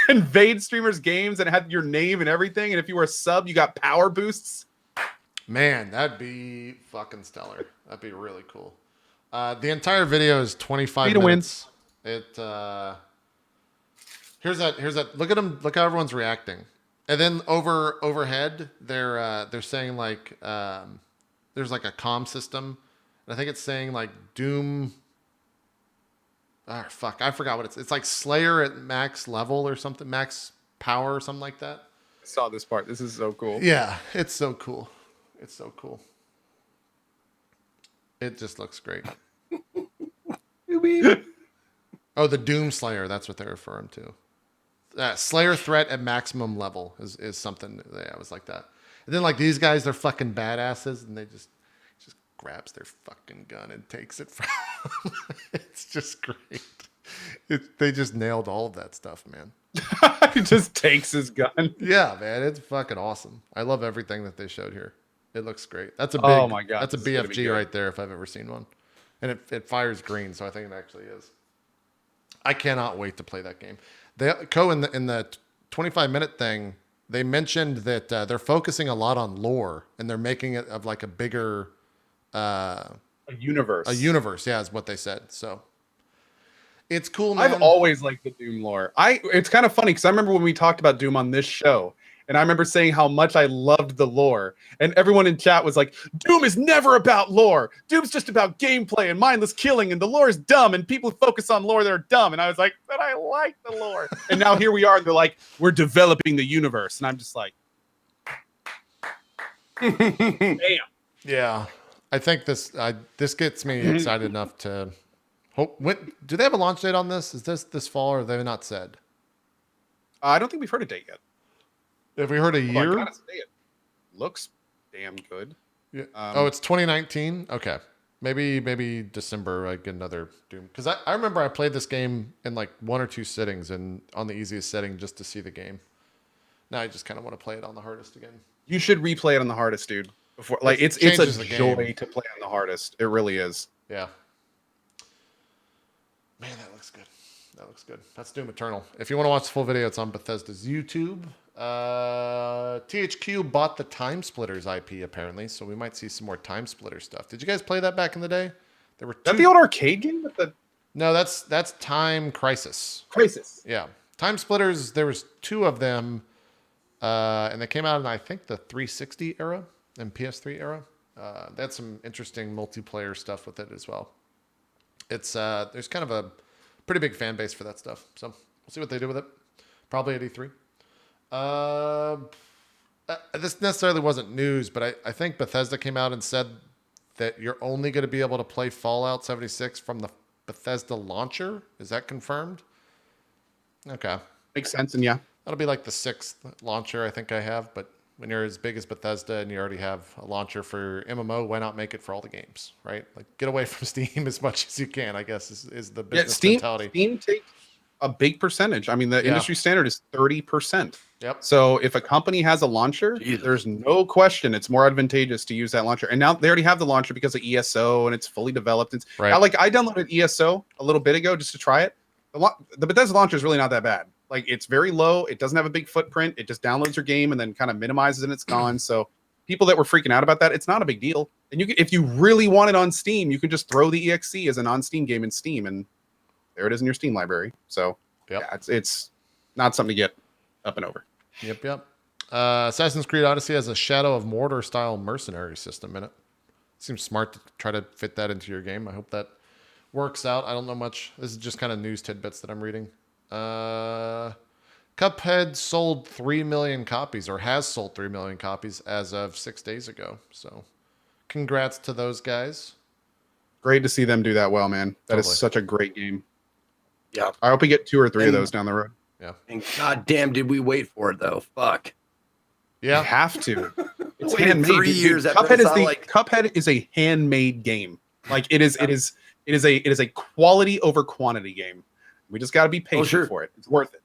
B: invade streamers' games and have your name and everything, and if you were a sub, you got power boosts.
A: Man, that'd be fucking stellar. That'd be really cool. The entire video is 25 minutes. It here's that. Look at them. Look how everyone's reacting. And then overhead, they're saying like there's like a comm system, and I think it's saying like Doom. Oh fuck, I forgot what it's like Slayer at max level or something, max power or something like that.
B: I saw this part. This is so cool.
A: Yeah, it's so cool. It's so cool. It just looks great. Oh, the Doom Slayer. That's what they're referring to. Slayer threat at maximum level is something. Yeah, it was like that. And then like these guys, they're fucking badasses, and they just grabs their fucking gun and takes it from. It's just great. They just nailed all of that stuff, man.
B: He just takes his gun.
A: Yeah, man, it's fucking awesome. I love everything that they showed here. It looks great. That's a big.
B: Oh my God,
A: That's a
B: this is gonna be
A: BFG
B: good.
A: right there if I've ever seen one, and it fires green, so I think it actually is. I cannot wait to play that game. in the 25-minute thing, they mentioned that they're focusing a lot on lore and they're making it of like a bigger
B: A universe.
A: a universe. Yeah, is what they said. So it's cool, man.
B: I've always liked the Doom lore. It's kind of funny because I remember when we talked about Doom on this show, and I remember saying how much I loved the lore, and everyone in chat was like, "Doom is never about lore. Doom's just about gameplay and mindless killing, and the lore is dumb, and people who focus on lore, they're dumb." And I was like, "But I like the lore." And now here we are, and they're like, "We're developing the universe," and I'm just like, "Damn."
A: Yeah, I think this gets me excited enough to hope. Do they have a launch date on this? Is this fall, or have they not said?
B: I don't think we've heard a date yet.
A: Have we heard a
B: Well, I
A: year?
B: gotta say it looks damn good.
A: Yeah. It's 2019. Okay, maybe December I get another Doom, because I remember I played this game in like 1 or 2 sittings and on the easiest setting just to see the game. Now I just kind of want to play it on the hardest again.
B: You should replay it on the hardest, dude. Before, like, it's
A: changes
B: a
A: the
B: joy
A: game.
B: to play on the hardest. It really is.
A: Yeah. Man, that looks good. That looks good. That's Doom Eternal. If you want to watch the full video, it's on Bethesda's YouTube. THQ bought the Timesplitters IP apparently, so we might see some more Timesplitter stuff. Did you guys play that back in the day? There were
B: Is that the old arcade game with the
A: No, that's Time Crisis.
B: Crisis?
A: Yeah. Timesplitters, there was 2 of them, and they came out in, I think, the 360 era and PS3 era. They had some interesting multiplayer stuff with it as well. It's there's kind of a pretty big fan base for that stuff, so we'll see what they do with it. Probably at E3. This necessarily wasn't news, but I think Bethesda came out and said that you're only going to be able to play Fallout 76 from the Bethesda launcher. Is that confirmed? Okay.
B: Makes sense, and yeah.
A: That'll be like the 6th launcher I think I have, but when you're as big as Bethesda and you already have a launcher for MMO, why not make it for all the games, right? Like, get away from Steam as much as you can, I guess, is the business mentality.
B: Steam takes a big percentage. I mean, the industry standard is 30%.
A: Yep.
B: So if a company has a launcher, there's no question it's more advantageous to use that launcher. And now they already have the launcher because of ESO and it's fully developed.
A: Right.
B: I downloaded ESO a little bit ago just to try it. The Bethesda launcher is really not that bad. Like, it's very low. It doesn't have a big footprint. It just downloads your game and then kind of minimizes and it's gone. So people that were freaking out about that, it's not a big deal. And if you really want it on Steam, you can just throw the EXE as a non-Steam game in Steam, and there it is in your Steam library. So
A: Yep.
B: yeah, it's not something to get up and over.
A: Yep. Assassin's Creed Odyssey has a Shadow of Mordor style mercenary system in it. Seems smart to try to fit that into your game. I hope that works out. I don't know much. This is just kind of news tidbits that I'm reading. Cuphead sold 3 million copies, or has sold 3 million copies as of 6 days ago. So congrats to those guys.
B: Great to see them do that well, man. That
A: Totally.
B: is such a great game.
C: Yeah.
B: I hope we get 2 or 3 of those down the road.
A: Yeah.
C: And goddamn, did we wait for it though? Fuck.
B: You
A: Yeah.
B: have to. It's
C: Waited
B: handmade.
C: 3 years
B: Dude,
C: after
B: Cuphead is a handmade game. Like, it is a quality over quantity game. We just got to be patient for it. It's worth it.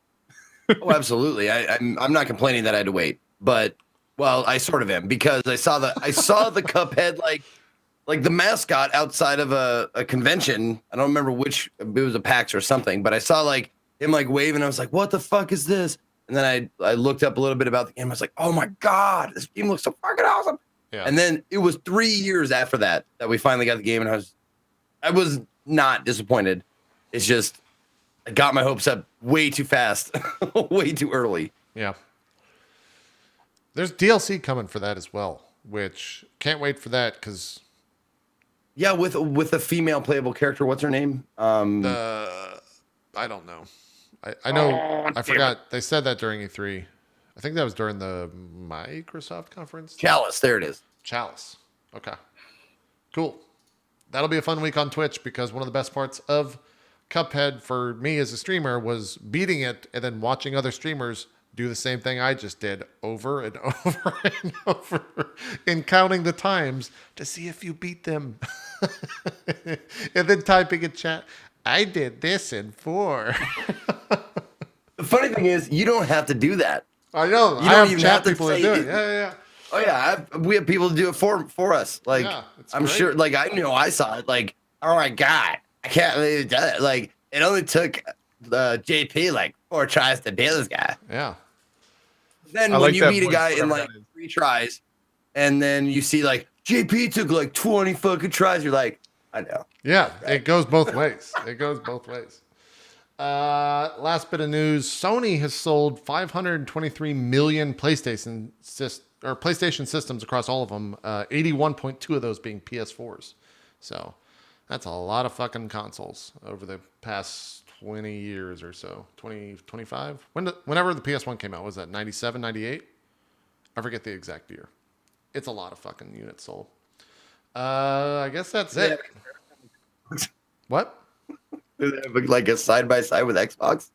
C: Oh, absolutely. I'm not complaining that I had to wait, but well, I sort of am, because I saw the Cuphead like the mascot outside of a convention. I don't remember which, it was a PAX or something, but I saw like him like waving. I was like, what the fuck is this? And then I looked up a little bit about the game. I was like, oh my God, this game looks so fucking awesome.
A: Yeah.
C: And then it was 3 years after that we finally got the game, and I was not disappointed. It's just, I got my hopes up way too fast, way too early.
A: Yeah. There's DLC coming for that as well, which can't wait for that because
C: Yeah, with a female playable character. What's her name?
A: I don't know. I know. I forgot. They said that during E3. I think that was during the Microsoft conference.
C: Chalice. There it is.
A: Chalice. Okay. Cool. That'll be a fun week on Twitch, because one of the best parts of Cuphead for me as a streamer was beating it and then watching other streamers do the same thing I just did over and over and over, and counting the times to see if you beat them. And then typing in chat, I did this in 4.
C: The funny thing is, you don't have to do that.
A: I know.
C: You
A: I
C: don't
A: have
C: even
A: chat
C: have to
A: people that
C: say
A: do it.
C: it.
A: Yeah.
C: Oh yeah, we have people to do it for us. Like,
A: Yeah, it's
C: I'm
A: great.
C: sure. Like, I know I saw it. Like, oh my God, I can't believe it. Like, it only took JP like 4 tries to beat this guy.
A: Yeah.
C: Then
B: I
C: when
B: like
C: you
B: that
C: beat a
B: voice,
C: guy in
B: whatever
C: like
B: that is.
C: 3 tries, and then you see like JP took like 20 fucking tries, you're like, I know.
A: Yeah, it goes both ways. It goes both ways. Last bit of news: Sony has sold 523 million PlayStation systems across all of them. 81.2 of those being PS4s. So that's a lot of fucking consoles over the past 20 years or so. 20, 25? Whenever the PS1 came out, was that 97, 98? I forget the exact year. It's a lot of fucking units sold. I guess that's it. What?
C: Like a side by side with Xbox.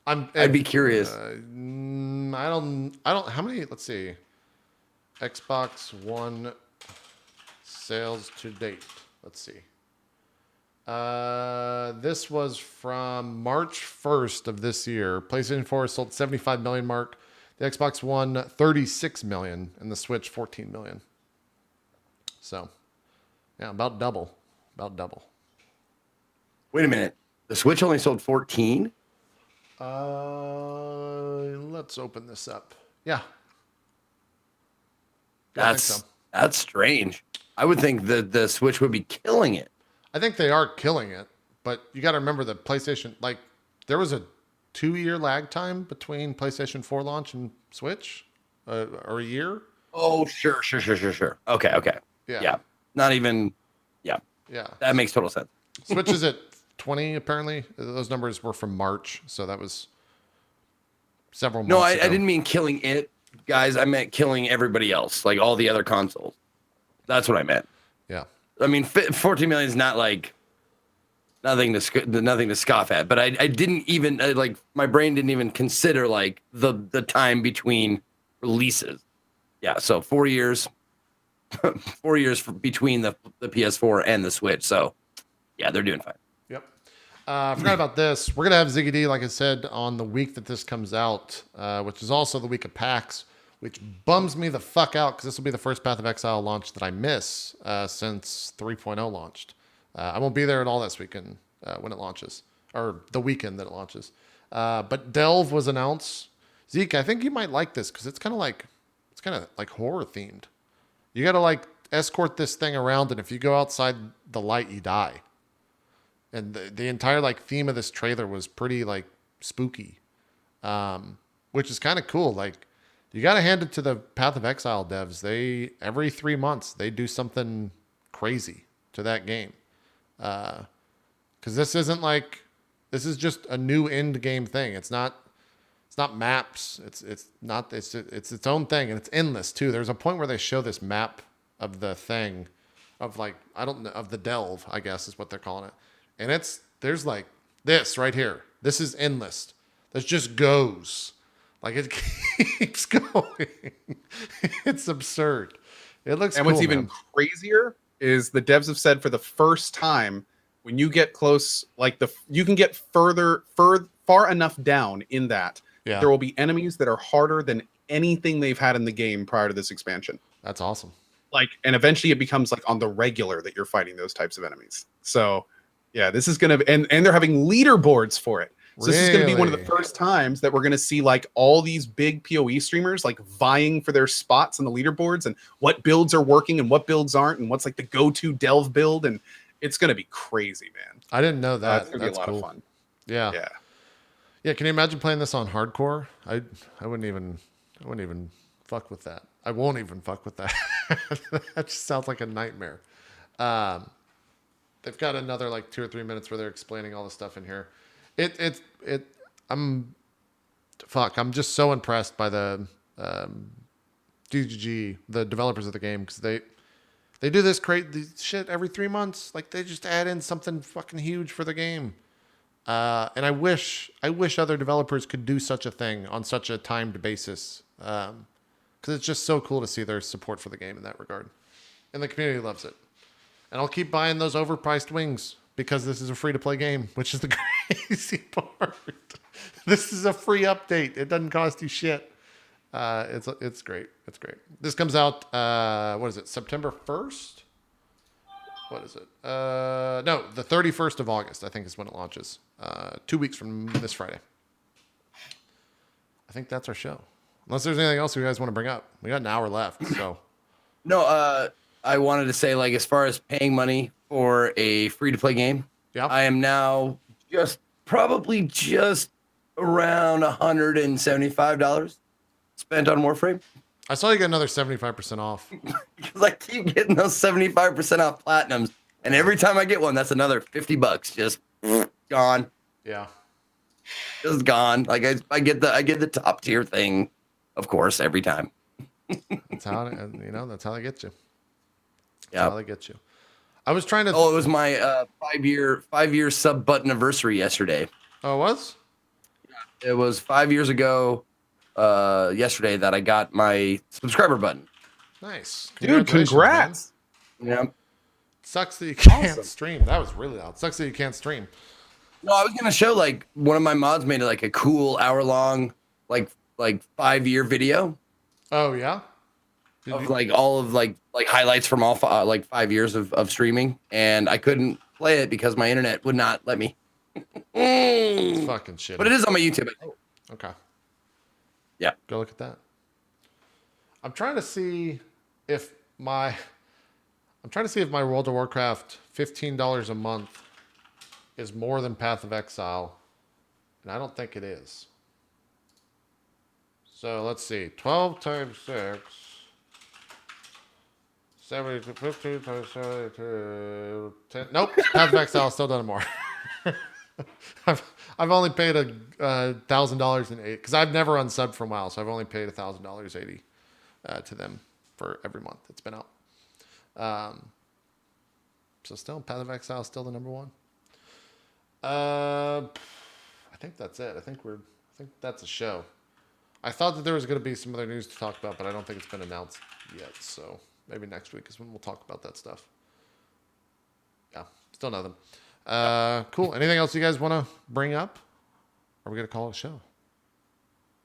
C: I'd be curious.
A: I don't. How many? Let's see. Xbox One sales to date. Let's see. This was from March 1st of this year. PlayStation 4 sold 75 million mark. The Xbox One 36 million, and the Switch 14 million. So, yeah, about double. About double.
C: Wait a minute. The Switch only sold 14?
A: Let's open this up. Yeah.
C: That's strange. I would think the Switch would be killing it.
A: I think they are killing it, but you got to remember that PlayStation, like, there was a 2-year lag time between PlayStation 4 launch and Switch, or a year.
C: Oh, sure. Okay. Yeah. Not even. Yeah.
A: Yeah.
C: That makes total sense.
A: Switch is at 20, apparently. Those numbers were from March, so that was several months
C: No, I
A: ago.
C: didn't mean killing it, guys. I meant killing everybody else, like all the other consoles. That's what I meant.
A: Yeah.
C: I mean, 14 million is not like nothing to scoff at, but I didn't even like my brain didn't even consider like the time between releases. Yeah, so 4 years, 4 years between the PS4 and the Switch. So yeah, they're doing fine.
A: Yep. I forgot about this. We're going to have Ziggy D, like I said, on the week that this comes out, which is also the week of PAX, which bums me the fuck out because this will be the first Path of Exile launch that I miss since 3.0 launched. I won't be there at all this weekend when it launches, or the weekend that it launches. But Delve was announced. Zeke, I think you might like this because it's kind of like horror themed. You got to like escort this thing around, and if you go outside the light, you die. And the entire like theme of this trailer was pretty like spooky, which is kind of cool. Like, you got to hand it to the Path of Exile devs. They every 3 months they do something crazy to that game, because this is just a new end game thing. It's not maps. It's its own thing, and it's endless too. There's a point where they show this map of the thing, of like, I don't know, of the Delve, I guess is what they're calling it. And there's like this right here. This is endless. This just goes. Like, it keeps going. It's absurd. It looks
B: And
A: cool,
B: what's even
A: man.
B: crazier is the devs have said for the first time, when you get close, like you can get far enough down in that,
A: Yeah.
B: there will be enemies that are harder than anything they've had in the game prior to this expansion.
A: That's awesome.
B: Like, and eventually it becomes like on the regular that you're fighting those types of enemies. So yeah, this is gonna and they're having leaderboards for it. So this is going to be one of the
A: Really?
B: first times that we're going to see like all these big PoE streamers like vying for their spots on the leaderboards and what builds are working and what builds aren't and what's like the go-to Delve build, and it's going to be crazy, man.
A: I didn't know that.
B: It's going to be a lot
A: cool.
B: of fun.
A: Yeah.
B: Yeah.
A: Can you imagine playing this on hardcore? I wouldn't even fuck with that. I won't even fuck with that. That just sounds like a nightmare. They've got another like 2 or 3 minutes where they're explaining all the stuff in here. I'm just so impressed by the DGG, the developers of the game, because they do this shit every 3 months. Like, they just add in something fucking huge for the game. And I wish other developers could do such a thing on such a timed basis. Because it's just so cool to see their support for the game in that regard. And the community loves it. And I'll keep buying those overpriced wings because this is a free-to-play game, which is the crazy part. This is a free update. It doesn't cost you shit. It's great. It's great. This comes out, what is it, September 1st? What is it? No, the 31st of August, I think, is when it launches. 2 weeks from this Friday. I think that's our show. Unless there's anything else you guys want to bring up. We got an hour left, so.
C: No, I wanted to say, like, as far as paying money for a free-to-play game,
A: Yeah.
C: I am now probably just around $175 spent on Warframe.
A: I saw you get another 75% off.
C: Because I keep getting those 75% off platinums, and every time I get one, that's another $50 just gone.
A: Yeah.
C: Just gone. Like I get the top tier thing, of course, every time.
A: That's how that's how they get you. That's
C: Yeah.
A: how they get you. I was trying to.
C: Oh, it was my 5-year sub button anniversary yesterday.
A: Oh, it was?
C: It was 5 years ago yesterday that I got my subscriber button.
A: Nice.
B: Dude, congrats.
C: Yeah.
A: Man. Sucks that you can't
B: Awesome.
A: stream. That was really loud. Sucks that you can't stream.
C: No, I was gonna show, like, one of my mods made like a cool hour-long like 5-year video
A: Oh, yeah? Did
C: of
A: you-
C: like all of like highlights from all 5 years of streaming, and I couldn't play it because my internet would not let me.
A: It's fucking shit.
C: But it is on my YouTube.
A: Okay.
C: Yeah.
A: Go look at that. I'm trying to see if my World of Warcraft $15 a month is more than Path of Exile. And I don't think it is. So let's see. 12 times 6. 70 to 15 times 70 to 10. Nope. Path of Exile still done more. I've only paid $1,000 in 8 because I've never unsubbed from WoW, so I've only paid $1,000.80 to them for every month it's been out. So still, Path of Exile is still the number one. I think that's it. I think that's a show. I thought that there was going to be some other news to talk about, but I don't think it's been announced yet. So maybe next week is when we'll talk about that stuff. Yeah, still nothing. Cool. Anything else you guys want to bring up? Or are we going to call it a show?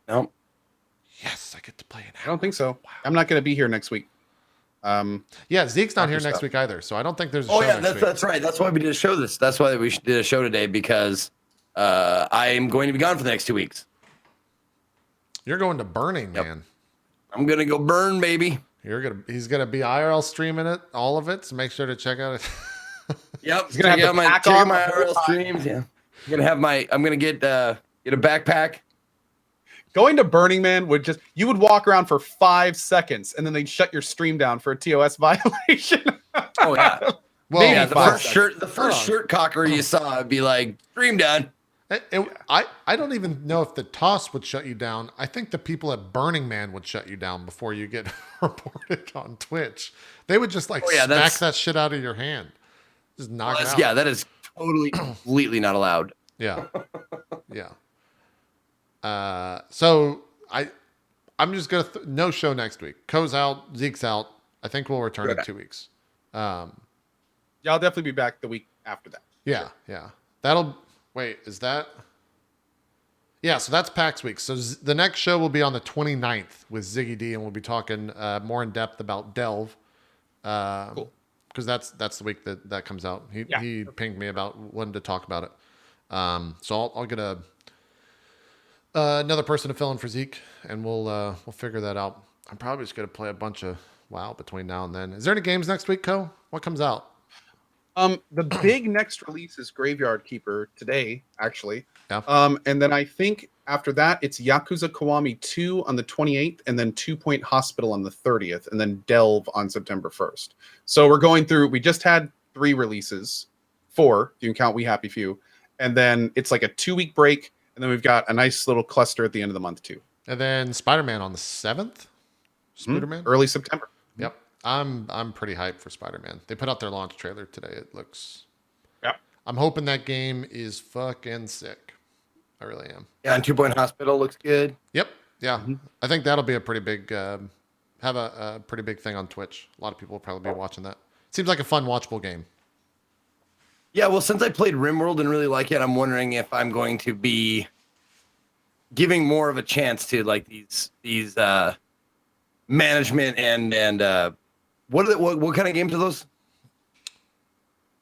C: No.
A: Yes, I get to play an
B: I don't think so. I'm not going to be here next week.
A: Yeah, Zeke's not here
B: Doctor
A: next
B: stuff.
A: week either, so I don't think there's a
C: Oh
A: show
C: yeah,
A: next week.
C: that's right. That's why we did a show this. That's why we did a show today, because I am going to be gone for the next 2 weeks.
A: You're going to Burning,
C: Yep.
A: man.
C: I'm gonna go burn, baby.
A: He's gonna be IRL streaming it, all of it. So make sure to check out it.
C: Yep.
B: He's gonna have the pack
C: check out
B: on
C: my
B: the whole
C: IRL
B: time.
C: streams. Yeah. I'm gonna get a backpack.
B: Going to Burning Man you would walk around for 5 seconds and then they'd shut your stream down for a TOS violation.
C: Oh yeah.
A: Well,
B: Maybe
C: Yeah, the
B: 5
C: first
B: seconds.
C: shirt cocker you saw would be like, stream done.
A: I don't even know if the toss would shut you down. I think the people at Burning Man would shut you down before you get reported on Twitch. They would just smack that shit out of your hand. Just knock it out.
C: Yeah, that is totally, completely not allowed.
A: Yeah. Yeah. So I'm just gonna no show next week. Ko's out, Zeke's out. I think we'll return in 2 weeks.
B: Yeah, I'll definitely be back the week after that.
A: Yeah. Is that? Yeah, so that's PAX week. So the next show will be on the 29th with Ziggy D, and we'll be talking more in depth about Delve.
B: Cool.
A: Because that's the week that comes out. He pinged me about wanting to talk about it. So I'll get another person to fill in for Zeke, and we'll figure that out. I'm probably just gonna play a bunch of WoW between now and then. Is there any games next week, Ko? What comes out?
B: The big next release is Graveyard Keeper today, actually.
A: Yeah.
B: And then I think after that it's Yakuza Kiwami 2 on the 28th, and then 2 Point Hospital on the 30th, and then Delve on September 1st. So we're going through. We just had 3 releases, 4 if you can count We Happy Few, and then it's like a 2-week break, and then we've got a nice little cluster at the end of the month too.
A: And then Spider-Man on the 7th. Spider-Man.
B: Early September.
A: Yep. I'm pretty hyped for Spider-Man. They put out their launch trailer today. It looks.
B: Yep.
A: I'm hoping that game is fucking sick. I really am.
C: Yeah, and 2 Point Hospital looks good.
A: Yep. Yeah. I think that'll be a pretty big, have a pretty big thing on Twitch. A lot of people will probably be watching that. Seems like a fun, watchable game.
C: Yeah, well, since I played RimWorld and really like it, I'm wondering if I'm going to be giving more of a chance to like these management and what kind of games are those?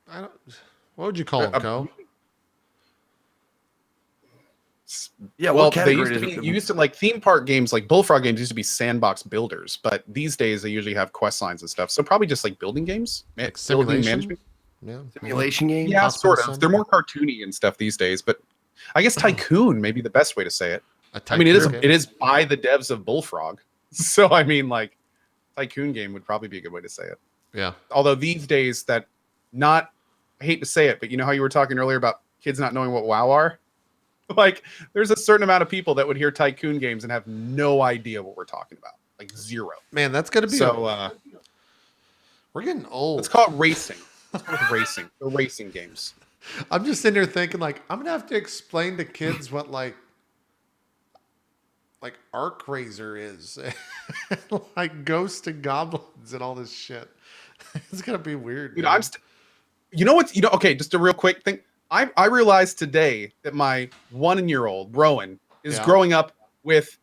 A: What would you call them, Ko?
C: Yeah,
B: Well,
C: what
B: they
C: category
B: used to
C: is
B: be
C: it?
B: you used to like theme park games, like Bullfrog games used to be sandbox builders, but these days they usually have quest lines and stuff. So probably just like building games,
A: Like
B: building
A: simulation?
B: management.
A: Yeah.
C: Simulation game?
B: Yeah,
A: Hospital
B: sort of.
A: sim?
B: They're more cartoony and stuff these days, but I guess Tycoon may be the best way to say it.
A: A
B: I mean, it
A: tycoon game?
B: is by the devs of Bullfrog, so I mean, like Tycoon game would probably be a good way to say it.
A: Yeah.
B: Although these days, I hate to say it, but you know how you were talking earlier about kids not knowing what WoW are? Like, there's a certain amount of people that would hear Tycoon games and have no idea what we're talking about. Like zero.
A: Man, that's gonna be
B: So
A: we're getting old.
B: let's call it racing. Let's go with racing. The racing games.
A: I'm just sitting here thinking, like, I'm gonna have to explain to kids what like Arc Razor is, like Ghosts and Goblins and all this shit. It's gonna be weird.
B: Dude,
A: man.
B: you know what? Okay, just a real quick thing. I realized today that my 1-year-old Rowan is
A: Yeah.
B: growing up with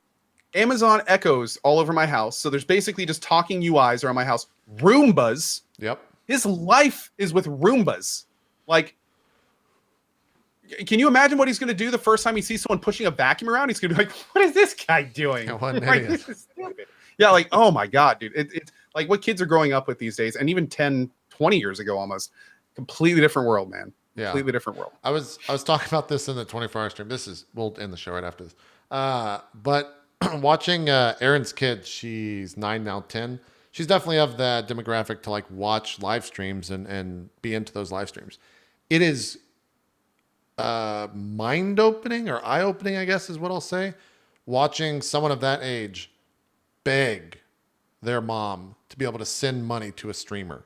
B: Amazon Echoes all over my house. So there's basically just talking UIs around my house. Roombas.
A: Yep.
B: His life is with Roombas. Like, can you imagine what he's going to do the first time he sees someone pushing a vacuum around? He's going to be like, "What is this guy doing?"
A: Yeah, what an
B: Like,
A: idiot.
B: this is stupid. Yeah, like, oh my god, dude. It's like what kids are growing up with these days, and even 10, 20 years ago, almost completely different world, man.
A: Yeah.
B: Completely different world.
A: I was talking about this in the 24-hour stream. We'll end the show right after this. But watching Erin's kid, she's 9 now, 10. She's definitely of that demographic to like watch live streams and be into those live streams. It is mind opening or eye opening, I guess is what I'll say. Watching someone of that age beg their mom to be able to send money to a streamer.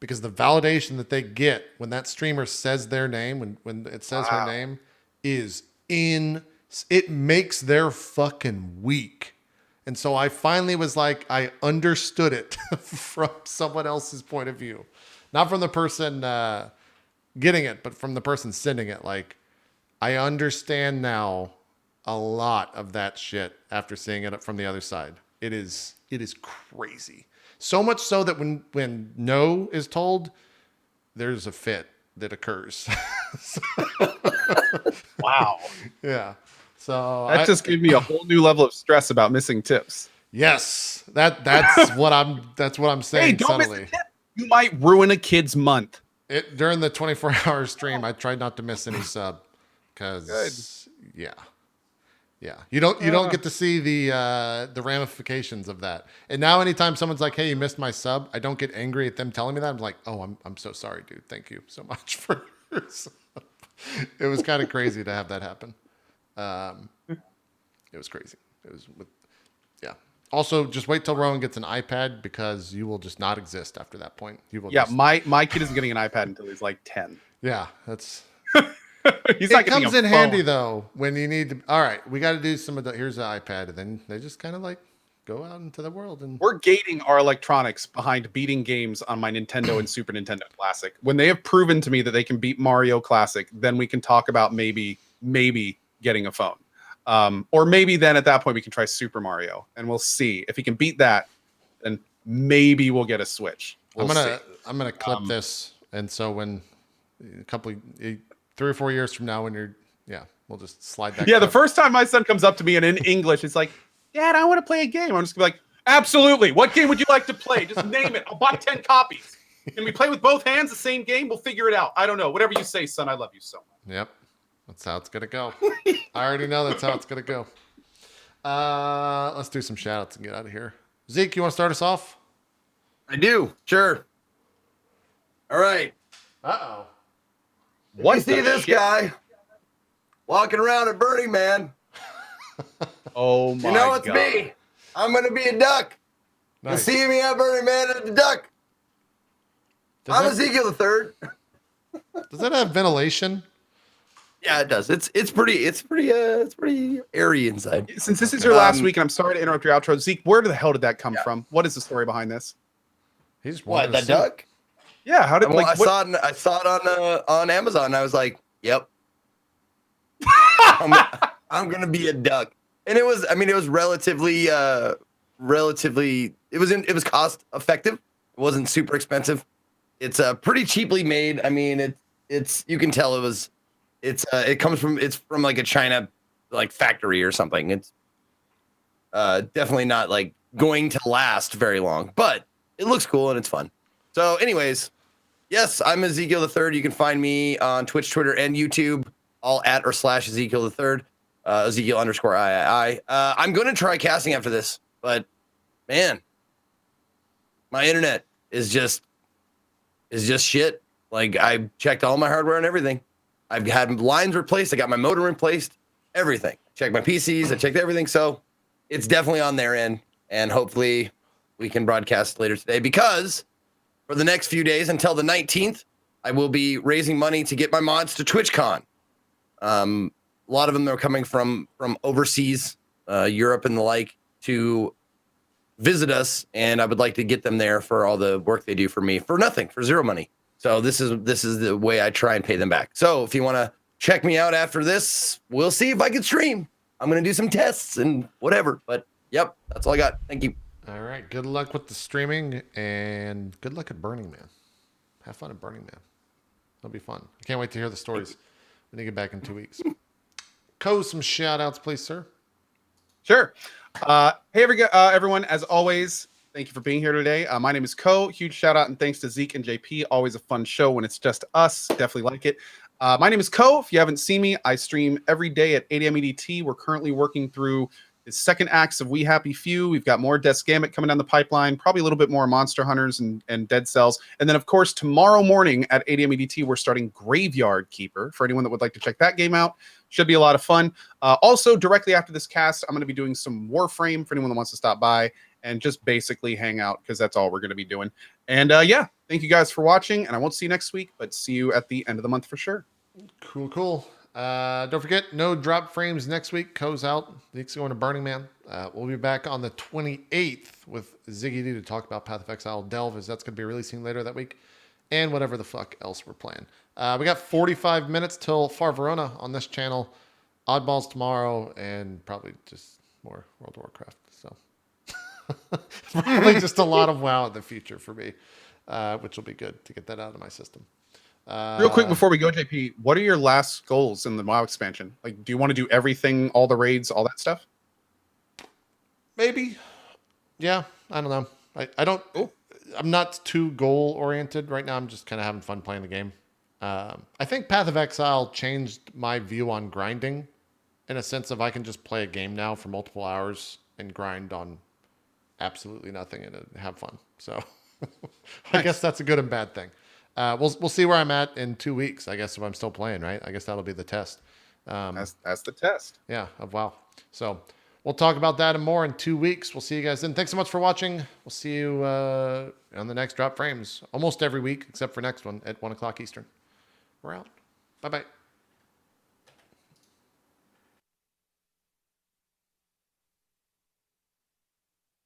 A: Because the validation that they get when that streamer says their name, when it says her name, is it makes their fucking week. And so I finally was like, I understood it from someone else's point of view. Not from the person getting it, but from the person sending it. Like, I understand now a lot of that shit after seeing it from the other side. It is crazy. So much so that when no is told, there's a fit that occurs.
B: Wow.
A: Yeah. So
B: That just gave me a whole new level of stress about missing tips.
A: yes, that's what I'm saying.
B: Hey, don't miss
A: subtly.
B: a tip. You might ruin a kid's month.
A: During the 24-hour stream, I tried not to miss any sub because yeah. You don't get to see the ramifications of that. And now anytime someone's like, "Hey, you missed my sub," I don't get angry at them telling me that. I'm like, "Oh, I'm so sorry, dude. Thank you so much for your sub." It was kind of crazy to have that happen. It was crazy. Yeah. Also, just wait till Rowan gets an iPad because you will just not exist after that point. You will.
B: Yeah,
A: just,
B: my kid isn't getting an iPad until he's like 10.
A: yeah, that's.
B: He's
A: It
B: not getting
A: comes
B: a
A: in
B: phone.
A: handy though when you need to. All right, we got to do some of the. Here's the iPad, and then they just kind of like go out into the world and.
B: We're gating our electronics behind beating games on my Nintendo and Super Nintendo Classic. When they have proven to me that they can beat Mario Classic, then we can talk about maybe getting a phone. Or maybe then at that point we can try Super Mario, and we'll see if he can beat that. Then maybe we'll get a Switch.
A: I'm gonna clip this, and so when a couple 3 or 4 years from now, when we'll just slide that.
B: Yeah, the
A: clip.
B: first time my son comes up to me and in English, it's like, "Dad, I want to play a game." I'm just gonna be like, "Absolutely. What game would you like to play? Just name it. I'll buy 10 copies. Can we play with both hands the same game? We'll figure it out. I don't know. Whatever you say, son. I love you so much."
A: Yep, that's how it's gonna go. I already know that's how it's gonna go. Let's do some shout outs and get out of here. Zeke, you want to start us off?
C: I do. Sure. All right.
A: Uh-oh.
B: What
C: You see
B: the
C: this
B: shit?
C: guy walking around at Burning Man?
B: Oh my
C: You know it's
B: god!
C: me. I'm gonna be a duck.
A: Nice.
C: You see me at Burning Man as a duck. I'm
A: Does
C: Ezekiel the Third.
A: that have ventilation?
C: Yeah, it does. It's pretty airy inside.
B: Since this is your last week, and I'm sorry to interrupt your outro, Zeke, where the hell did that come from? What is the story behind this?
A: He just
C: What,
A: wanted
C: the
A: to see.
C: duck?
B: Yeah, how did
C: Well,
B: like what?
C: I saw it on Amazon. And I was like, "Yep, I'm gonna be a duck." And it was relatively it was cost effective. It wasn't super expensive. It's pretty cheaply made. I mean, it's you can tell it's from like a China like factory or something. It's definitely not like going to last very long, but it looks cool and it's fun. So anyways, yes, I'm Ezekiel the Third. You can find me on Twitch, Twitter, and YouTube, all at or / Ezekiel the Third, Ezekiel _III. I'm going to try casting after this, but man, my internet is just shit. Like, I checked all my hardware and everything. I've had lines replaced. I got my modem replaced. Everything. Checked my PCs. I checked everything. So it's definitely on their end, and hopefully we can broadcast later today, because for the next few days until the 19th, I will be raising money to get my mods to TwitchCon. A lot of them are coming from overseas, Europe and the like, to visit us, and I would like to get them there for all the work they do for me for nothing, for zero money. So this is the way I try and pay them back. So if you want to check me out after this, we'll see if I can stream. I'm going to do some tests and whatever. But yep, that's all I got. Thank you.
A: All right. Good luck with the streaming, and good luck at Burning Man. Have fun at Burning Man. It'll be fun. I can't wait to hear the stories when you get back in 2 weeks. Some shout outs, please, sir.
B: Sure. Hey, everyone. As always, thank you for being here today. My name is Ko. Huge shout out and thanks to Zeke and JP. Always a fun show when it's just us. Definitely like it. My name is Ko. If you haven't seen me, I stream every day at 8 a.m. EDT. We're currently working through the second acts of We Happy Few. We've got more Death's Gambit coming down the pipeline, probably a little bit more Monster Hunters and Dead Cells. And then, of course, tomorrow morning at 8 a.m. EDT, we're starting Graveyard Keeper. For anyone that would like to check that game out, should be a lot of fun. Also, directly after this cast, I'm going to be doing some Warframe for anyone that wants to stop by and just basically hang out, because that's all we're going to be doing. And yeah, thank you guys for watching, and I won't see you next week, but see you at the end of the month for sure.
A: Cool. Don't forget, no drop frames next week. Ko's out. Zeke's going to Burning Man. We'll be back on the 28th with Ziggy D to talk about Path of Exile Delve, as that's going to be releasing later that week, and whatever the fuck else we're playing. We got 45 minutes till Far Verona on this channel. Oddballs tomorrow, and probably just more World of Warcraft. So probably just a lot of WoW in the future for me, which will be good to get that out of my system.
B: Real quick before we go, JP, what are your last goals in the WoW expansion? Like, do you want to do everything, all the raids, all that stuff?
A: Maybe. Yeah, I don't know. I don't.
B: Cool.
A: I'm not too goal oriented right now. I'm just kind of having fun playing the game. I think Path of Exile changed my view on grinding, in a sense of I can just play a game now for multiple hours and grind on absolutely nothing and have fun. So I guess that's a good and bad thing. We'll see where I'm at in 2 weeks, I guess, if I'm still playing, right? I guess that'll be the test.
B: That's the test.
A: Yeah, of WoW. So we'll talk about that and more in 2 weeks. We'll see you guys then. Thanks so much for watching. We'll see you on the next Drop Frames almost every week, except for next one at 1 o'clock Eastern. We're out. Bye-bye.